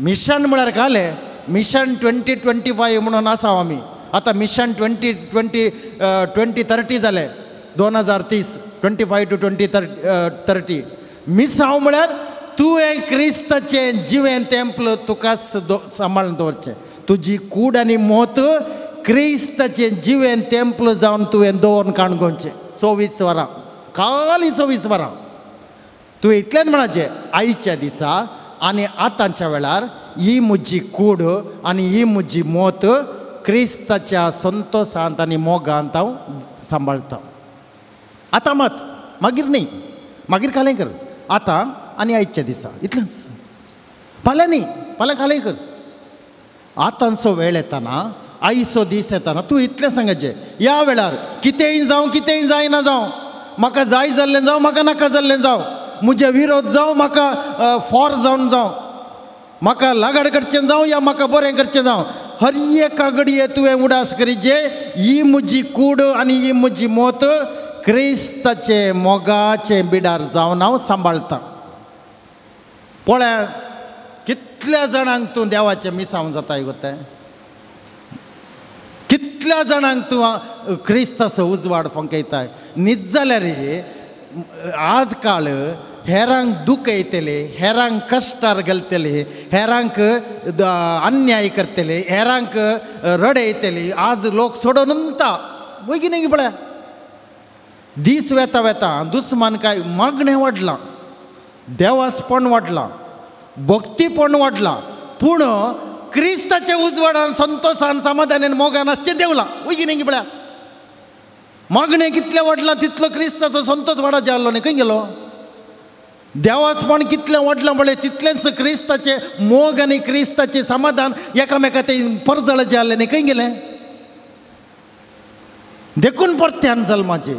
मिशन म्हळ्यार कालें मिशन 2025 म्हणून आसा आमी आतां मिशन 2030 जालें 2030 25 to 2030 मिसांव म्हळ्यार तुवें क्रिस्ताचें जिवें तेंपल तुकाच सांबाळून दवरचें तुजी कूड आनी मोत क्रिस्ताचें जिवें तेंपल जावन तुवें दवरून काणकोणचें 24 वरां खाली 24 वरां तुवें इतलेंच म्हणचें आयच्या दिसा आनी आतांच्या वेळार ही म्हजी कूड आनी ही म्हजी मोत क्रिस्ताच्या संतोशांत आनी मोगांत हांव सांबाळतां आतां मात मागीर न्ही मागीर कालें कर आतां आनी आयच्या दिसा इतलेंच फाल्यां न्ही फाल्यां कालें कर आतांचो वेळ येताना आयचो दीस येताना तूं इतलें सांगचें ह्या वेळार कितेंय जावं कितेंय जायना जावं म्हाका जाय जाल्लें जावं म्हाका नाका जाल्लें जावं म्हजे विरोध जावं म्हाका फॉर जावन जावं म्हाका लागाड करचें जावं या म्हाका बरें करचें जावं हर एका घडये तुवें उडास करीचे ही म्हजी कूड आनी ही म्हजी मोत क्रिस्ताचे मोगाचे बिडार जावन हांव सांबाळटां पळय कितल्या जाणांक तूं देवाचें मिसांव जाताय गोते कितल्या जाणांक तूं क्रिस्ताचो उजवाड फंकयताय न्हीद जाल्यार आज काळ हेरांक दूख येतले हेरांक कश्टार घालतले हेरांक अन्याय करतले हेरांक रड येतले आज लोक सोडून उरता बेगीन पळय दीस वेता वेता दुस्मान काय मागणें वाडलां देवासपण वाडलां भक्तीपण वाडलां पूण क्रिस्ताचे उजवाडान संतोषान समाधानान मोगान आसचें देवलां बेगीन पळय मागणें कितलें वाडलां तितलो क्रिस्ताचो संतोष वाडा जाल्लो न्ही खंय गेलो देवासपण कितलें वाडलां म्हळ्यार तितलेंच क्रिस्ताचे मोग आनी क्रिस्ताचें समाधान एकामेका ते परजळ जाल्ले न्ही खंय गेलें देखून परत्यान जल्माचे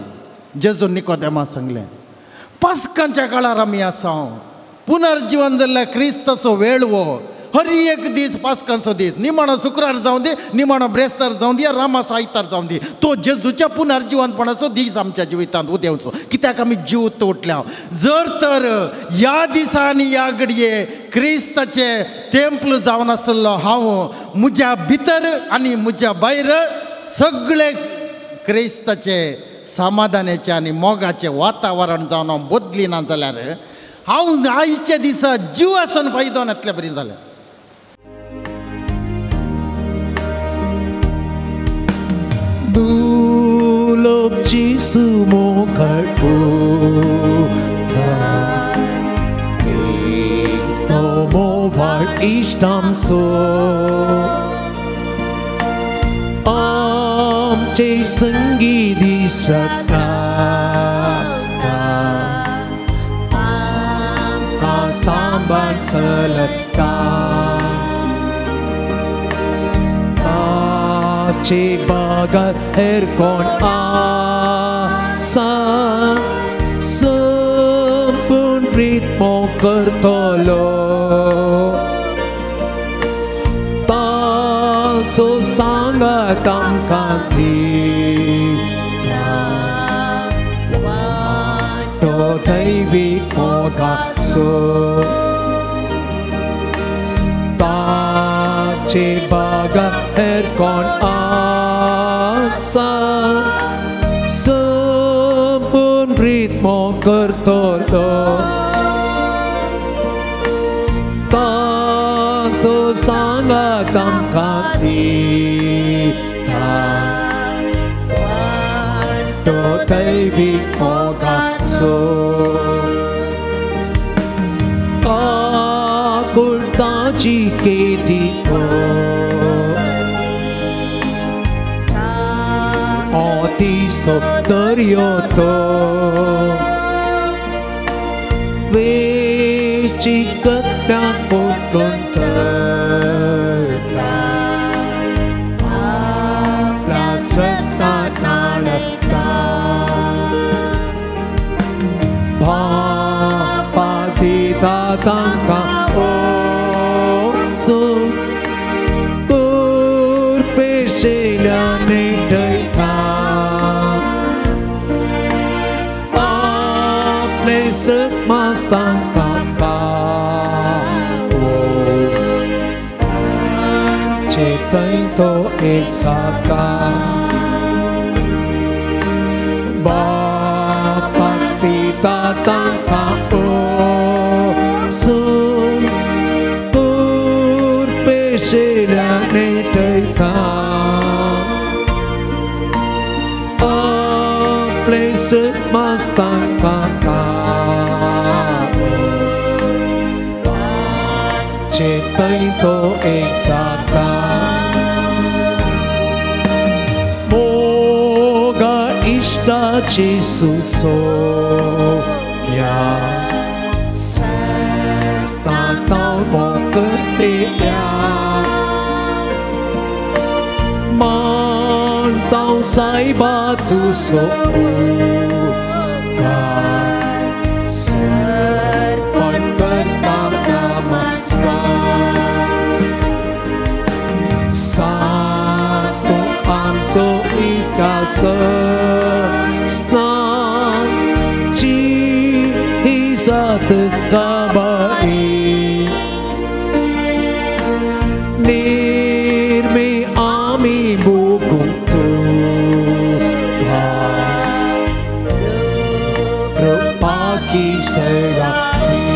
जेजून निकोदेमाक सांगलें पास्कांच्या काळार आमी आसा पुनर्जीवन जाल्ल्या क्रिस्ताचो वेळ वो हर एक दीस पास्कांचो दीस निमाणो शुक्रार जावं दी निमाणो ब्रेस्तार जावं दी रामाचो आयतार जावं दी तो जेजूच्या पुनर्जीवनपणाचो दीस आमच्या जिवितांत उदेवचो कित्याक आमी जीव तोडल्या जर तर ह्या दिसांनी ह्या घडये क्रिस्ताचे तेंप्ल जावन आसलो हांव म्हज्या भितर आनी म्हज्या भायर सगळे क्रिस्ताचे समाधानाचें आनी मोगाचें वातावरण जावन हांव बदली ना जाल्यार हांव आयच्या दिसा जीव आसन फायदो नातलें बरी जालें Dulog Jisu mo karputa Ito mo var ishtam so Amche sangi di srakata Kasamban salata Che bagat erkon asa Sempun ritmo kertolo Taso sangatam kakita Do taivi koga so Che bagat erkon asa Sempun ritmo kertolo Taso sangatam kakita Do taivi koga so Kultaji ketiko Oti sotaryoto Veci ketapukkunterta Plasrata nalata Bapa tita tangka so Purpesela nedai tha Aple sekmastang kata Cetai to eksaka Bapa tita tangka so Purpesela nedai tha Aple sekmastang kata Cetai to eksaka Moga ishta Jesus ya Sesta tao mo ketia Mantau sai batu so ka सगारी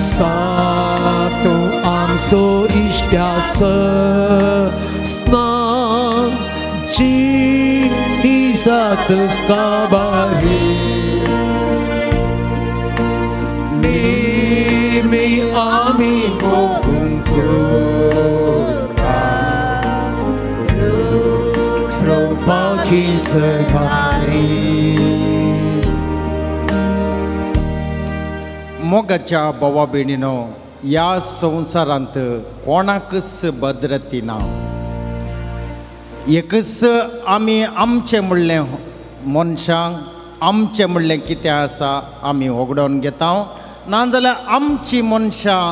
सातो आमचो इश्ट्यास स्नान जी जातस काबारी नेहमी आम्ही बघून तुका प्रभाची सगारी मोगाच्या भावा भयणीनो ह्या संवसारांत कोणाकच भद्रती ना एकच आमी आमचें म्हणलें मनशांक आमचें म्हणलें कितें आसा आमी होगडोवन घेता नाजाल्यार आमची मनशां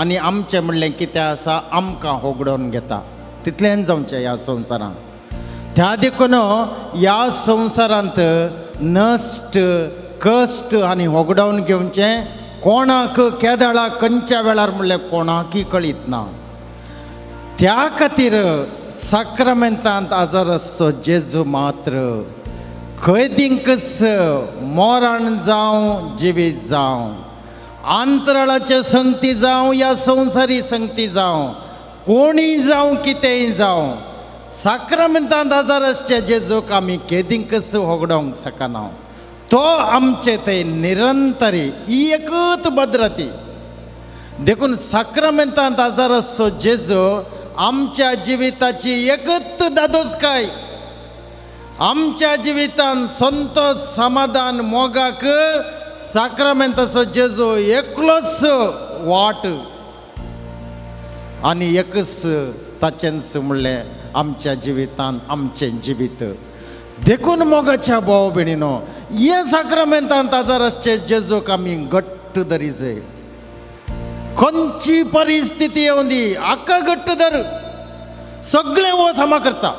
आनी आमचें म्हणलें कितें आसा आमकां होगडोवन घेता तितलें जावचें ह्या संवसारांत त्या देखून ह्या संवसारांत नश्ट कश्ट आनी होगडोवन घेवचें कोणाक केदाळा खंयच्या वेळार म्हणलें कोणाकय कळीत ना त्या खातीर साक्रामेंतांत आजार आसचो जेजू मात्र कैदींकच मरण जावं जिवीत जावं अंतराळाचे संगती जावं या संवसारी संगती जावं कोणीय जावं कितेंय जावं साक्रामेंतांत आजार आसचे जेजूक आमी कैदींकच होगडोवंक शकना तो आमचे ते निरंतरी ही एकच भद्रती देखून साक्रामेंतांत आजार आसचो जेजू आमच्या जिविताची एकच दादोसकाय आमच्या जिवितान संतोष समाधान मोगाक साक्रामेंताचो जेजू एकलोच वाट आनी एकच ताचेंच म्हणलें आमच्या जिवितान आमचें जिवीत देखून मोगाच्या भाव भयणीनो हे साक्रामेंतांत आजार आसचे जेजूक आमी घट्ट धरी जाय खंयची परिस्थिती येवं दी आख्खा घट्ट धर सगळें वो सामा करता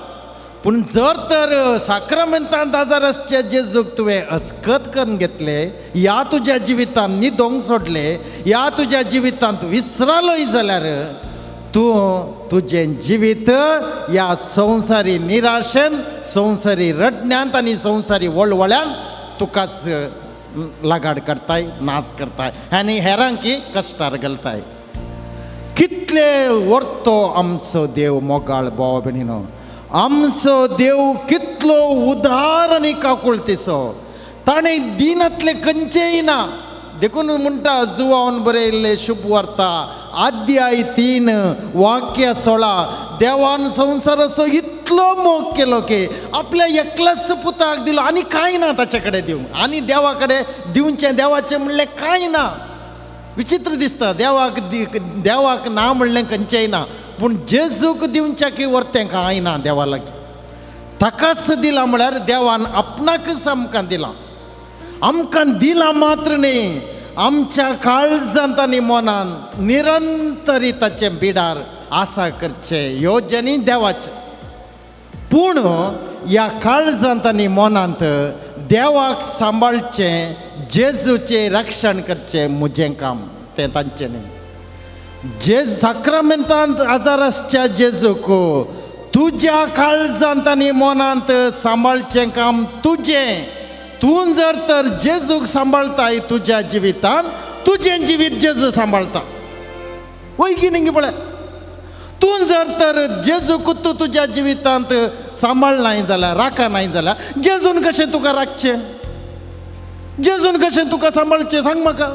पूण जर तर साक्रामेंतांत आजार आसचे जेजूक तुवें अस्कत करून घेतले ह्या तुज्या जिवितांत न्हिदोंक सोडले ह्या तुज्या जिवितांत विसरलोय जाल्यार तूं तुजें जिवीत ह्या संवसारी निराशेन संवसारी रडण्यांत आनी संवसारी वळवळ्यान तुकाच लागाड करताय नाश करताय आनी हेरांकी कश्टार घालताय कितले वर्तो आमचो देव मोगाळ भाव भयणीनो आमचो देव कितलो उदार आनी काकुळतीचो ताणें दिनांतले खंयचेय ना देखून म्हणटा जुवान बरयल्ले शुभ वार्ता अध्याय 3 वाक्य 16 देवान संवसाराचो इतलो मोग केलो की आपल्या एकल्याच पुताक दिलो आनी कांय ना ताचे कडेन दिवंक आनी देवा कडेन दिवचें देवाचें म्हणलें कांय ना विचित्र दिसता देवाक ना म्हणलें खंयचेंय ना पूण जेजूक दिवचें की वर्तें कांय ना देवा लागीं ताकाच दिला म्हळ्यार देवान आपणाकच आमकां दिलां आमकां दिलां मात्र न्ही आमच्या काळजांत आनी मनान निरंतरी ताचें बिडार आसा करचें येवचें देवाचें पूण ह्या काळजांत आनी मनांत देवाक सांबाळचें जेजूचें रक्षण करचें म्हजें काम तें तांचें न्ही जे साक्रामेंतांत आजार आसच्या जेजूक तुज्या काळजांत आनी मनांत सांबाळचें काम तुजें तूं जर तर जेजूक सांबाळताय तुज्या जिवितान तुजें जिवीत जेजू सांबाळता वयगी निंगी पळय तूं जर तर जेजूक तूं तुज्या जिवितांत सांबाळनाय जाल्यार राखनाय जाल्यार जेजून कशें तुका राखचें जेजून कशें तुका सांबाळचें सांग म्हाका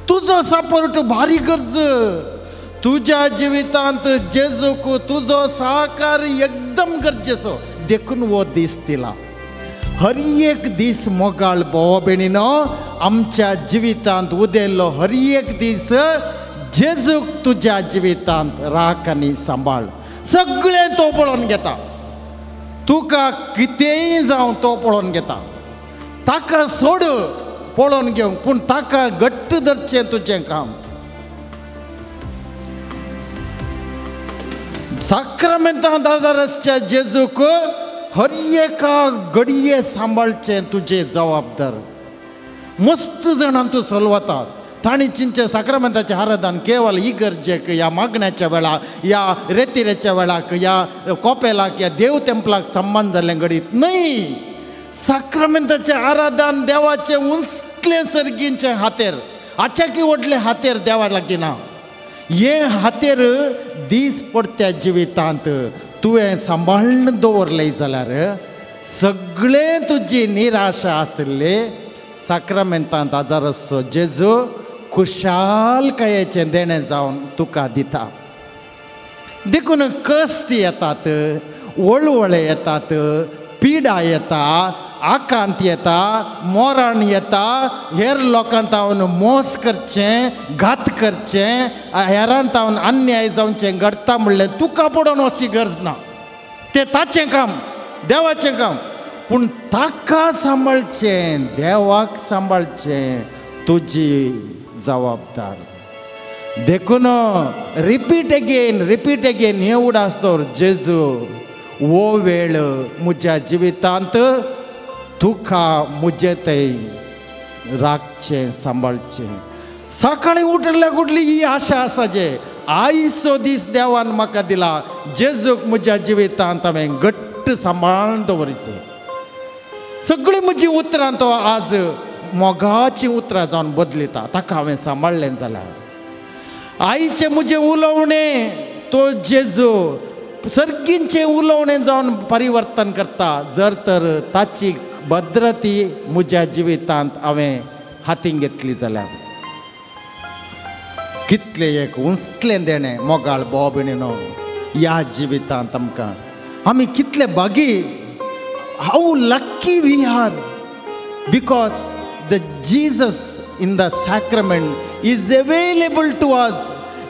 तुजो सपोर्ट भारी गरज तुज्या जिवितांत जेजूक तुजो सहकार एकदम गरजेचो देखून वो दीस दिला हर एक दीस मोगाळ भाव भयणीनो आमच्या जिवितांत उदेल्लो हर एक दीस जेजूक तुज्या जिवितांत राख आनी सांबाळ सगळें तो पळोवन घेता तुका कितेंय जावं तो पळोवन घेता ताका सोड पळोवन घेवंक पूण ताका घट्ट धरचें तुजें काम साक्रामेंतांत आजार आसच्या जेजूक हर एका घडये सांबाळचें तुजें जबाबदार मस्त जाणां तूं चलवतात ताणी चिंचे साक्रामेंताचें आराधन केवळ इगर्जेक या मागण्याच्या वेळा या रेतिरेच्या वेळाक या कोपेलाक या देव तेंपलाक संबंध जाल्लें घडीत न्हय साक्रामेंताचे आराधन देवाचे उंचले सर्गींचे हातेर आचाकी व्हडले हातेर देवा लागीना हे हातेर दीस पडत्या जिवितांत तुवें सांबाळून दवरले जाल्यार सगळे तुजी निराशा आसले साक्रामेंतांत आजारसो जेजू खुशालकायेचें देणें जावन तुका दिता. देखून कश्ट येतात, वळवळे येतात, पिडा येता, आकांत येता, मोरण येता, हेर लोकांत हांवें मोस करचें, घात करचें, हेरांत हांवें अन्याय जावचें घडटा म्हणलें तुका पडोवन वचची गरज ना. तें ताचें काम, देवाचें काम. पूण ताका सांबाळचें, देवाक सांबाळचें तुजी जबाबदार. देखून रिपीट अगेन हे उडास दवर जेजू वो वेळ म्हज्या जिवितांत तुका मुजे थंय राखचें, सांबाळचें. सकाळीं उठल्या कुठली ही आशा आसा जे आयचो दीस देवान म्हाका दिला, जेजूक म्हज्या जिवितांत हांवें घट्ट सांबाळून दवरचो. सगळीं म्हजी उतरां तो आज मोगाचीं उतरां जावन बदलिता, ताका हांवें सांबाळलें जाल्यार आईचें म्हजें उलोवणें तो जेजू सर्गींचें उलोवणें जावन परिवर्तन करता. जर तर ताची भद्रती म्हज्या जिवितांत हांवें हातीन घेतली जाल्यार कितलें एक उंचलें देणें मोगाळ भाव भयणीनो ह्या जिवितांत आमकां. आमी कितले बागी, how lucky we are because the Jesus in the sacrament is available to us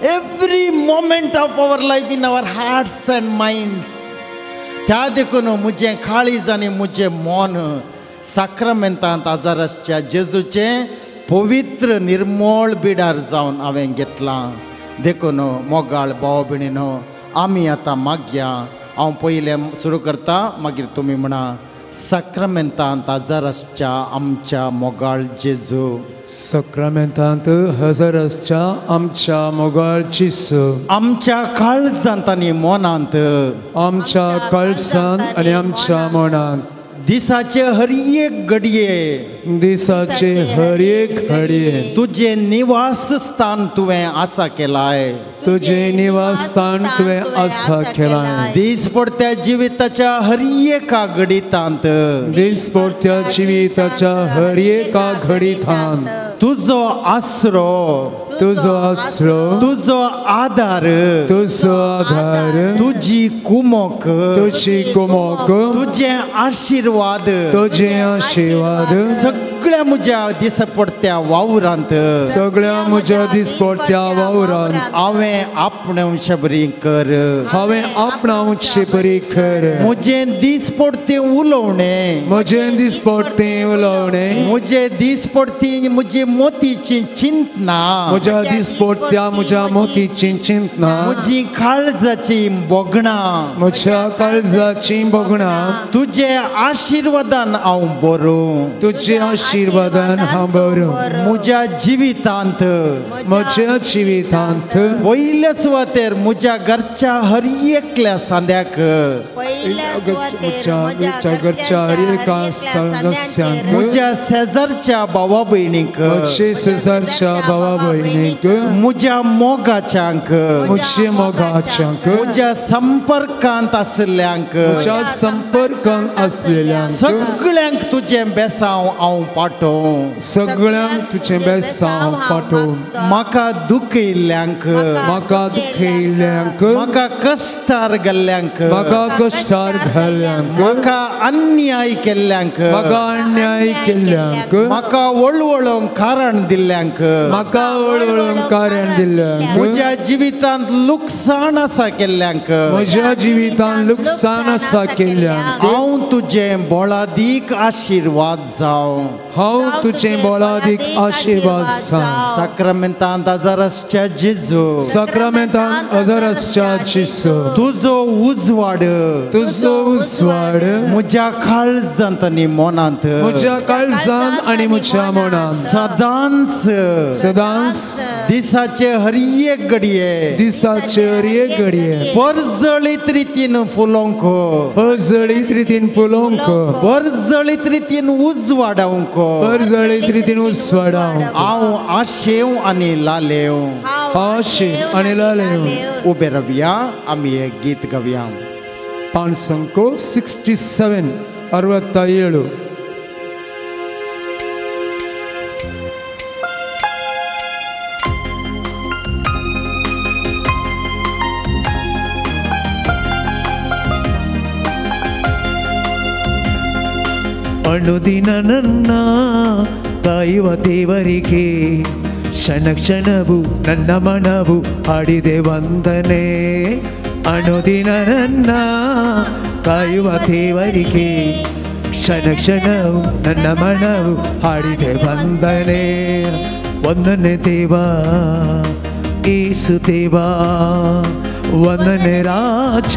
every moment of our life in our hearts and minds. त्या देखून मुझे काळीज आनी मुझे मन साक्रामेंतांत आजाराच्या जेजूचें पवित्र निर्मळ बिडार जावन हांवें घेतलां. देखून मोगाळ भाव भयणीनो आमी आतां मागया. हांव पयलें सुरू करता, मागीर तुमी म्हणा. साक्रामेंतांत आजाराच्या आमच्या मोगाळ जेजू, साक्रामेंतांत हजाराच्या आमच्या मोगाळ जेजू, आमच्या काळजांत आनी मनांत, आमच्या काळजांत आनी आमच्या मनांत दिसाचे हर एक घडये, दिसाचे हर एक घडये तुझे निवास स्थान तुवें आसा केलाय, तुझे निवासस्थान तुवें आसा केलाय. दिसपडत्या जिविताच्या हर एका घडीतांत, दिसपडत्या जिविताच्या हर एका घडीतांत तुजो आसरो, तुजो आसरो, तुजो आधार, तुजो आधार, तुजी कुमक, तुजी कुमक, तुझे आशीर्वाद, तुझे आशीर्वाद सगळ्या म्हज्या दिसपडत्या वावरांत, सगळ्या म्हज्या दिसपडत्या वावरांत हांवें आपणेवचें बरी कर, हांवें आपणावचें बरी कर. म्हजें दिसपडतें उलोवणें, म्हजें दिसपडतें उलोवणें, म्हजें दिसपडती म्हजी मोतीची चिंतना, म्हज्या दिसपडत्या म्हज्या मोतीचीं चिंतना, म्हजी काळजाची बोगणां, म्हज्या काळजाचीं बोगणां तुजे आशिर्वादान हांव बरों, तुजे आशिर्वादान हांव बरों. म्हज्या जिवितांत, म्हज्या जिवितांत पयल्या सुवातेर म्हज्या घरच्या हर एकल्या सांद्याक, म्हज्या घरच्या हर एका सदस्यांक, म्हज्या शेजारच्या भावा भयणीक, म्हज्या शेजारच्या भावा भयणीक, म्हज्या मोगाच्यांक, म्हज्या मोगाच्यांक, म्हज्या संपर्कांत आसल्यांक, म्हज्या संपर्कांत आसलेल्यांक सगळ्यांक तुजें बेसांव हांव पाठोवं, सगळ्यांक तुजें बेसांव पाठोवं. म्हाका दुख येयल्ल्यांक, म्हाका दुख येयल्ल्यांक, म्हाका कश्टार गेल्ल्यांक, म्हाका कश्टार घाल्ल्यांक, म्हाका अन्याय केल्ल्यांक, म्हाका अन्याय केल्ल्यांक, म्हाका वळवळोवंक कारण दिल्ल्यांक, म्हाका वळवळोवंक कारण दिल्ल्यांक, म्हज्या जिवितांत लुकसाण आसा केल्ल्यांक, म्हज्या जिवितांत लुकसाण आसा केल्ल्यांक हांव तुजें बोळादीक आशिर्वाद जावं, हांव तुजें बोळादीक आशिर्वाद जावं. साक्रामेंतांत आजाराच्या जेजू, साक्रामेंतांत आजाराच्या जिवनाची सोय तुझो उजवाड तुझो उजवाड म्हज्या काळजांत आनी मोनांत म्हज्या काळजांत आनी म्हज्या मनांत सदांच सदांच दिसाचे हर एक घडये दिसाचे हर एक घडये परजळीत रितीन फुलोंक परजळीत रितीन फुलोंक परजळीत रितीन उजवाडावंक परजळीत रितीन उजवाडावंक हांव आशेव आनी लालेव आशेव आनी लालेव उबे रावया आमी एक गीत गावया पान संको 67 67 ಅನುದಿನ ನನ್ನ ಕಾಯುವ ದೇವರಿಗೆ ಕ್ಷಣ ಕ್ಷಣವು ನನ್ನ ಮನವು ಹಾಡಿದೆ ವಂದನೆ ಅನುದಿನ ನನ್ನ ಕಾಯುವ ದೇವರಿಗೆ ಕ್ಷಣ ಕ್ಷಣವು ನನ್ನ ಮನವು ಹಾಡಿದೆ ವಂದನೆ ವಂದನೆ ದೇವಾ ಏಸು ದೇವಾ ವಂದನೆ ರಾಜ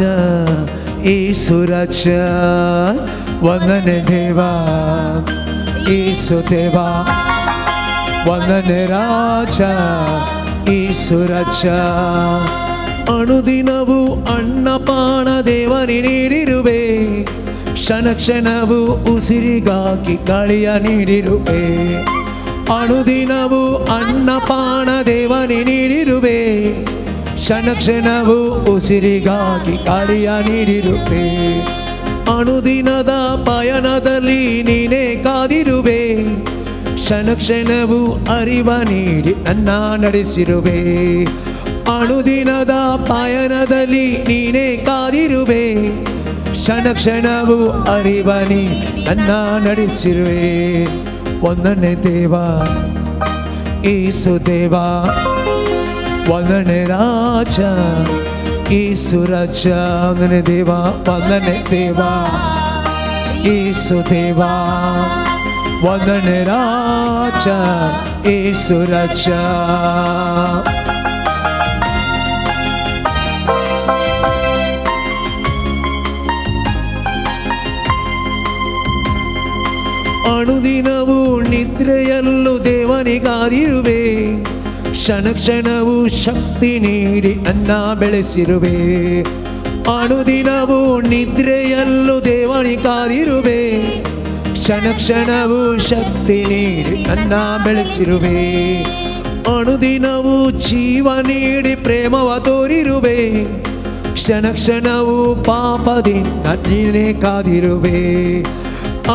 ಏಸು ರಾಜ ವಂದನೆ ದೇವಾ ಏಸು ದೇವಾ ವಂದನೆ ರಾಜ ಏಸು ರಾಜ ಅನುದಿನವು ಅನ್ನಪಾನ ದೇವನಿ ನೀಡಿರುವೆ ಕ್ಷಣ ಕ್ಷಣವು ಉಸಿರಿಗಾಗಿ ಗಾಳಿಯ ನೀಡಿರುವೆ ಅನುದಿನವು ಅನ್ನಪಾನ ದೇವನಿ ನೀಡಿರುವೆ ಕ್ಷಣ ಕ್ಷಣವು ಉಸಿರಿಗಾಗಿ ಗಾಳಿಯ ನೀಡಿರುವೆ ಅನುದಿನದ ಪಯಣದಲ್ಲಿ ನೀನೇ ಕಾದಿರುವೆ ಕ್ಷಣ ಕ್ಷಣವು ಅರಿವ ನೀಡಿ ನನ್ನ ನಡೆಸಿರುವೆ ಅನುದಿನದ ಪಯಣದಲ್ಲಿ ನೀನೇ ಕಾದಿರುವೆ ಕ್ಷಣ ಕ್ಷಣವು ಅರಿವ ನೀಡಿ ನನ್ನ ನಡೆಸಿರುವೆ ವಂದನೆ ದೇವಾ ಏಸು ದೇವಾ ವಂದನೆ ರಾಜ ಏಸು ರಾಜ ವಂದನೆ ದೇವಾ ವಂದನೆ ದೇವಾ ಏಸು ದೇವಾ ವಂದನೆ ರಾಜ ಏಸು ರಾಜ ಅನುದಿನವು ನಿದ್ರೆಯಲ್ಲೂ ದೇವನಿಗಾದಿರುವೆ ಕ್ಷಣ ಕ್ಷಣವು ಶಕ್ತಿ ನೀಡಿ ನನ್ನ ಬೆಳೆಸಿರುವೆ ಅನುದಿನವು ನಿದ್ರೆಯಲ್ಲೂ ದೇವನಿಗಾದಿರುವೆ ಕ್ಷಣ ಕ್ಷಣವು ಶಕ್ತಿ ನೀಡಿ ನನ್ನ ಬೆಳೆಸಿರುವೆ ಅನುದಿನವು ಜೀವ ನೀಡಿ ಪ್ರೇಮವ ತೋರಿರುವೆ ಕ್ಷಣ ಕ್ಷಣವು ಪಾಪದಿಂದ ನೀನೇ ಕಾದಿರುವೆ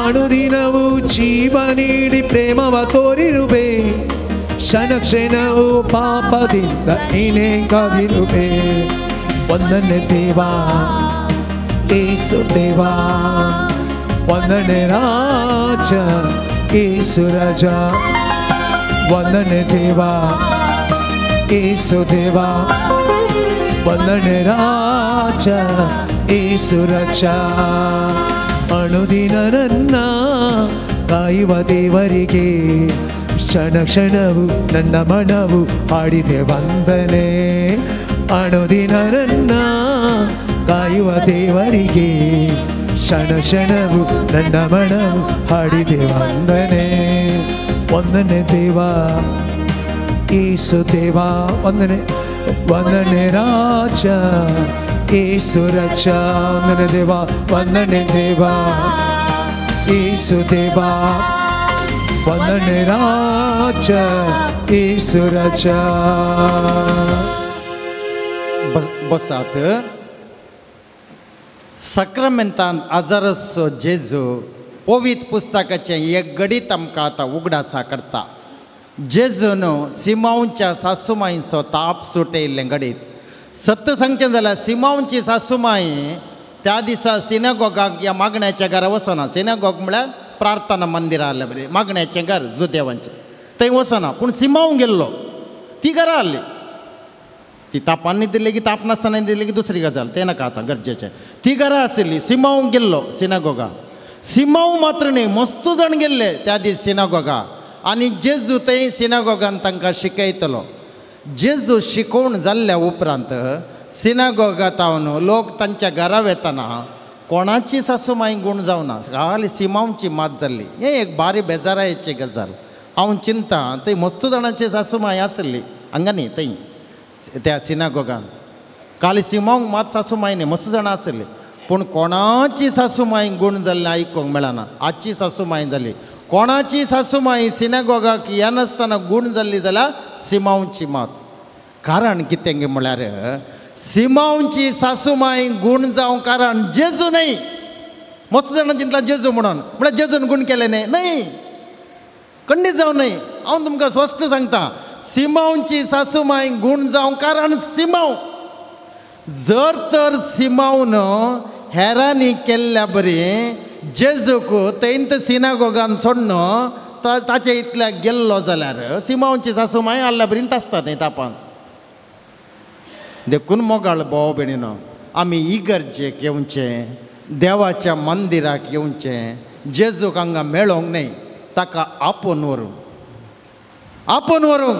ಅನುದಿನವು ಜೀವ ನೀಡಿ ಪ್ರೇಮವ ತೋರಿರುವೆ ಕ್ಷಣ ಕ್ಷಣವು ಪಾಪದಿಂದ ನೀನೇ ಕಾದಿರುವೆ ವಂದನೆ ದೇವಾ ಏಸು ದೇವಾ ವಂದನೆ ರಾಜ ಏಸು ರಾಜ ವಂದನೆ ದೇವಾ ಏಸು ದೇವಾ ವಂದನೆ ರಾಜ ಏಸು ರಾಜ ಅನುದಿನ ನನ್ನ ಕಾಯುವ ದೇವರಿಗೆ ಕ್ಷಣ ಕ್ಷಣವು ನನ್ನ ಮನವು ಹಾಡಿದೆ ವಂದನೆ ಅನುದಿನ ನನ್ನ ಕಾಯುವ ದೇವರಿಗೆ ಕ್ಷಣ ಕ್ಷಣವು ನನ್ನ ಮನವು ಹಾಡಿದೆ ವಂದನೆ ವಂದನೆ ದೇವಾ ಏಸು ದೇವಾ ವಂದನೆ ವಂದನೆ ರಾಜ ಏಸು ರಾಜ ವಂದನೆ ದೇವಾ ವಂದನೆ ದೇವಾ ಏಸು ದೇವಾ ವಂದನೆ ರಾಜ ಏಸು ರಾಜ बसात सक्रामेंतान आजारसो जेजू पवित्र पुस्तकाचे एक गडीत आमकां आतां उगडास करता जेजून सिमाऊंच्या सासूमाईचो ताप सुटयिल्लें घडीत सत्य सांगचें जाल्यार सिमाऊंची सासूमाई त्या दिसा सिनेगॉगाक या मागण्याच्या घरा वचना सिनेगॉग म्हळ्यार प्रार्थना मंदिर आहलें बरें मागण्याचें घर जुदेवांचें थंय वचना पूण सिमाऊंक गेल्लो ती घरा आहली ती तापांनी दिली की ताप नासतना दिली की दुसरी गजाल तें नाका आतां गरजेचें ती घरा आशिल्ली सिमाऊंक गेल्लो सिनेगॉगा सिमाऊ मात्र न्ही मस्तू जाण गेल्ले त्या दीस सिनेगॉगा आनी जेजू थंय सिनेगॉगान तांकां शिकयतलो जेजू शिकोवन जाल्ल्या उपरांत सिनागोगात हांव लोक तांच्या घरा वेताना कोणाची सासूमाई गुण जावना खाली सिमांवची मात जाल्ली. हें एक बारी बेजारायेची गजाल. हांव चिंता थंय मस्त जाणांची सासूमाई आसली हांगा न्ही थंय त्या सिनागोगान खाली सिमांवक मात सासूमाई न्ही मस्त जाणां आसली पूण कोणाची सासूमाई गुण जाल्लें आयकूंक मेळना. आजची सासूमाई जाली. कोणाची सासूमाई सिनागोगाक येनासतना गुण जाल्ली जाल्यार सिमांवची मात. कारण कितें गे म्हळ्यार सिमांवची सासूमाई गुण जावं कारण जेजू न्ही. मस्त जाणां चिंतला जेजू म्हणून म्हळ्यार जेजून गुण केले न्ही खंडीत जावं न्ही. हांव तुमकां स्पश्ट सांगता सिमांवची सासूमाई गुण जावं कारण सिमांव. जर तर सिमांवन हेरांनी केल्ल्या बरी जेजूक तेंत सिनागोगान सोडून ताचे इतल्या गेल्लो जाल्यार सिमांवची सासूमाई आल्ल्या बरींत आसता न्ही तापान. देखून मोगाळ भाव भयणीनो आमी इगर्जेक येवचें देवाच्या मंदिराक येवचें जेजूक हांगा मेळोंक न्ही ताका आपोवन व्हरूंक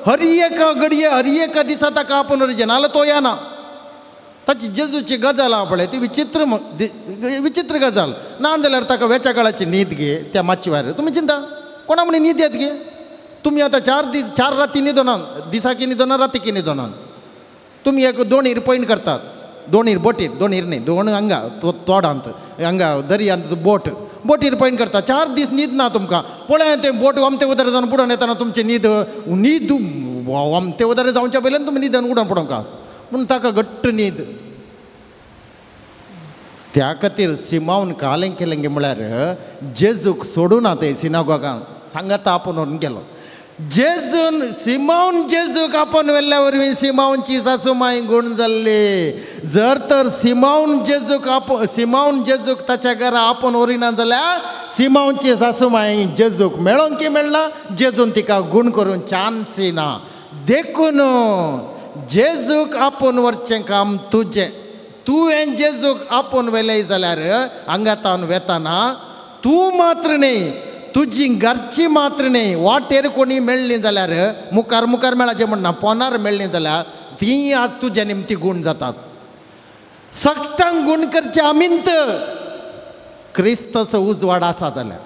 हर एका घडये हर एका दिसा ताका आपोवन व्हरचें नाल्यार तो येना. ताची जेजूची गजाल आहा पळय ती विचित्र गजाल. ना जाल्यार ताका वेच्या काळाची न्हीद घे त्या माचयेर. तुमी चिंता कोणा म्हणे न्हीद येत गे. तुमी आतां 4 राती न्हिदनात दिसाकी न्हिदना रातीकी न्हिदनात. तुमी एक दोणीर पॉयंट करतात दोणीर दोणीर न्ही दोन हांगा तोडांत हांगा दर्यांत बोटीर पॉयंट करता 4 दीस न्हीद ना तुमकां. पळय तें बोट अमते उदर जावन बुडोवन येताना तुमचें न्हीद अमते उदर जावच्या पयल्यान तुमी न्हिदन उडोवन पडोवंक पूण ताका घट्ट न्हीद. त्या खातीर सिमांवन कालें केलें गे म्हळ्यार जेजूक सोडूना ते सिनागोगाक सांगाता आपूण व्हरून गेलो. जेजून सिमांवन जेजूक आपोवन व्हेल्ल्या वरवीं सिमांवची सासूमाई गुण जाल्ली. जर तर सिमांवन जेजूक ताच्या घरा आपोवन व्हरिना जाल्यार सिमांवची सासूमाई जेजूक मेळोंक मेळना. जेजून तिका गुण करूं चान्सय ना. देखून जेजूक आपोवन व्हरचें काम तुजें. तुवें जेजूक आपोवन व्हेलें जाल्यार हांगा तावन वेताना तूं मात्र न्ही तुजी घरची मात्र न्ही वाटेर कोणी मेळ्ळीं जाल्यार मुखार मेळाचें म्हणना पोंदार मेळ्ळीं जाल्यार तीं आज तुज्या निमती गुण जातात. सकटांक गुण करचे आमींत क्रिस्ताचो उजवाड आसा जाल्यार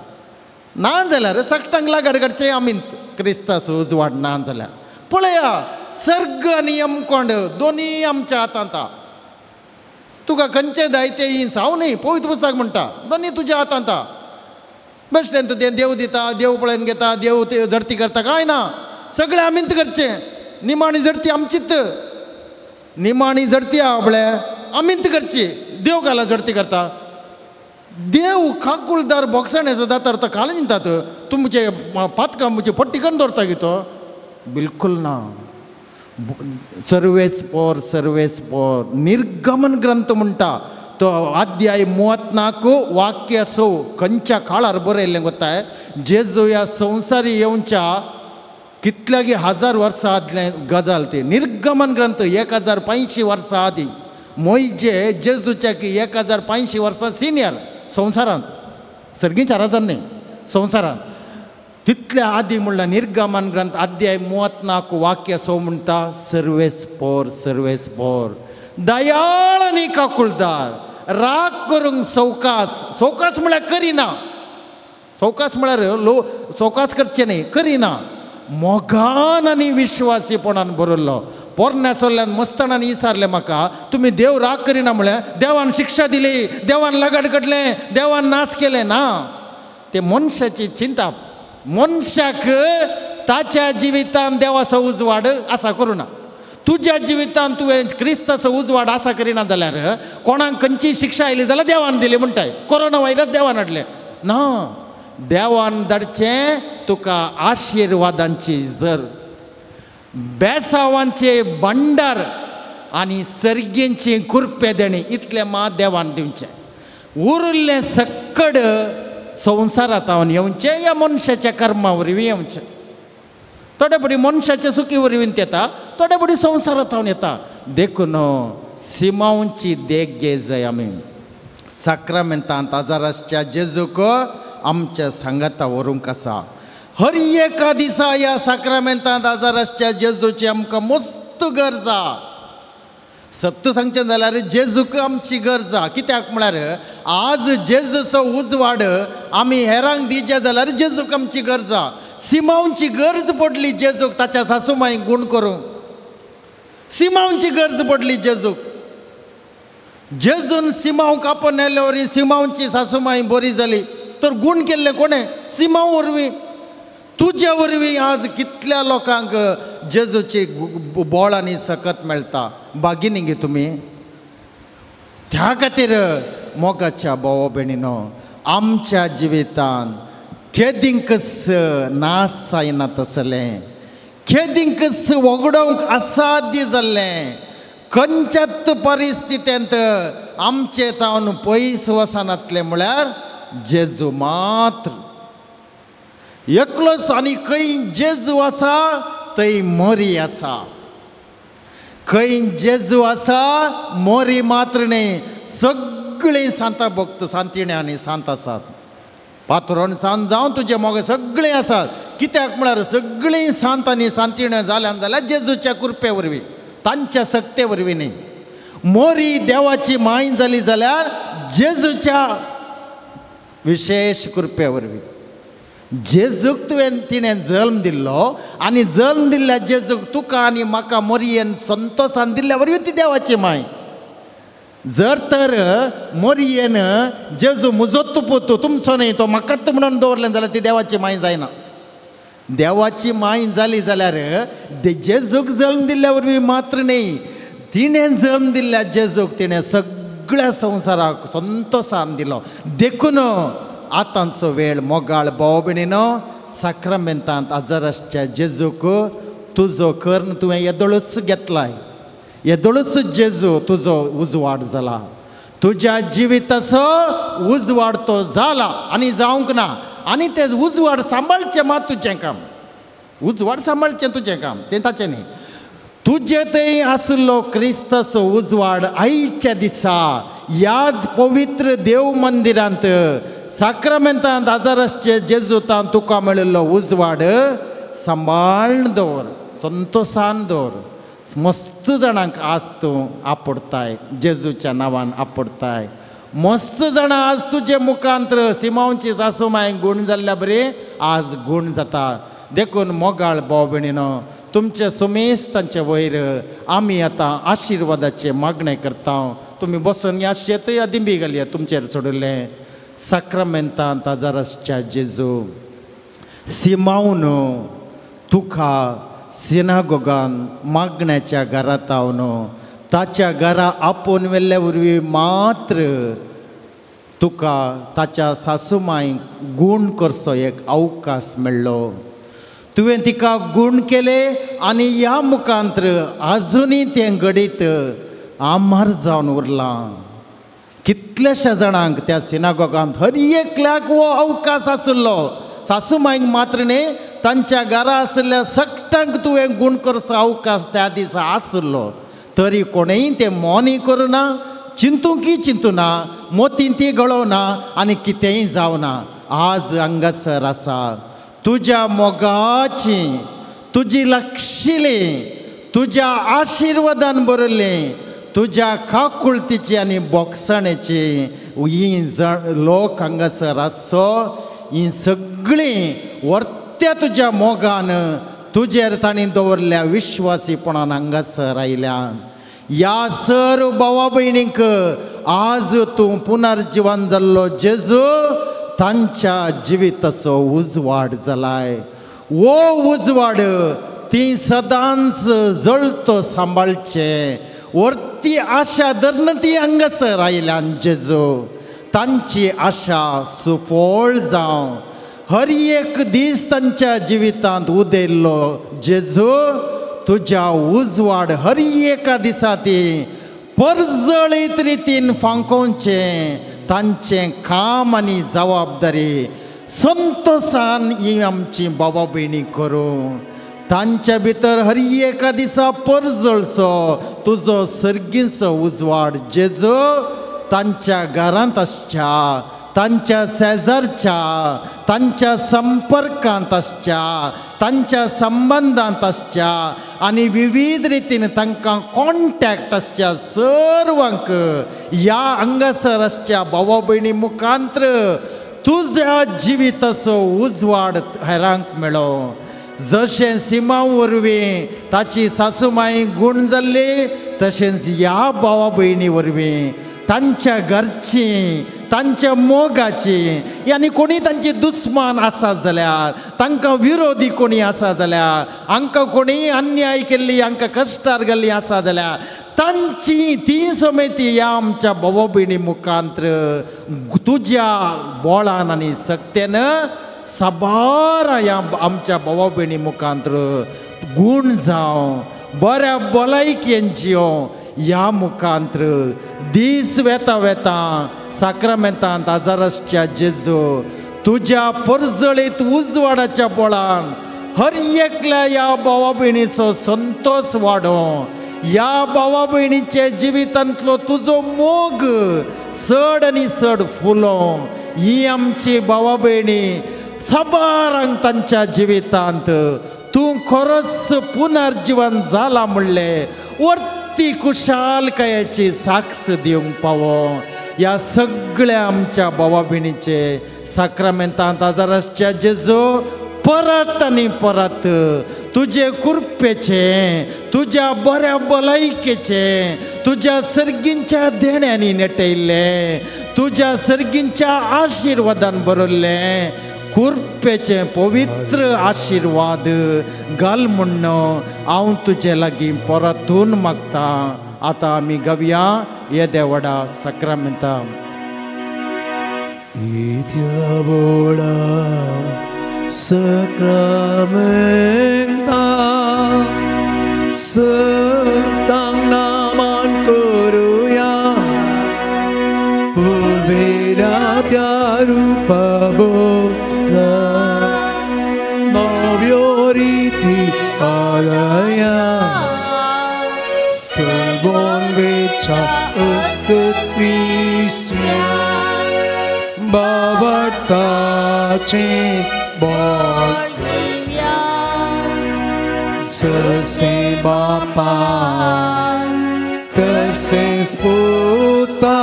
ना जाल्यार सकटांक लागड करचें आमींत क्रिस्ताचो उजवाड ना जाल्यार. पळया सर्ग आनी यमकोंड दोनी आमच्या हातांत. तुका खंयचें जायतें हिंस हांव न्ही पवित्र पुस्तक म्हणटा दोनी तुज्या हातांत. बेश्टें तें देव दिता देव पळयन घेता देव झडती करता काय ना. सगळें आमींत करचें. निमाणी झडती आमचीच. निमाणी झडती आपले आमींत करची. देव काला झडती करता. देव काकुळदार बोगसाणे सुद्दां तर काल चिंतात तुमचे पातकां म्हणजे पट्टी करून दवरता गे तो. बिलकुल ना. सर्वेस पोर निर्गमन ग्रंथ म्हणटा तो अध्याय 34 वाक्य 6 खंयच्या काळार बरयल्लें गोताय. जेजू ह्या संवसारी येवच्या कितल्या गे 1000 वर्सां आदलें गजाल ती. निर्गमन ग्रंथ 1085 वर्सां आदी. मोइजे जेजूच्या की 1085 वर्सां सिनियर संवसारांत सर्गी 4000 न्ही संवसारांत. तितल्या आदी म्हणल्यार निर्गमन ग्रंथ अध्याय 34 वाक्य 6 म्हणटा सर्वेस पोर दयाळ आनी काकुळदार राग करूंक सवकास म्हळ्यार करिना. सवकास म्हळ्यार सवकास करचें न्ही करिना. मोगान आनी विश्वासीपणान बरयल्लो. पोरण्यासोल्ल्यान मस्ताणान विचारलें म्हाका तुमी देव राग करिना म्हळ्यार देवान शिक्षा दिली देवान लगाड काडलें देवान नाश केलें ना. ते मनशाची चिंता. मनशाक ताच्या जिवितान देवाचो उजवाड आसा करूना. तुज्या जिवितान तुवें क्रिस्ताचो उजवाड आसा करिना जाल्यार कोणाक खंयची शिक्षा आयली जाल्यार देवान दिली म्हणटाय. कोरोना व्हायरस देवान हाडलें ना. देवान धाडचें तुका आशिर्वादांची झर बेसांवांचे भंडार आनी सर्गेंची कुरपे देणी इतलें मात देवान दिवचें. उरिल्लें सक्कड संवसारांत हांव येवचें या मनशाच्या कर्मा वरवीं येवचें. थोडे बडी मनशाच्या सुखी वरवीं येता थोडे बडी संवसारांत हांव येता. देखून सिमांवची देख घे जाय आमी. साक्रामेंतांत आजाराच्या जेजूक आमच्या सांगाता व्हरूंक आसा. हर एका दिसा ह्या साक्रामेंतांत आजाराच्या जेजूची आमकां मस्त गरज आसा. सत्य सांगचें जाल्यार जेजूक आमची गरज आहा. कित्याक म्हळ्यार आज जेजूचो उजवाड आमी हेरांक दिवचे जाल्यार जेजूक आमची गरज आहा. सिमांवची गरज पडली जेजूक ताच्या सासूमांयक गूण करूंक. सिमांवची गरज पडली जेजूक. जेजून सिमांव कापून येले वरी सिमांवची सासूमांय बरी जाली तर गूण केल्ले कोणें? सिमांव वरवीं. तुज्या वरवीं आज कितल्या लोकांक जेजूची बोळ आनी सकत मेळटा. बागिनी गे तुमी. त्या खातीर मोगाच्या भाव भयणीनो, आमच्या जिवितांत केदींकच नास जायना तसलें, केदींकच वगडोवंक असाध्य जाल्लें, खंयच्याच परिस्थितींत आमचे तावन पयस वचनातलें म्हळ्यार जेजू मात्र. एकलोच. आनी खंय जेजू आसा थंय मोरी आसा. खंय जेजू आसा मोरी मात्र न्ही, सगळीं सांता भक्त सांतिणे आनी सांत आसात. पातोरण सांत जावं तुजे मोगे सगळीं आसात. कित्याक म्हळ्यार सगळीं सांत आनी सांतिणे जाल्यान जाल्यार जेजूच्या कृपे वरवीं, तांच्या सक्ते वरवीं न्ही. मोरी देवाची माय जाली जाल्यार जेजूच्या विशेष कृपे वरवीं. जेजूक तिणें जल्म दिल्लो आनी जल्म दिल्ल्या जेजूक तुका आनी म्हाका मोरयेन संतोशान दिल्ल्या वरवीं ती देवाची माय. जर तर मोरयेन जेजू मुजोत्तू पोतू तुमचो न्ही तो म्हाकाच म्हणून दवरलें जाल्यार ती देवाची माय जायना. देवाची माय जाली जाल्यार जेजूक जल्म दिल्ल्या वरवीं मात्र न्ही, तिणें जल्म दिल्ल्या जेजूक तिणें सगळ्या संवसाराक संतोशान दिलो. देखून आतांचो वेळ मोगाळ भाव भयणीनो, साक्रामेंतांत आजाराच्या जेजूक तुजो कर्ण तुवें येदोळूच घेतलाय. येदोळूच जेजू तुजो उजवाड जाला. तुज्या जिविताचो उजवाड तो जाला आनी जावंक ना. आनी ते उजवाड सांबाळचें मात तुजें काम. उजवाड सांबाळचें तुजें काम, तें ताचें न्ही. तुजे थंय आसलो क्रिस्ताचो उजवाड आयच्या दिसा ह्या पवित्र देव मंदिरांत साक्रामेंतांत आजाराचे जेजूतान तुका मेळिल्लो उजवाड सांबाळून दवर, संतोशान दवर. मस्त जाणांक आज तूं आपडताय, जेजूच्या नांवान आपडताय. मस्त जाणां आज तुजे मुखांत्र सिमांवची सासूमांय गूण जाल्ल्या बरी आज गूण जाता. देखून मोगाळ भाव भयणीनो, तुमचे सुमेस्तांचे वयर आमी आतां आशिर्वादाचे मागणें करता. तुमी बसून या शेत या दिंबी घालया तुमचेर सोडिल्लें. साक्रामेंतांत आजाराच्या जेजू सिमांवन तुका सिनागोगान मागण्याच्या घरांत हांव ताच्या घरा आपोवन व्हेल्ल्या वरवीं मात्र तुका ताच्या सासूमांयक गूण करचो एक अवकाश मेळ्ळो. तुवें तिका गूण केले आनी ह्या मुखांत्र आजुनी तें घडीत आमार जावन उरलां. कितल्याशा जाणांक त्या सिनागोगांत हर एकल्याक हो अवकाश आसलो. सासूमांयक मात्र न्ही, तांच्या घरा आसल्या सगळ्यांक तुवें गूण करचो अवकाश त्या दिसा आसलो. तरी कोणेंय तें मोनी करुना, चिंतूंकी चिंतुना, मोतीन ती गळोवना आनी कितेंय जावना. आज हांगासर आसा तुज्या मोगाची, तुजी लक्षिली, तुज्या आशिर्वादान भरिल्ली, तुज्या काकुळतीची आनी बोगसणेची ही लोक हांगासर आसो. ही सगळीं वर्त्या तुज्या मोगान तुजेर तांणी दवरल्या विश्वासीपणान हांगासर आयल्यान. ह्या सर्व भावा भयणींक आज तूं पुनर्जीवन जाल्लो जेजू तांच्या जिविताचो उजवाड जालाय. वो उजवाड ती सदांच जळतो सांबाळचें. वर्ती आशा धरून ती हांगासर आयल्यान जेजू तांची आशा सुफळ जावं. हर एक दीस तांच्या जिवितांत उदेल्लो जेजू तुज्या उजवाड हर एका दिसा ती परजळीत रितीन फांकोवचें. तांचें काम आनी जबाबदारी संतोशान ही आमची भावा भयणी करूं. तांच्या भितर हर एका दिसा परजळचो तुजो सर्गीचो उजवाड जेजू तांच्या घरांत आसच्या, तांच्या शेजारच्या, तांच्या संपर्कांत आसच्या तांच्या संबंधांत आसच्या आनी विविध रितीन तांकां कॉन्टॅक्ट आसच्या सर्वांक ह्या हांगासर आसच्या भावा भयणी मुखांत्र तुज्या जिविताचो उजवाड हेरांक मेळो. जशें सिमा वरवीं ताची सासूमाई गूण जाल्ली तशेंच ह्या भावा भयणी वरवीं तांच्या घरची तांच्या मोगाची आनी कोणी तांची दुस्मान आसा जाल्यार तांकां विरोधी कोणी आसा जाल्यार हांकां कोणी अन्याय केल्ली हांकां कश्टार घाल्ली आसा जाल्यार तांची ती समेत ह्या आमच्या भावा भयणी मुखांत्र तुज्या बोळान आनी सक्तेन साबार ह्या आमच्या भावा भयणी मुखांत्र गूण जावं बऱ्या भलायकेन जियों ह्या मुखांत्र दीस वेता वेता साक्रामेंतांत आजाराच्या जेजू तुज्या परजळीत उजवाडाच्या बोळान हर एकल्या ह्या भावा भयणीचो संतोष वाडो. ह्या भावा भयणीचे जिवितांतलो तुजो मोग चड आनी चड फुलो. ही आमची भावा भयणी साबारांक तांच्या जिवितांत तूं खरोच पुनर्जीवन जाला म्हणलें वर्ती कुशालकायेची साक्ष दिवंक पावो. ह्या सगळ्या आमच्या भावा भयणीचे साक्रामेंतांत आजाराच्या जेजू परत आनी परत तुजे कृपेचे तुज्या बऱ्या भलायकेचे तुज्या सर्गींच्या देण्यांनी नेटयल्ले तुज्या सर्गींच्या आशिर्वादान भरल्ले कृपेचे पवित्र आशिर्वाद घाल म्हणून हांव तुजे लागीं परतून मागता. आतां आमी गावया हे Devda साक्रामेंतां. Sakramenta Sestang naman kuruya Uvedatya rupa bola Novioriti alaya Sebon beca eskut visya Bavartace Bolivia Sese Bapa Teses Puta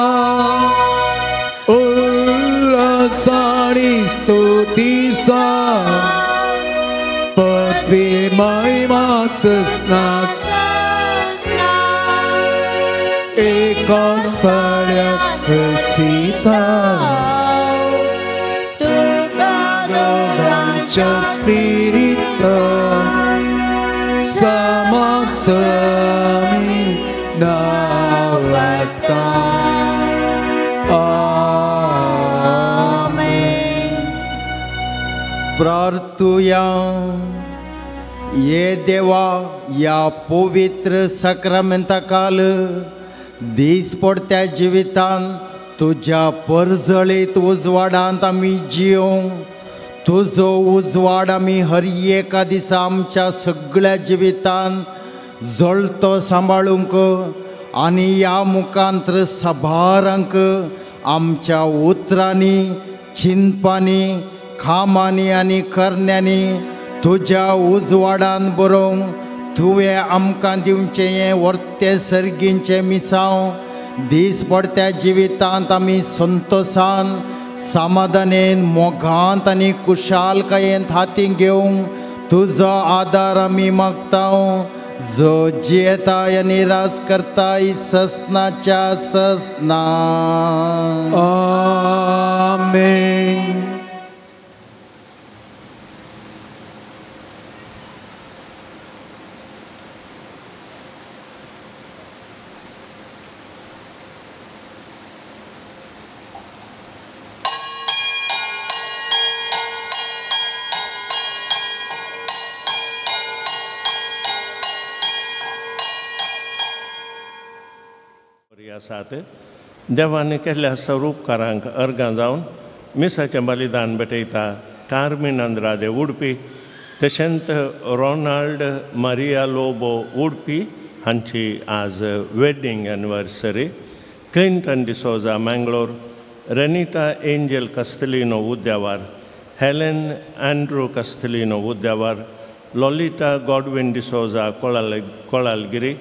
Ulasanis Tutisa Patvi Maimases Nas Ekos Pariak Resita Spirito sama sami nawata. Amen. प्रार्थुया. ये देवा या पवित्र साक्रामेंता काल दिसपडत्या जिवितान तुज्या परजळीत उजवाडांत आमी जियों तुजो उजवाड आमी हर एका दिसा आमच्या सगळ्या जिवितान जळतो सांबाळूंक आनी ह्या मुखांत्र साबारांक आमच्या उतरांनी चिंतपांनी खामांनी आनी करण्यांनी तुज्या उजवाडान बरोवंक तुवें आमकां दिवचें हें वर्तें सर्गींचें मिसांव दिसपडत्या जिवितांत आमी संतोशान समाधानेन मोगांत आनी कुशालकायेंत हातीक घेवंक तुजो आदार आमी मागता. जो जियेताय आनी राज करताय ससनाच्या ससना. आमेन. आसात देवान केल्ल्या स्वरूपकारांक अर्गां जावन मिसाचें बलिदान भेटयता. कार्मीन अंद्रादे उडपी तशेंच रोनाल्ड मारिया लोबो उडपी हांची आज wedding anniversary. Clinton D'Souza Mangalore, Renita Angel Castelino Udyavar, Helen Andrew Castelino Udyavar, Lolita Godwin D'Souza, Kolalgiri,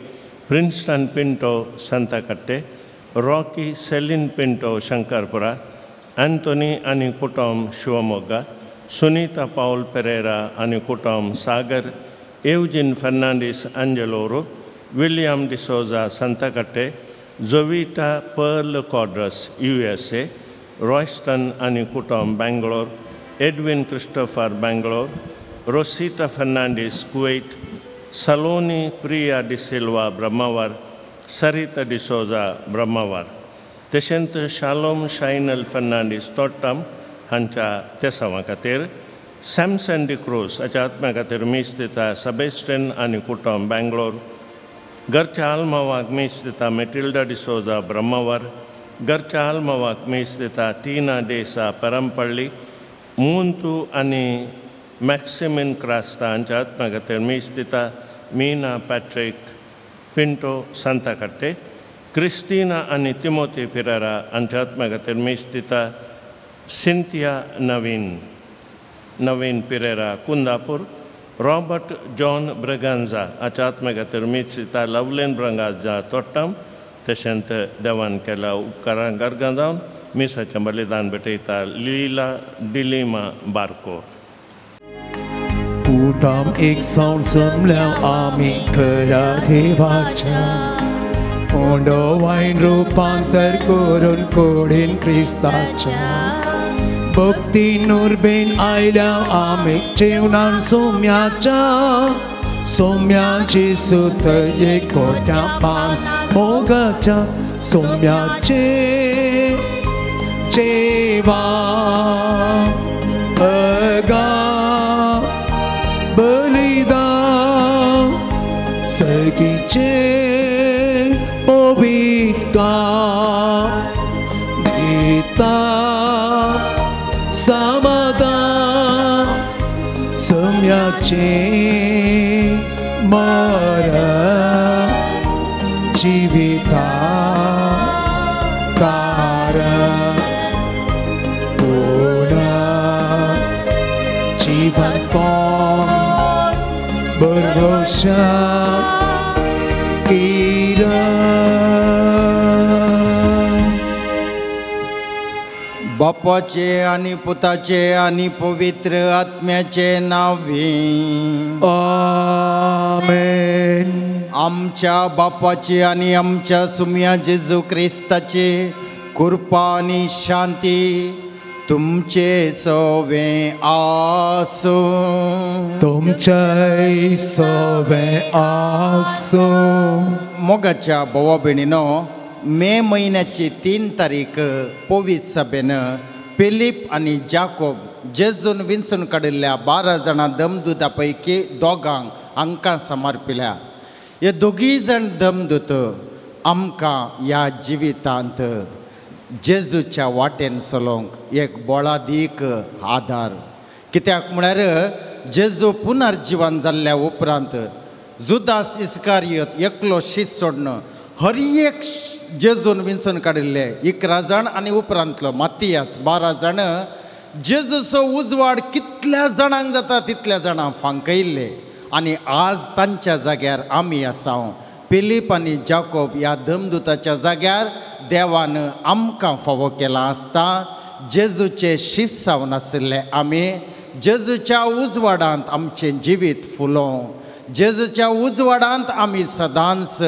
Princeton Pinto, Santakatte, Rocky Celine Pinto, Shankarpura, Anthony Anikutom, Shivamoga, Sunita Paul Pereira, Anikutom, Sagar, Eugene Fernandez, Angeloro, William D'Souza, Santakatte, Jovita Pearl Codras, USA, Royston Anikutom, Bangalore, Edwin Christopher, Bangalore, Rosita Fernandez, Kuwait, Saloni Priya De Silva, Brahmavar, Sarita D'Souza, Brahmavar. Teshent Shalom Shainal Fernandez, Tottam, Hancha Tesamakatir, Samson De Cruz, Achatmakatir Mistita, Sebastian Anikutom, Bangalore, Garcha Almawak Mistita, Matilda D'Souza, Brahmavar, Garcha Almawak Mistita, Tina Desa, Parampalli, Muntu Ani Maximin Krasta, Anjatmagatir Mistita, Mina Patrick, Pinto, Santakatte, Christina Ani Timothy Pereira, Anjatmagatir Mistita, Cynthia Navin Pereira, Kundapur, Robert John Braganza, Achatmagatir Mistita, Loveland Brangaza, Tottam, Teshent Devan Kela, Upkaran Gargandown, Misa Chambalidan Beteta, Lila Dilima Barco. Utam ek sound samlang amin kerate baca Ondo wain rupantar kurun kurin Kristacha Bukti nur bin aila amik ceunan sumyacha Sumya Jesu terye kodapan mogacha Sumya Jeva Aga Belida Sekice Obika Dita Samada Semyace Mara Jivita Kara Puna Jivan Pon Berdosa Kira बापाचे आणि पुताचे आणि पवित्र आत्म्याचे नावे आमेन आमच्या बापाचे आणि आमच्या सुम्या जेजू ख्रिस्ताचे कृपा आणि शांती तुमचे सोवे आसो तुमचे सोवे आसो मोगाच्या भावा भयणीनो मे महिन्याची 3 तारीख पोवीस सभेनं फिलिप आणि जाकोब जेजून विंचून काडिल्ल्या 12 जाणां दमदूतापैकी दोगांक आमकां समर्पिल्या. हे दोगी जण दमदूत आमकां ह्या जिवितांत जेजूच्या वाटेन चलोवंक एक बोळादीक आधार. कित्याक म्हळ्यार जेजू पुनर्जीवन जाल्ल्या उपरांत जुदास इस्कारियोत एकलो शीत सोडून हर एक जेजून विंचून काडिल्ले 11 जाण आनी उपरांतलो मातियास 12 जाण जेजूचो उजवाड कितल्या जाणांक जाता तितल्या जाणांक फांकयल्ले आनी आज तांच्या जाग्यार आमी आसा. फिलिप आनी जाकोब ह्या दमदूताच्या जाग्यार देवान आमकां फावो केला आसता. जेजूचे शीत जावन आशिल्ले आमी जेजूच्या उजवाडांत आमचें जिवीत फुलोवं. जेजूच्या उजवाडांत आमी सदांच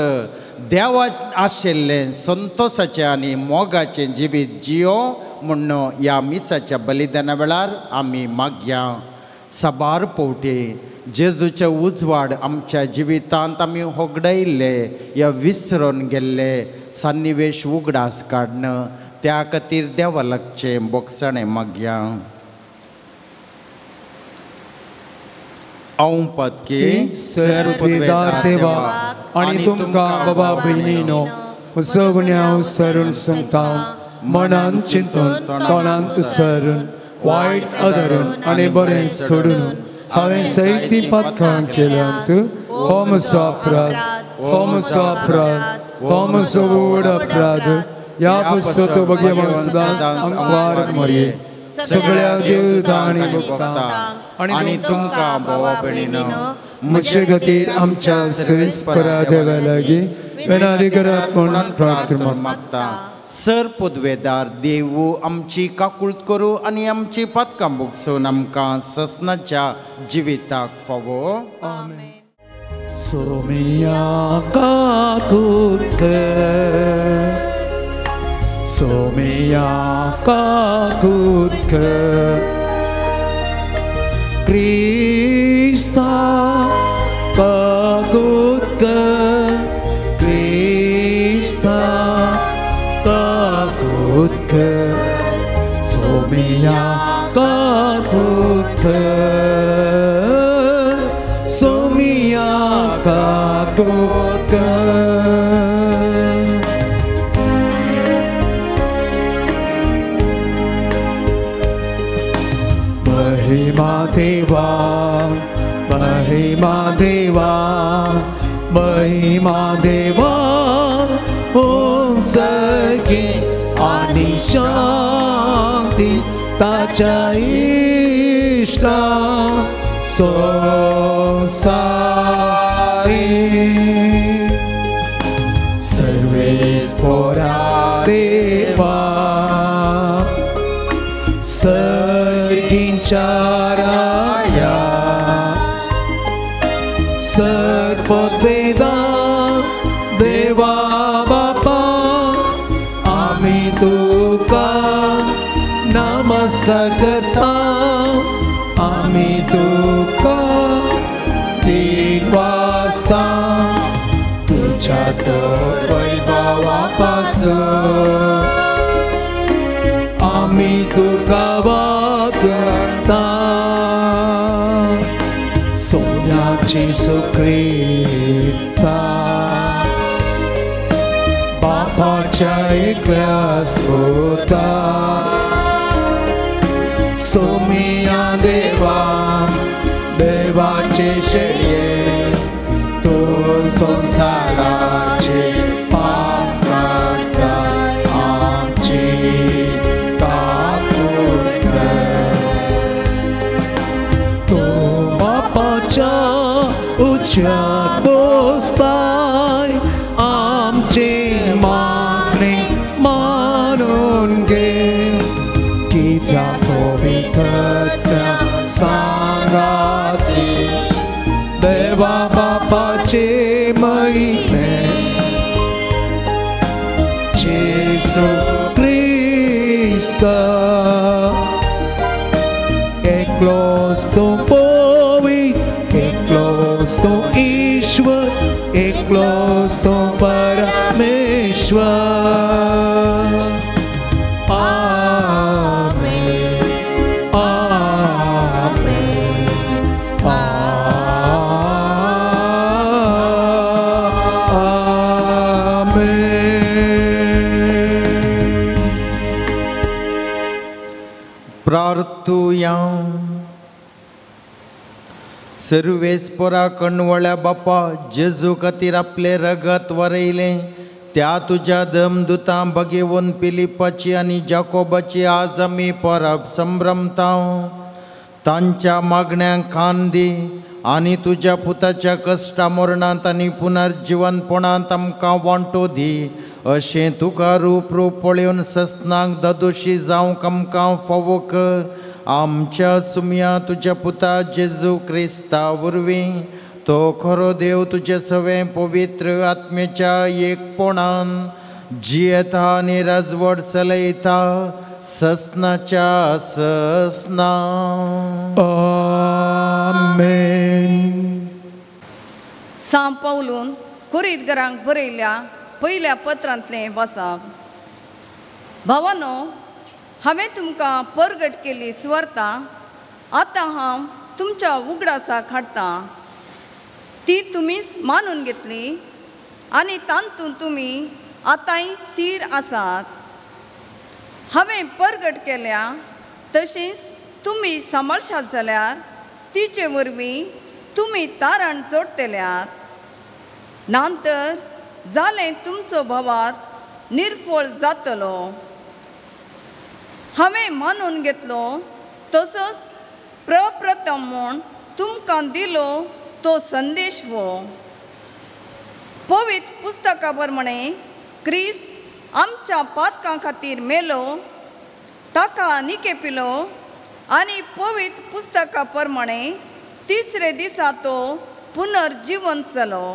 देवा आशिल्लें संतोषाचें आनी मोगाचें जिवीत जियो म्हणून ह्या मिसाच्या बलिदाना वेळार आमी मागया. साबार पावटी जेजूचे उजवाड आमच्या जिवितांत आमी होगडयल्ले या विसरून गेल्ले सन्निवेश उगडास काडन त्या खातीर देवा लागचें बोगसणें मागया. हांव पदकी सर्वपिदार देवा आनी तुमकां बाबा भयणीनो सगळ्या सरून सांगता मनान चिंतून तोंडांत सरून वायट आदारून आनी बरें सोडून हांवें सैती पातकां केल्यांत हो म्हजो अपराध हो म्हजो अपराध हो म्हजो व्हड अपराध ह्या पासतो बगे सदांच आमकां वार मरये सगळ्या देवता आनी भक्तांक आनी तुमकां भावा भयणीनो म्हजे खातीर आमच्या सर्वेस्परा देवा लागीं विनादिकरात म्हणून प्रार्थना मागता. सर पदवेदार देवू आमची काकुळट करू आनी आमची पातकां भोगसून आमकां ससनाच्या जिविताक फावो. आमेन. सोमिया काकुळट सोमिया काकुळट क्रिस्ता काकुळट क्रिस्ता काकुळट सोमिया काकुळट सोमिया काकुळट. महिमा देवा महिमा देवा महिमा देवा सर्गी आनी शांती ताच्या इष्टा संसारी सर्वेस्परा देवा सर्गींच्या राया सर्वपदवेदार देवा बापा आमी तुका नमस्कार करता. आमी तुका तीन वाजता तुझ्या वैभवा पासून आमी तुका वागता. सोन्याची सुक्रिता बापाच्या एकल्या स्फोता सोमिया देवा देवाचे शरीर तो संसाराचे पाप काढता आमची काकुळट. तो बापाच्या उच्चात बसताय आमची मागणी मानून घे. कित्याक पवित्रत्या सांगाती देवा बापाचे महिमे जेसू ख्रिस्त एकलोच तो पवित्र एकलोच तो ईश्वर एकलोच तो परमेश्वर. प्रार्थुया. सर्वेस्परा कणवळ्या बापा जेजू खातीर आपले रगत वरयले त्या तुझ्या धमदुतां भगेवन पिलिपाची आनी जाकोबाची आज आमी परब संभ्रमता. तांच्या मागण्यांक कान दी आनी तुज्या पुताच्या कश्टा मरणांत आनी पुनर्जिवनपणांत आमकां वांटो दी. अशें तुका रूप पळयोवन ससनाक ददोशी जावंक आमकां फावो कर. आमच्या सुमया तुज्या पुता जेजू क्रिस्ता वरवीं तो खरो देव तुजे सवे पवित्र आत्म्याच्या एकपणान जियेता आनी राजवट चलयता ससनाच्या ससना. आमेन. सांत पौलून कुरिंथींकांक बरयल्ल्या पयल्या पत्रांतलें वाचप. भावानो, हांवें तुमकां परगट केल्ली सुवार्ता आतां हांव तुमच्या उगडासाक हाडटां. ती तुमीच मानून घेतली आनी तातूंत तुमी आतांय थीर आसात. हांवें परगट केल्या तशींच तुमी सांबाळशात जाल्यार तिचे वरवीं तुमी तारण जोडटल्यात. नंतर जालें तुमचो भावार्थ निर्फळ जातलो. हांवें मानून घेतलो तसोच प्रप्रथम म्हूण तुमकां दिलो तो संदेश वो. पवित्र पुस्तका प्रमाणे क्रिस्त आमच्या पातकां खातीर मेलो, ताका निकेपिलो आनी पवित्र पुस्तका प्रमाणे तिसरे दिसा तो पुनर्जिवंत जालो.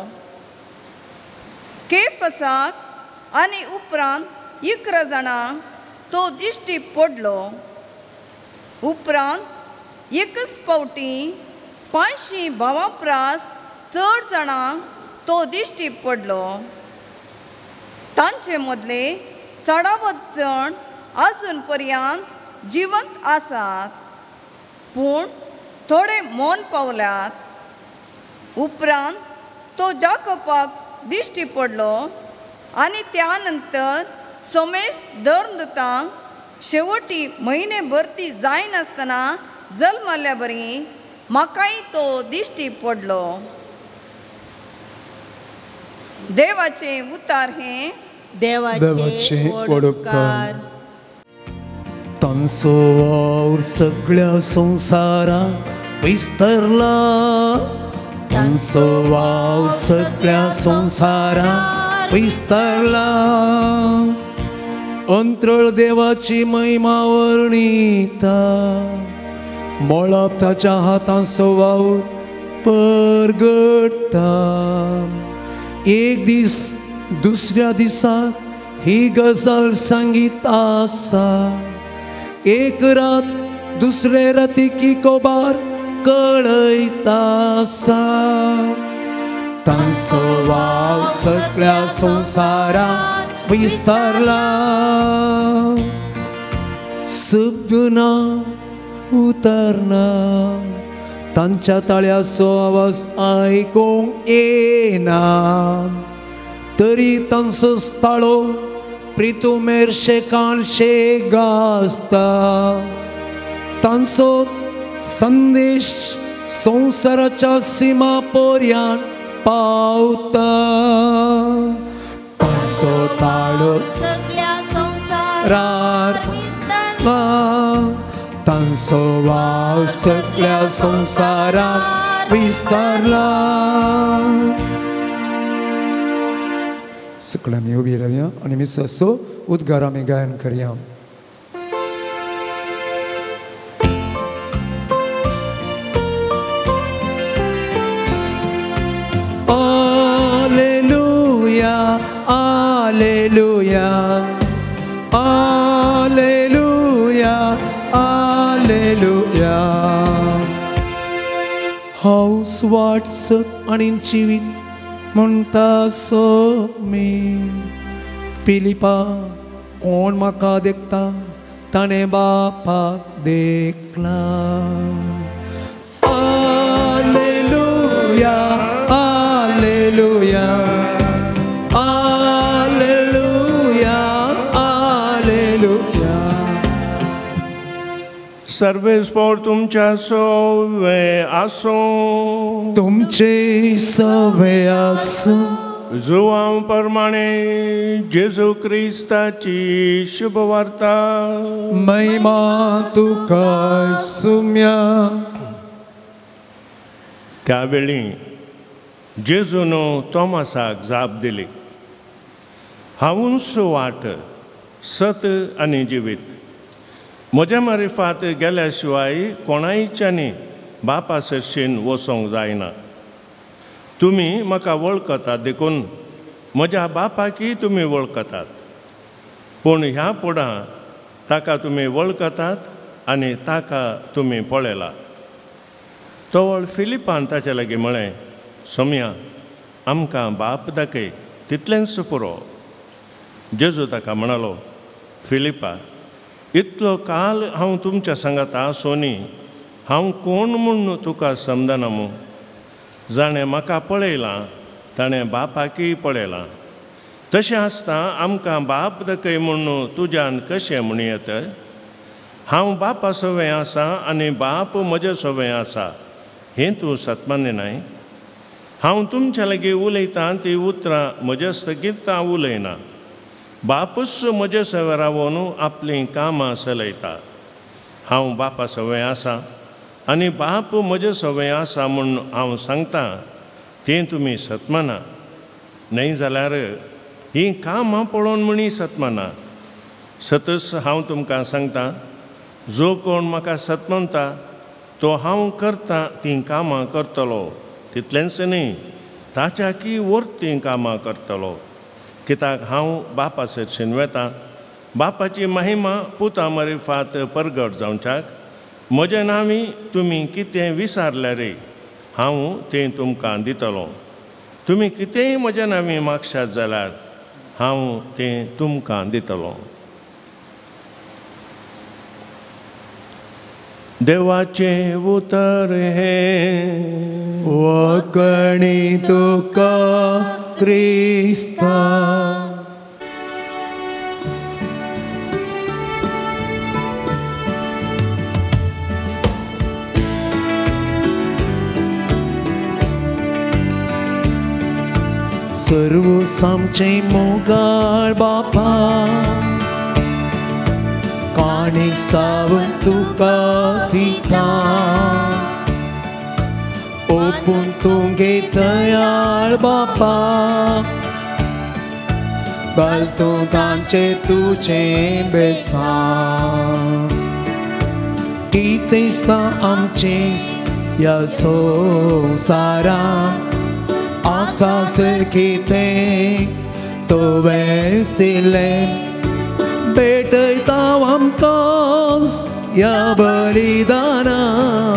केफसाक आनी उपरांत 11 जाणांक तो दिश्टी पडलो. उपरांत एकच फावटी 500 भावां प्रास चड जाणांक तो दिश्टी पडलो. तांचे मदले 60 जण आजून पर्यंत जिवंत आसात, पूण थोडे मौन पावल्यात. उपरांत तो जाकोबाक दिश्टी पडलो आनी त्या नंतर सोमेस्त धर्मदूतांक शेवटी म्हयनेभर ती जायनासतना जल्मल्या बरी म्हाकाय तो दिश्टी पडलो. देवाचे उतार हे देवाचे उपकार. तांचो वावर सगळ्या संवसाराक विस्तरला. तांचो वावर सगळ्या संवसाराक विस्तरला. अंतरळ देवाची महिमा वर्णिता. मोळप ताच्या हातांचो वावर परगटता. एक दीस दुसऱ्या दिसाक ही गजाल सांगीत आसा. एक रात दुसरे रातीकी कोबार कळयता आसा. तांचो वाव सगळ्या संवसाराक विस्तारला. शब्द ना, उतरना. तांच्या ताळ्याचो आवाज आयकूंक येना. तरी तांचो ताळो प्रितुमेर काळशे गाजता. तांचो संदेश संवसाराच्या सीमा पर्यंत पावता. तांचो ताळो सगळ्या संवसारात विस्तारला. तांचो वाव सगळ्या संवसारात विस्तारला. सगळ्या आमी उबी रावया आनी मिसाचो उद्गार आमी गायन करया. Alleluia, Alleluia, Alleluia, Alleluia. हांव स्वाट सत आनी जिवीत म्हणटा सो मी. पिलिपा कोण म्हाका देखता ताणें बापाक देखला. Alleluia, Alleluia, Alleluia, Alleluia. सर्वेस्पोर तुमच्या सोवे आसो. तुमचे सवे आसो. जुवां प्रमाणे जेजू क्रिस्ताची शुभ वार्ता. महिमा तुका सुम्या. त्यावेळी जेजून तोमासाक जाप दिली, हांवूच वाट, सत आनी जिवीत. म्हज्या मारिफात गेल्या शिवाय कोणायच्यानी बापा सरशीन वचोंक जायना. तुमी म्हाका वळखतात देखून म्हज्या बापाकी तुमी वळखतात. पूण ह्या पुढां ताका तुमी वळखतात आनी ताका तुमी पळयला. तोवळ फिलिपान ताचे लागीं म्हळें, सोम्या, आमकां बाप दाखय, तितलेंच पुरो. जेजू ताका म्हणालो, फिलिपा, इतलो काल हांव तुमच्या सांगात आसोनी हांव कोण म्हूण तुका समजना मू. जाणें म्हाका पळयलां ताणें बापाकी पळयलां. तशें आसता आमकां बाप दाखय म्हूण तुज्यान कशें म्हणयत. हांव बापा सोवें आसा आनी बाप म्हजे सोवें आसा हें तूं सतमान्य. हांव तुमच्या लागीं उलयतां ती उतरां म्हजे स्थगीत उलयना. बापूच म्हजे सवे रावून आपली कामां चलयता. हांव बापा सवय आसा आनी बाप म्हजे सवय आसा म्हूण हांव सांगता तें तुमी सतमाना. न्हय जाल्यार ही कामां पळोवन म्हणी सतमाना. सतच हांव तुमकां सांगता, जो कोण म्हाका सतमनता तो हांव करता तीं कामां करतलो, तितलेंच न्ही ताच्याकी वर्ती कामां करतलो. कित्याक हांव बापा सयरशीन वेतां. बापाची महिमा पुता मरिफात परगट जावच्याक म्हज्या नांवी तुमी कितें विचारल्यार हांव तें तुमकां दितलो. तुमी कितेंय म्हज्या नांवी मागशात जाल्यार हांव तें तुमकां दितलो. देवाचे उतर हे वखणी तुका क्रिस्ता. सर्व सामचे मोगाळ बापा, काणीक सावन तुका दिता. ओपून तुगे दयाळ बापा, घाल तूं तांचे तुझे बेसां. कितें आमचे ह्या संवसारांत आसा सर कितें तुवेंच दिलें. भेटयता आमकां ह्या बलिदानां,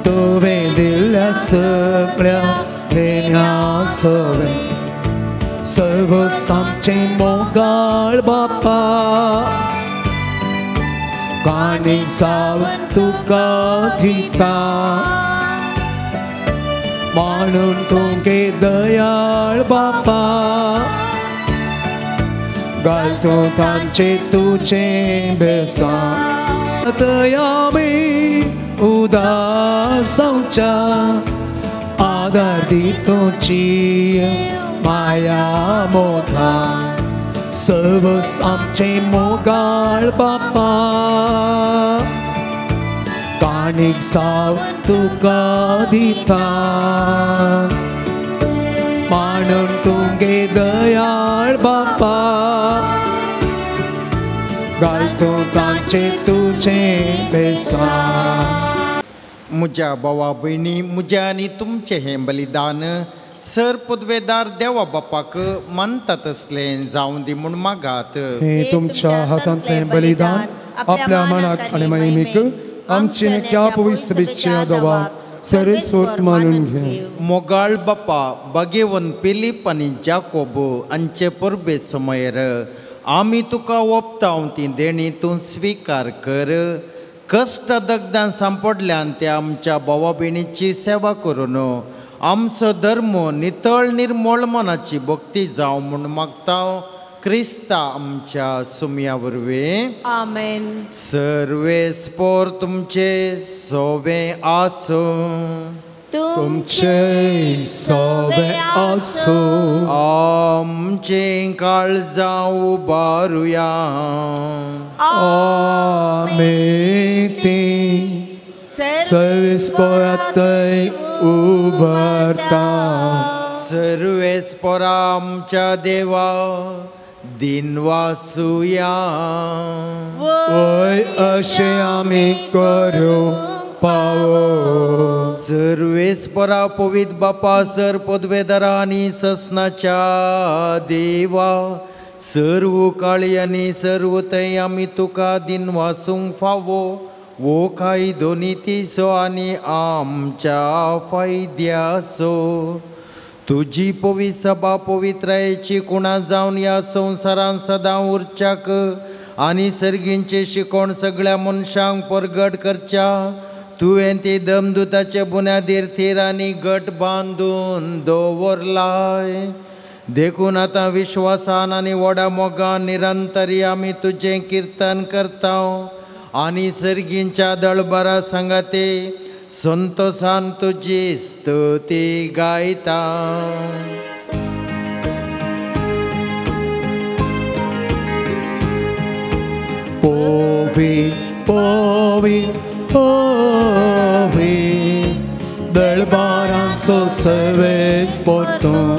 तुवें दिल्ल्या सगळ्या देण्या सवें. सर्व सामचें मोगाळ बापा, काणीक सावन तुका दिता. म्हणून तुगे दयाळ बापा, घाल तूं तांचे तुझे बेसां. दयामी उदासांच्या आदार दितोची माया मोगा. सर्व आमचें मोगाळ बापा, काणीक सावन तुका दिता. म्हणून तुगे दयाळ बापा, घाल तूं तांचे तुझे बेसां. म्हज्या भावा भयणी, म्हजें आनी तुमचें हें बलिदान सर पदवेदार देवा बापाक मानता तसलें जावं दी म्हूण मागात. हे तुमच्या हातांतलें बलिदान आपल्या मनाक आनी महिमेक आमचे नित्या पवित्र सभेच्या देवाक सर्वस्वत मानून घे. मोगाळ बापा, बागेवन पिलीप आनी जाकोब हांचे परबे समयर आमी तुका ओपताव ती देणी तूं स्विकार कर. कश्ट दगदान सांपडल्यान त्या आमच्या भावा भयणीची सेवा करून आमचो धर्म नितळ निर्मळ मनाची भक्ती जावं म्हूण मागता. क्रिस्ता आमच्या सुमया वरवीं आमेन. सर्वेस्पोर तुमचे सोवे आसो. तुमचे सोवे आसो. आमचे काळजां उबारुया. आमेन. सर्वेस्परांतय उबारता. सर्वेस्परा आमच्या देवा दिनवासुया. वय अशें आमी करूं पावो. सर्वेस्परा पवित्र बापा, सर पदवेदारा आनी ससनाच्या देवा, सर्व काळी आनी सर्व थंय आमी तुका दिनवासूंक फावो. वो काही दोनी तिसो आनी आमच्या फायद्यासो. तुजी पवित्र सभा पवित्रायेची कुणा जावन ह्या संवसारान सदां उरच्याक आनी सर्गींचे शिकोण सगळ्या मनशांक परगट करच्या. तुवें ती दमदुताचे बुन्यादीर थीर आनी गट बांदून दवरलाय. देखून आतां विश्वासान आनी व्हडा मोगान निरंतरी आमी तुजें किर्तन करता आनी सर्गींच्या दळबारा सांगाते संतोषान तुजी स्तुती गायता. दरबारांचो सर्वेच पोरतूं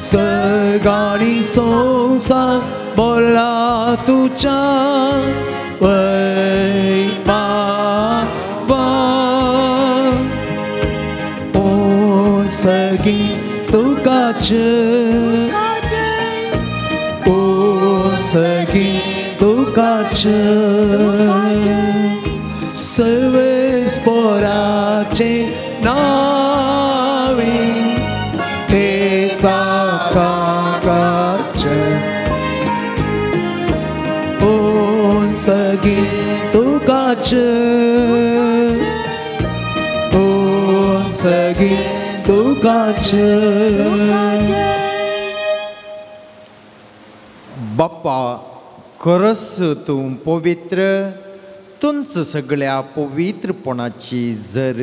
सगाणी संसार बोला तुझ्या सगी तुकाच सगी तुकाच सर्वेस पोराचे नावी सगी तुकाच सगी तुकाच बाप्पा खरंच तूं पवित्र तुंच सगळ्या पवित्रपणाची जर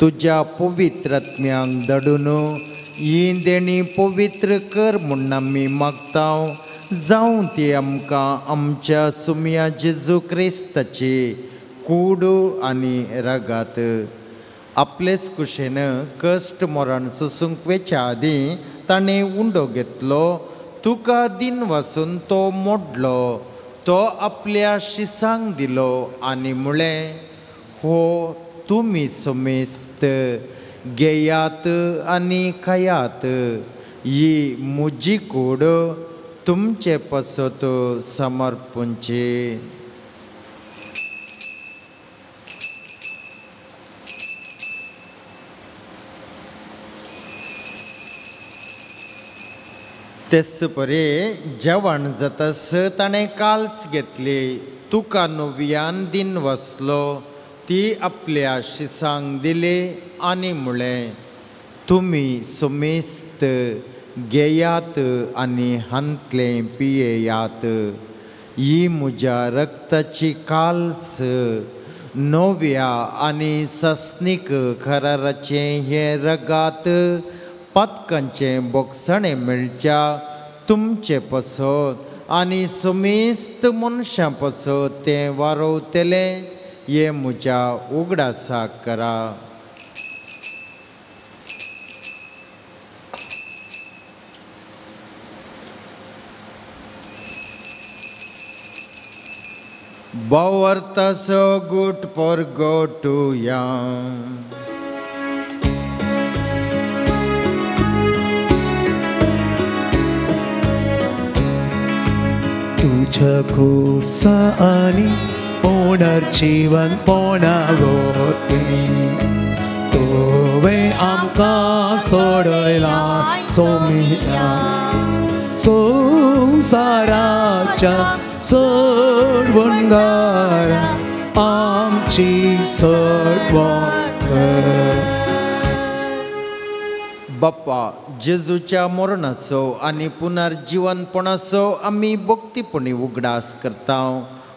तुझ्या पवित्रात्म्यांक दडून ही देणी पवित्र कर म्हूण आमी मागतांव जावं ती आमकां आमच्या सुमया जेजू क्रिस्ताची कूड आनी रगात आपलेच कुशेन कश्ट मरण सुसूंक वेच्या आदीं ताणें उंडो घेतलो तुका दिन वचून तो मोडलो तो आपल्या शिसांक दिलो आनी म्हळें हो तुमी समेस्त घेयात आनी खायात ही म्हजी कूड तुमचे पसत समर्पूंची तेच परे जेवण जातास ताणें काल्स घेतली तुका नव्यान दिन वसलो ती आपल्या शिसांक दिली आनी म्हळें तुमी समेस्त घेयात आनी हांतले पियेयात ही म्हज्या रक्ताची काल्स नव्या आनी सस्नीक कराराचें हें रगात पातकांचें बोगसणें मेळच्या तुमचे पसत आनी समेस्त मनशां पसत तें वारोवतलें हें म्हज्या उगडासाक करा Bavartas good for go to young. तुझ्या खुर्सानी पुनर्जीवन पोनागोती तुवें आमकां सोडयला सोमिया संसाराच्या सोडवणगार आमची सोडवण बाप्पा जेजूच्या मरणाचो आनी पुनर्जीवनपणाचो आमी भक्तीपणी उगडास करता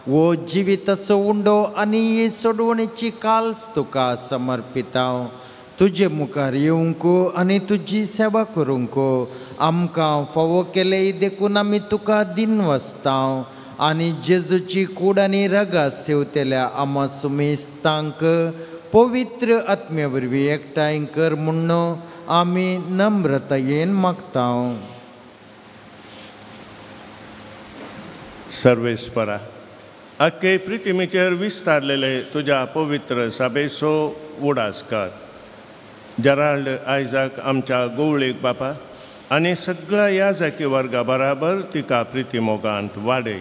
वो जिविताचो उंडो आनी ही सोडवणेची काल्स तुका समर्पिता तुजे मुखार येवंक आनी तुजी सेवा करूंक आमकां फावो केले देखून आमी तुका दिन वसता आनी जेजूची कूड आनी रगात सेवतेल्या आमा सुमेस्तांक पवित्र आत्म्या वरवीं एकठांय कर म्हूण आमी नम्रतायेन मागता सर्वेस्परा अख्खे पृथ्वीचेर विस्तारलेले तुज्या पवित्र सभेचो उडास कर जराल्ड आयजाक आमच्या गोवळेक बापा आनी सगळ्या याजकी वर्गा बराबर तिका प्रिती मोगांत वाडय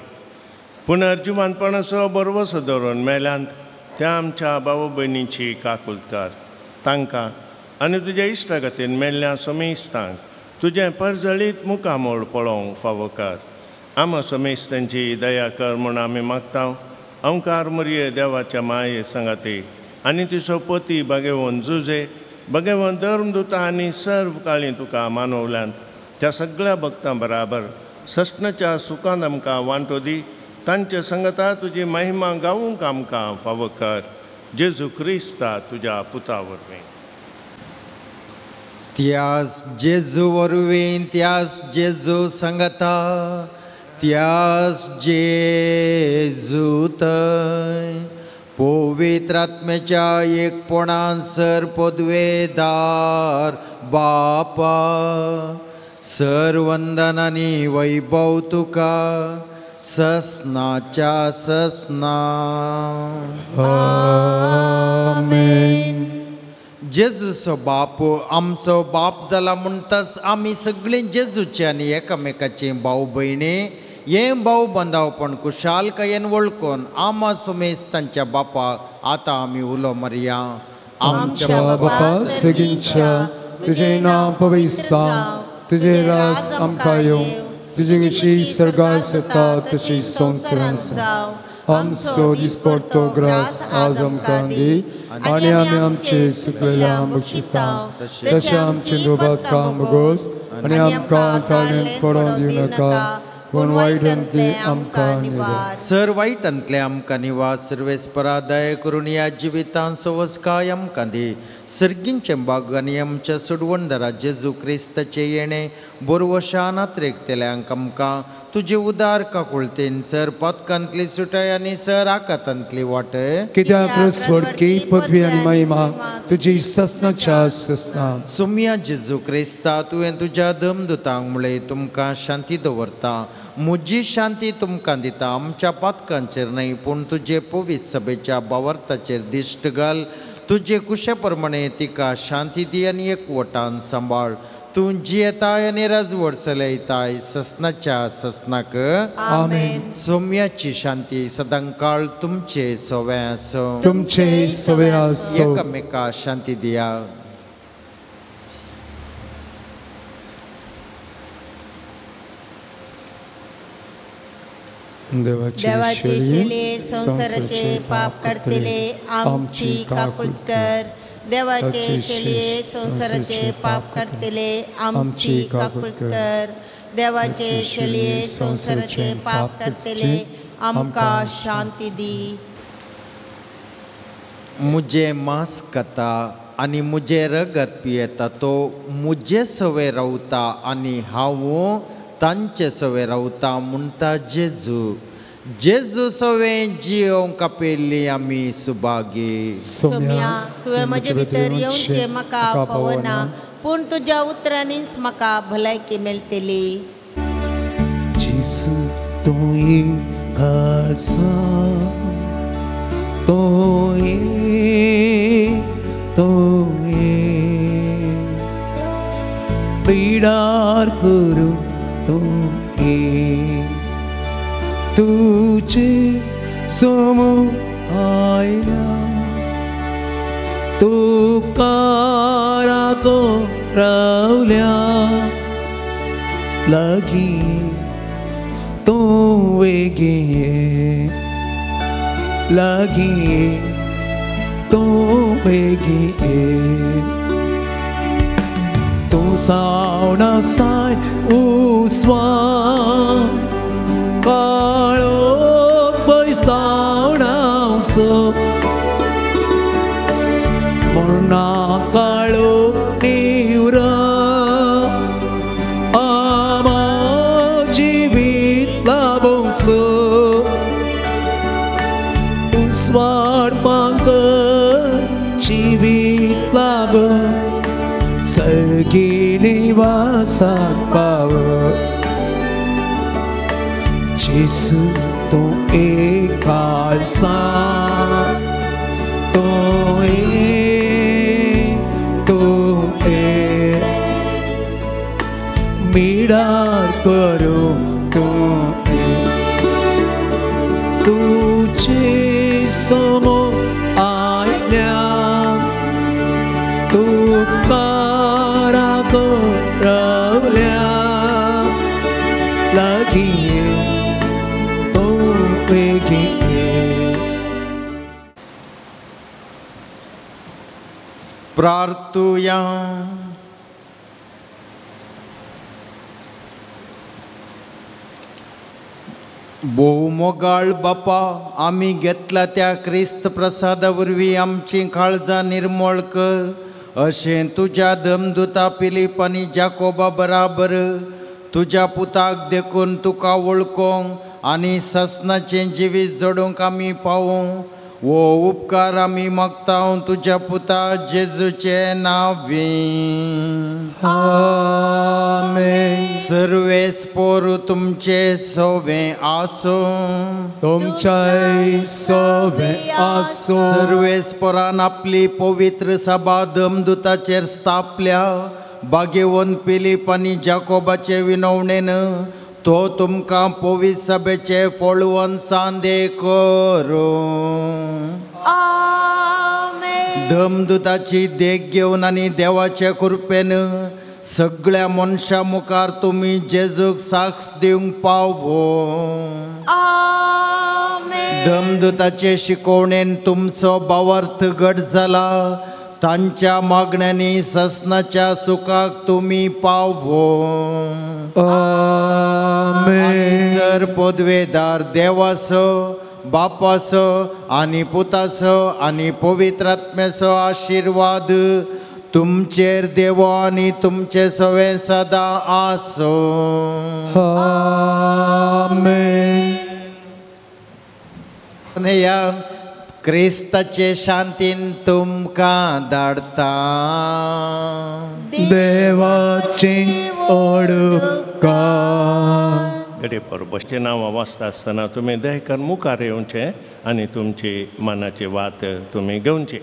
पुनर्जीवनपणाचो बरवसो धरून मेल्यांत त्या आमच्या भाव भयणीची काकूल्त कर तांकां आनी तुज्या इश्टागतीन मेल्ल्या समेस्तांक तुजें परजळीत मुखामोळ पळोवंक फावो कर आमा समेस्तांची दया कर म्हूण आमी मागता ओंकार मरिये देवाच्या माये संगाती आनी तिचो पती भगवंत जुजे भगवंत धर्मदूता आनी सर्व काळी तुका मानवल्यांत त्या सगळ्या भक्तां बराबर सस्नाच्या सुखांत आमकां वांटो दी तांच्या संगता तुजी महिमा गावूंक आमकां फावो कर जेजू क्रिस्ता तुज्या पुता वरवीं त्यास जेजू वरवीं त्यास जेजू संगता त्यास जेजू थंय पवित्र आत्म्याच्या एकपणासर पदवेदार बापा सर वंदन आनी वैभव तुका ससनाच्या ससना आमेन. जेजूचो बाप आमचो बाप जाला म्हणटाच आमी सगळीं जेजूचे आनी एकामेकाची भाऊ भयणी हें भाऊ बंदावपण कुशालकायेन वळखून आमा सुमेस तांच्या बापाक आतां आमी उलो मारया. आमच्या बापा सेगींच्या तुजें नांव पवित्र जावं, तुजें राज आमकां येवं, तुजे कशी सर्गार जाता तशी संवसारांत जावं. आमचो दिसपडटो ग्रास आज आमकां दी आनी आमी आमचे चुकलेल्यांक बक्षिता तशें आमचे दुबार मुगोस आनी आमकां ताळेंत पडों दिवं नाका पूण वायटांतले आमकां निवार. सर वायटांतले आमकां निवार. सर्वेस्परा दया करून ह्या जिवितांत सवस्काय आमकां दी. सर्गींचे बाग आनी आमच्या सुडवणदारा जेजू क्रिस्ताचे येणे बोरवशान आत्रेकतेल्यांक आमकां तुजे उदार काकुळतेन सर पदकांतली सुटाय आनी सर आकांतांतली वाटय कित्याक प्रस्वर्गी पदवी आनी महिमा तुजी ससनाच्या ससना. सुम्या जेजू क्रिस्ता तुवें तुज्या धमदुतांक म्हळें तुमकां शांती दवरता. म्हजी शांती तुमकां दिता. आमच्या पातकांचेर न्हय पूण तुजे पवित्र सभेच्या भावार्थाचेर दिश्ट घाल. तुजे कुशे प्रमाणे तिका शांती दी आनी एकवटान सांबाळ. तूं जियेताय आनी राजवट चलयताय ससनाच्या ससनाक आमेन. सौम्याची शांती सदांकाळ तुमचे सोवे आसो. तुमचे सोवे आसो. एकामेका शांती दिया. देवाचे शेले संसाराचे पाप करतले आमची काकूळ कर. देवाचे शेले संसाराचे पाप करतले आमची काकूळ कर. देवाचे शेले संसाराचे पाप करतले आमकां शांती दी. मुझे मांस खाता आनी मुझे रगत पियेता तो मुझे सवे रावता आनी हांव तांचे सवे रावता म्हणटा जेजू. जेजू सवे जियोंक आपेल्ली आमी सुभागी. सोम्या तुवें म्हजे भितर येवचें म्हाका फावना पूण तुज्या उतरांनीच म्हाका भलायकी मेळटली. जेजू तोय घालसा तोय पिडार करू तुझे समोर आयला तू काराको रावल्या लागी तो वेगे लागी तो वेगे तो सावना साय उसवा काळो पैसावनासो मोना काळो निवरा आमा जिवीत लाभोसो उसवाड पांक जिवीत लाभ सर्गी निवासात पाव. जेजू तो एक खालसा तो मिडार करू तुझे समोर आयल्या तू काराको रावल्या लागी तो वेगी. प्रार्थुया. भोवमोगाळ बापा आमी घेतला त्या क्रिस्त प्रसादा वरवीं आमची काळजां निर्मळ कर. अशें तुज्या धमदुता पिलीप आनी जाकोबा बराबर तुझ्या पुताक देखून तुका वळखोंक आनी ससनाचें जिवीत जोडूंक आमी पावूं वो उपकार आमी मागतां तुज्या पुता जेजूचे नांवीं. आमेन. सर्वेस्पोर तुमचे सोवें आसूं. तुमचेय सोबें आसूं. सर्वेस्पोरान आपली पवित्र सभा धमदुताचेर स्थापल्या. भाग्यवन पिलीप आनी जाकोबाचे विनवणेन तो तुमकां पवित्र सभेचे फळवंसान करूं. आमेन. धमदुताची देख घेवन आनी देवाचे कृपेन सगळ्या मनशां मुखार तुमी जेजूक साक्ष दिवंक पावो. आमेन. धमदुताचे शिकवणेन तुमचो भावार्थ घट जाला. तांच्या मागण्यांनी ससनाच्या सुखाक तुमी पावो. आमेन. सर पदवेदार देवाचो बापाचो आनी पुताचो आनी पवित्र आत्म्याचो आशिर्वाद तुमचेर देवो आनी तुमचे सवें सदां आसो. आमेन. या क्रिस्ताचे शांतीन तुमकां धाडता. देवाची ओडुका. घडये परबश्चें नांवां वाचता आसतना तुमी दयेकर मुखार येवचें आनी तुमची मनाची वात तुमी घेवची.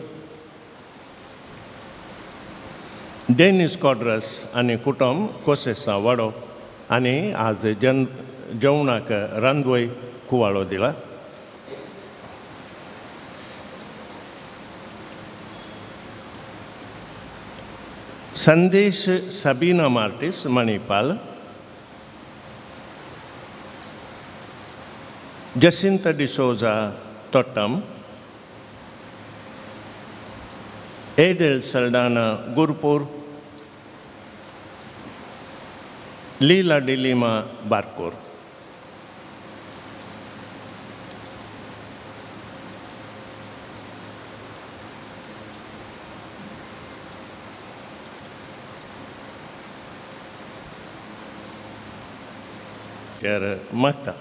डेनिस कॉड्रस आनी कुटुंब कोसेसां वाडो आनी आज जेवणाक रांदवय कुवाळो दिला. संदेश सबीना मार्टिस मणिपाल. जसिंता डिसोजा तोट्टम. एडेल सल्डाना गुरपूर. लीला डिलीमा बारकोर. मागता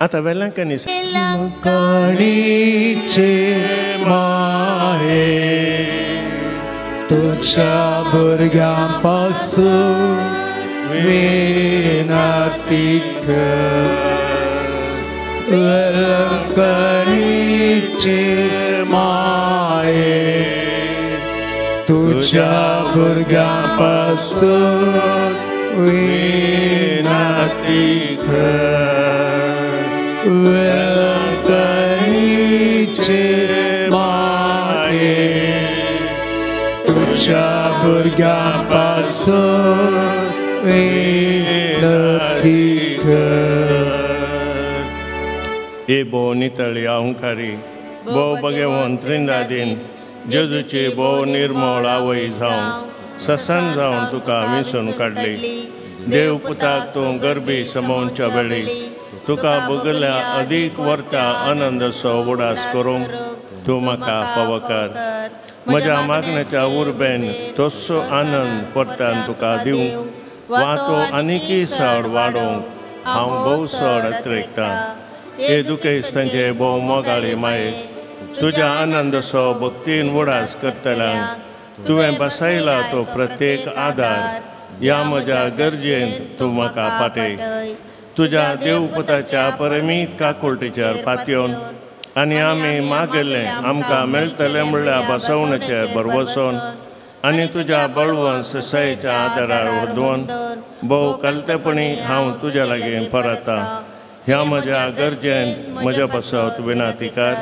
आता वेलांकनी कणीचे माये तुझ्या भुरग्यां पासून विनंती कर. वेलांकणीचे माये तुझ्या भुरग्यां पासून विनंती कर. वेलांकणीचे माये तुझ्या भुरग्यां पासून विनंती कर. ए बो नितळी अहंकारी बो भगवंत त्रिंदादीन जेजूची बो निर्मळ आवय जावन ससन जावन तुका विसरून काडली. देव पुताक तूं गर्भी समोवच्या वेळी तुका भोगल्या अदीक वर्ता आनंदसो उडास करूंक तूं म्हाका फावो कर. म्हज्या मागण्याच्या उर्बेन तोसो आनंद परतान तुका दिवंक वा तो आनीकय चड वाडोवंक हांव भोव चड अतिरिक्ता. हे दुखेस्तांचे भोव मोगाळी माये तुज्या आनंदसो भक्तीन उडास करतल्यांक तुवें बसयला तो प्रत्येक आदार ह्या म्हज्या गरजेंत तूं म्हाका पाटय. तुज्या देवपुताच्या परमीत काकुळटीचेर पातयेवन आनी आमी मागयल्लें आमकां मेळटलें म्हणल्यार बसवणेचेर बरवसून आनी तुज्या बळवंत सयेच्या आदारार उदवन भोव कलतेपणी हांव तुज्या लागीं परतां. ह्या म्हज्या गरजेंत म्हज्या बसत विनातिकार.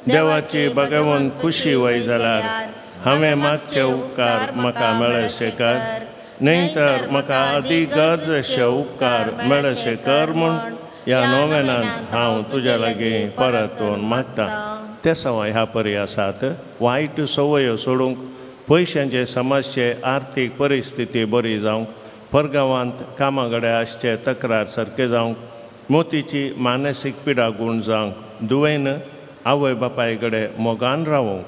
देवाची भगवंत खुशी वय जाल्यार हांवें मागचे उपकार म्हाका मेळशे कर. न्हय तर म्हाका अदीक गरज अशे उपकार मेळशे कर म्हूण ह्या नोवेनांत हांव तुज्या लागीं परतून मागतां. ते सवाय ह्या परी आसात वायट संवयो सोडूंक पयशांचे समस्ये आर्थीक परिस्थिती बरी जावंक परगांवांत कामागडे आसचे तक्रार सारके जावंक मोतीची मानसीक पिडा गूण जावंक दुयेन आवय बापाय कडेन मोगान रावूंक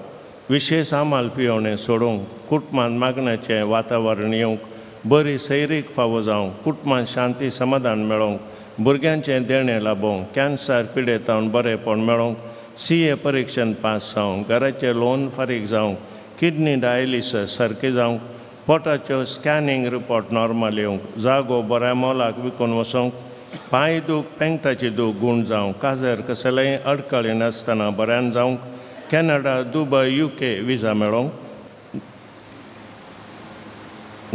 विशेश आमाल पियोवणें सोडूंक कुटुंबांत मागण्याचें वातावरण येवंक बरी सैरीक फावो जावंक कुटुंबांत शांती समाधान मेळोवंक भुरग्यांचें देणें लाबोवंक कॅन्सर पिडेतावन बरेपण मेळोवंक CA परीक्षेन पास जावंक घराचें लोन फारीक जावंक किडनी डायलिसीस सारकें जावंक पोटाच्यो स्कॅनिंग रिपोर्ट नॉर्मल येवंक जागो बऱ्या मोलाक विकून वचोंक पांय दूख पेंगटाची दूख गूण जावंक काजर कसलेय अडखळी नासतना बऱ्यान जावंक कॅनडा दुबय UK विजा मेळोवंक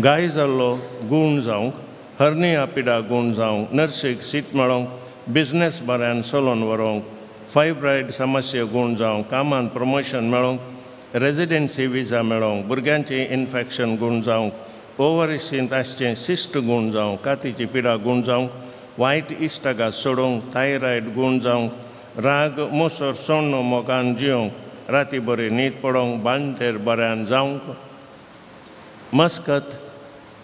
गाय जाल्लो गूण जावंक हर्निया पिडा गूण जावंक नर्सीक सीट मेळोवंक बिझनेस बऱ्यान चलोवन व्हरोवंक फायब्रॉयड समस्या गूण जावंक कामान प्रमोशन मेळोवंक रेजिडेन्सी विजा मेळोवंक भुरग्यांचें इन्फेक्शन गूण जावंक ओव्हरसींत आसचें सिस्ट गूण जावंक कातीची पिडा गूण जावंक वायट इश्टागात सोडोवंक थायरॉयड गूण जावंक राग मोसोर सोण्ण मोगान जियोंक राती बरी न्हीद पडोवंक बांदतेर बऱ्यान जावंक मस्कत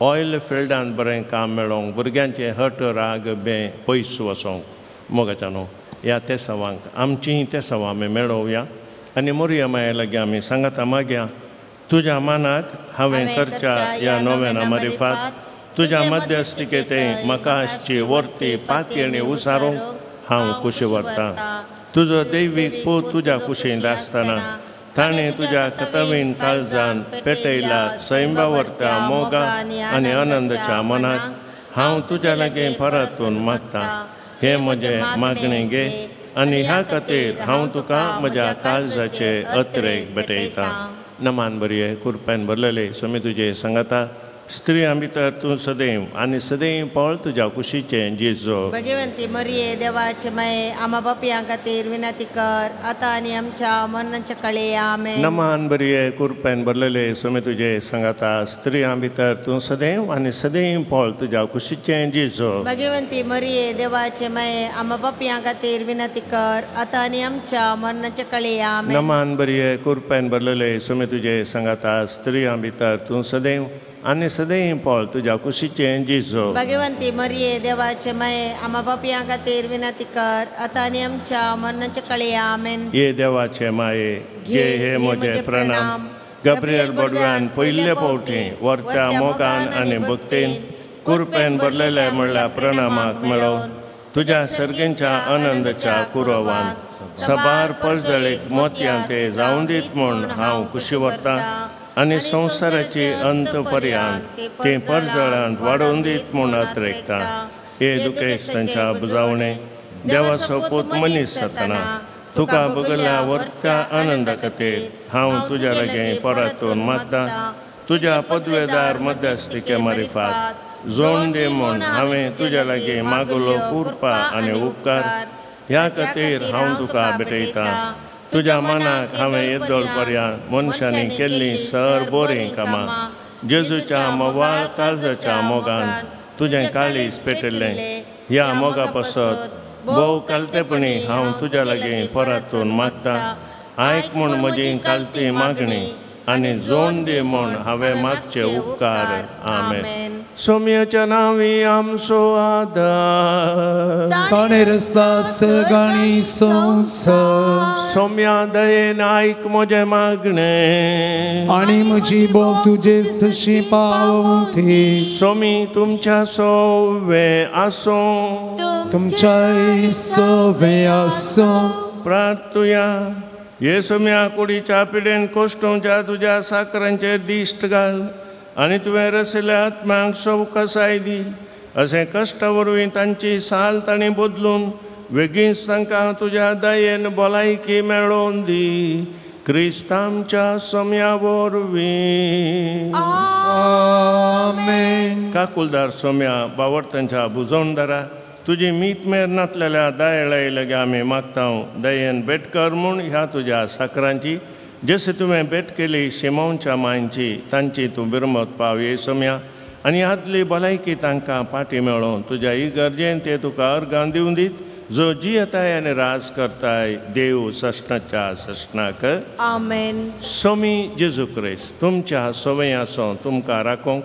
ऑयल फिल्डांत बरें काम मेळोवंक भुरग्यांचे हट राग बे पयस वचोंक मोगाच्यानो ह्या ते सवांक आमचीं ते सवां आमी मेळोवया आनी मोरया माये लागीं आमी सांगाता मागया तुज्या मानाक हांवें करच्या ह्या नोवेना मारिफात तुज्या मध्यस्तिकेते म्हाका आसची वर्ती पाती आनी उसारूंक हांव कुशी व्हरतां तुजो दैवीक पूत तुज्या कुशींत आसतना ताणें तुज्या कतवीन काळजान पेटयला सैंबावर्त्या मोगा आनी आनंदाच्या मनाक हांव तुज्या लागीं परतून मागतां हे म्हजें मागणें घे आनी ह्या खातीर हांव तुका म्हज्या काळजाचे अत्रेक भेटयतां नमान बरये कुरपेन भरलेले समी तुजे सांगाता स्त्रियां भितर तूं सदैव आनी सदैव पळ तुज्या कुशीचें जेजो भगवंती मरिये देवाचे माये आमा बापयां खातीर विनंती कर आतां आनी आमच्या मरणाच्या कळे आमेन नमान बरये कुरपेन भरलेले समी तुजे सांगाता स्त्रियां भितर तूं सदैव आनी सदैव पळ तुज्या कुशीचें जेजो भगवंती मरिये देवाचे माये आमा बापयां खातीर विनंती कर आतां आनी आमच्या मरणाच्या कळे आमेन नमान बरये कुरपेन भरलेले समी तुजे सांगाता स्त्रियां भितर तूं सदैव आनी सदैव पळ तुज्या कुशीचें जेजो भगवंती मरिये देवाचे माये आमा बापयां खातीर विनंती कर आतां आनी आमच्या मरणाच्या कळे आमेन ये देवाचे माये घे हे म्हजे प्रणाम गब्रियल बडव्यान पयले फावटी वर्त्या मोगान आनी भक्तीन कुरपेन भरलेले म्हणल्यार प्रणामाक मेळोवन तुज्या सर्गेंच्या आनंदाच्या कुरवान सबार पळजळीक मोतयां ते जावं दीत म्हूण हांव कुशी व्हरतां आनी संवसाराची अंत पर्यंत ते परजळांत वाडोवन दीत म्हूण अत्रेकतां हे दुखेस्तांच्या बुजावणे देवाचो पूत मनीस जातना तुका बगल्या वर्त्या आनंदा खातीर हांव तुज्या लागीं परतून मागतां तुज्या पदवेदार मध्यस्तिके मारिफात जोड दे म्हूण हांवें तुज्या लागीं मागलो कुरपा आनी उपकार ह्या खातीर हांव तुका भेटयतां तुज्या मनाक हांवें येदोळ पर्यंत मनशांनी केल्लीं सर बोरीं कामां जेजूच्या मोवाळ काळजाच्या मोगान तुजें काळीज पेटयल्लें ह्या मोगा पासत भोव कालतेपणी हांव तुज्या लागीं परतून मागतां आयक म्हूण म्हजी कालती मागणी आनी जोड दी म्हूण हांवें मागचे उपकार आमेन सोम्याच्या नांवी आमचो आदार ताणे रस्ता सगाणी संसार सोम्या दयेन आयक म्हजें मागणें आनी म्हजी बोव तुजे तशी पावती सोमी तुमच्या सोवे आसूं तुमच्या सवे आसो प्रार्थुया ये सोम्या कुडीच्या पिडेन कोश्टूच्या तुज्या साकरांचेर दिश्ट घाल आनी तुवें रसिल्ल्या आत्म्यांक सवकासाय दी अशें कश्टा वरवीं तांची साल ताणीं बदलून बेगीनच तांकां तुज्या दयेन भलायकी मेळोवन दी क्रिस्तांच्या सोम्या वरवीं आमेन काकुलदार सोम्या बावडतांच्या बुजोवणदारा तुजी मीत मेर नातलेल्या दयेळाय लागी आमी मागतां दयेन भेट कर म्हूण ह्या तुज्या साकरांची जशी तुवें भेट केली शिमोनच्या मांयची तांची तूं बिरमत पाव ये सोम्या आनी आदली भलायकी तांकां पाटी मेळोवन तुज्या इगर्जेन ते तुका अर्गां दिवन दीत जो जियेताय आनी राज करताय देव सश्णाच्या सश्णाक आमेन सोमी जेजू क्रिस्त तुमच्या सवय आसूं तुमकां राखोवंक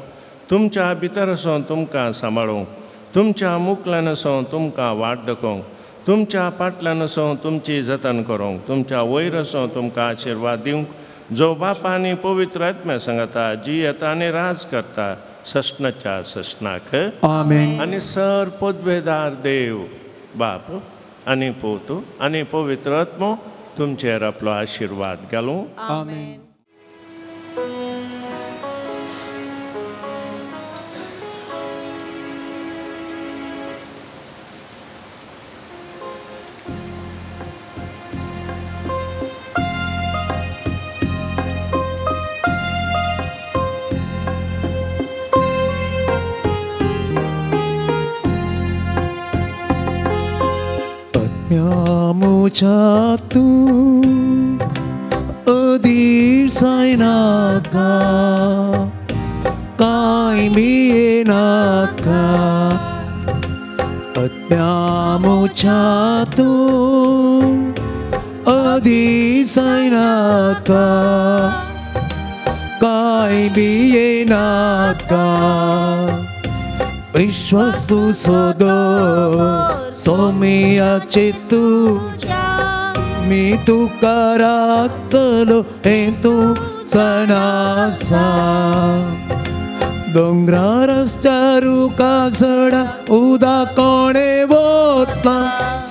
तुमच्या भितर आसूं तुमकां सांबाळूंक तुमच्या मुखल्यान आसूं तुमकां वाट दाखोवंक तुमच्या फाटल्यान आसूं तुमची जतन करूंक तुमच्या वयर आसूं तुमकां आशिर्वाद दिवंक जो बापा आनी पवित्र आत्म्या सांगता जी येता आनी राज करता सष्णाच्या सष्णाक आमेन. आनी सर पदवेदार देव बाप आनी पूत आनी पवित्र आत्मो तुमचेर आपलो आशीर्वाद घालूं. आमेन. Jatuh adir sainaka kai mienaka atnyamu jatuh adir sainaka kai mienaka Vishwastu sodor somia citu mi tu karakter entu sanasa dongraras caru kasada uda kone votla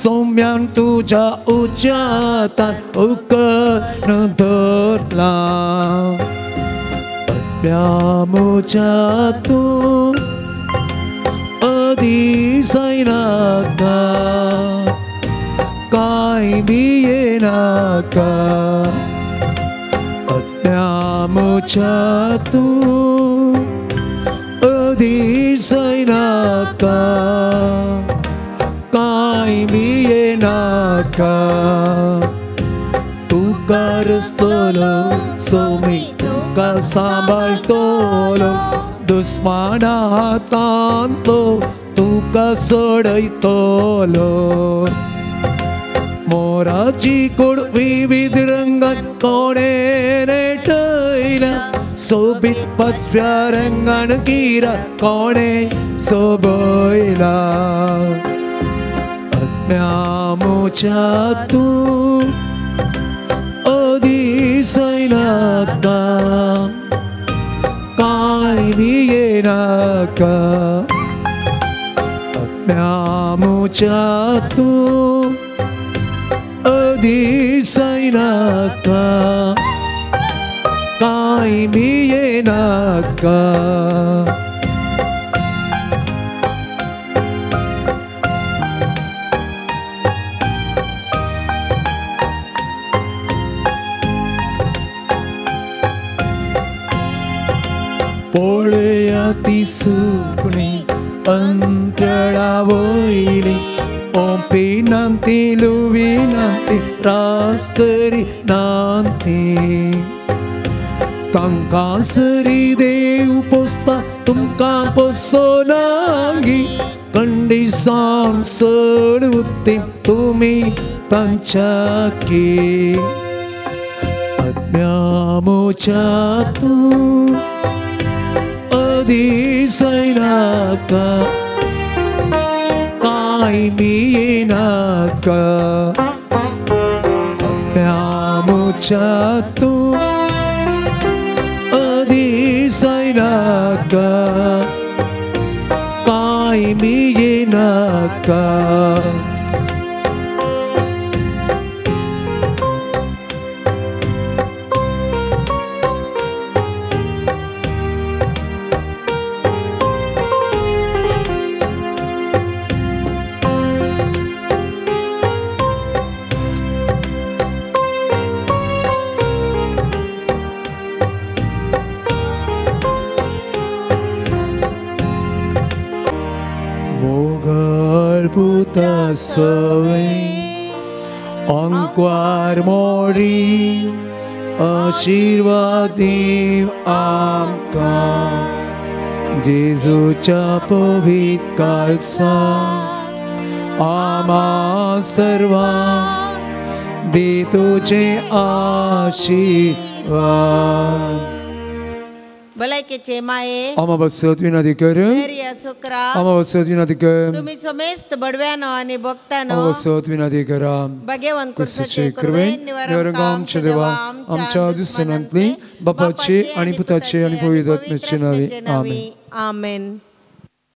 somyan tuja ujatan ukanudotla atmyamu jatuh adir sainaka kai mienaka atnyamu jatuh adir sainaka kai mienaka tu garis tolong sumi tukar sambal tolong Dusmana tanto tu kasodai tolo Moraji kod vivid rangan kone retaila Sobit patya rangan kira kone soboila Atmyamu jatuh adir sainaka kai mienaka atmyamu jatuh adir sainaka kai mienaka Poleyati sukni antara voili Ompi nanti luvi nanti rasteri nanti Tangkasari dev posta tumka posonangi Kandisan sedutim tumi tancaki Atmyamu jatuh adir sainaka kai mienaka atmyamu jatuh adir sainaka kai mienaka Puta soe angkwar mori आशीर्वादी आमका जेजूच्या पवित काळसा आमा सर्वा दे तुझे आशीर्वाद भलायकेचे माये आम्हा बसत विनंती कर मेरिया सुकरा आम्हा बसत विनंती कर तुम्ही समेस्त बडव्यानो आणि बघतानो आम्हा बसत विनंती करा भाग्यवान क्रिस्तुचे कृपेन निवारक आमच्या देवा आमच्या दिसनांतली बापाचे आणि पुताचे आणि पवित्र आत्म्याचे नावे आमेन. आमेन.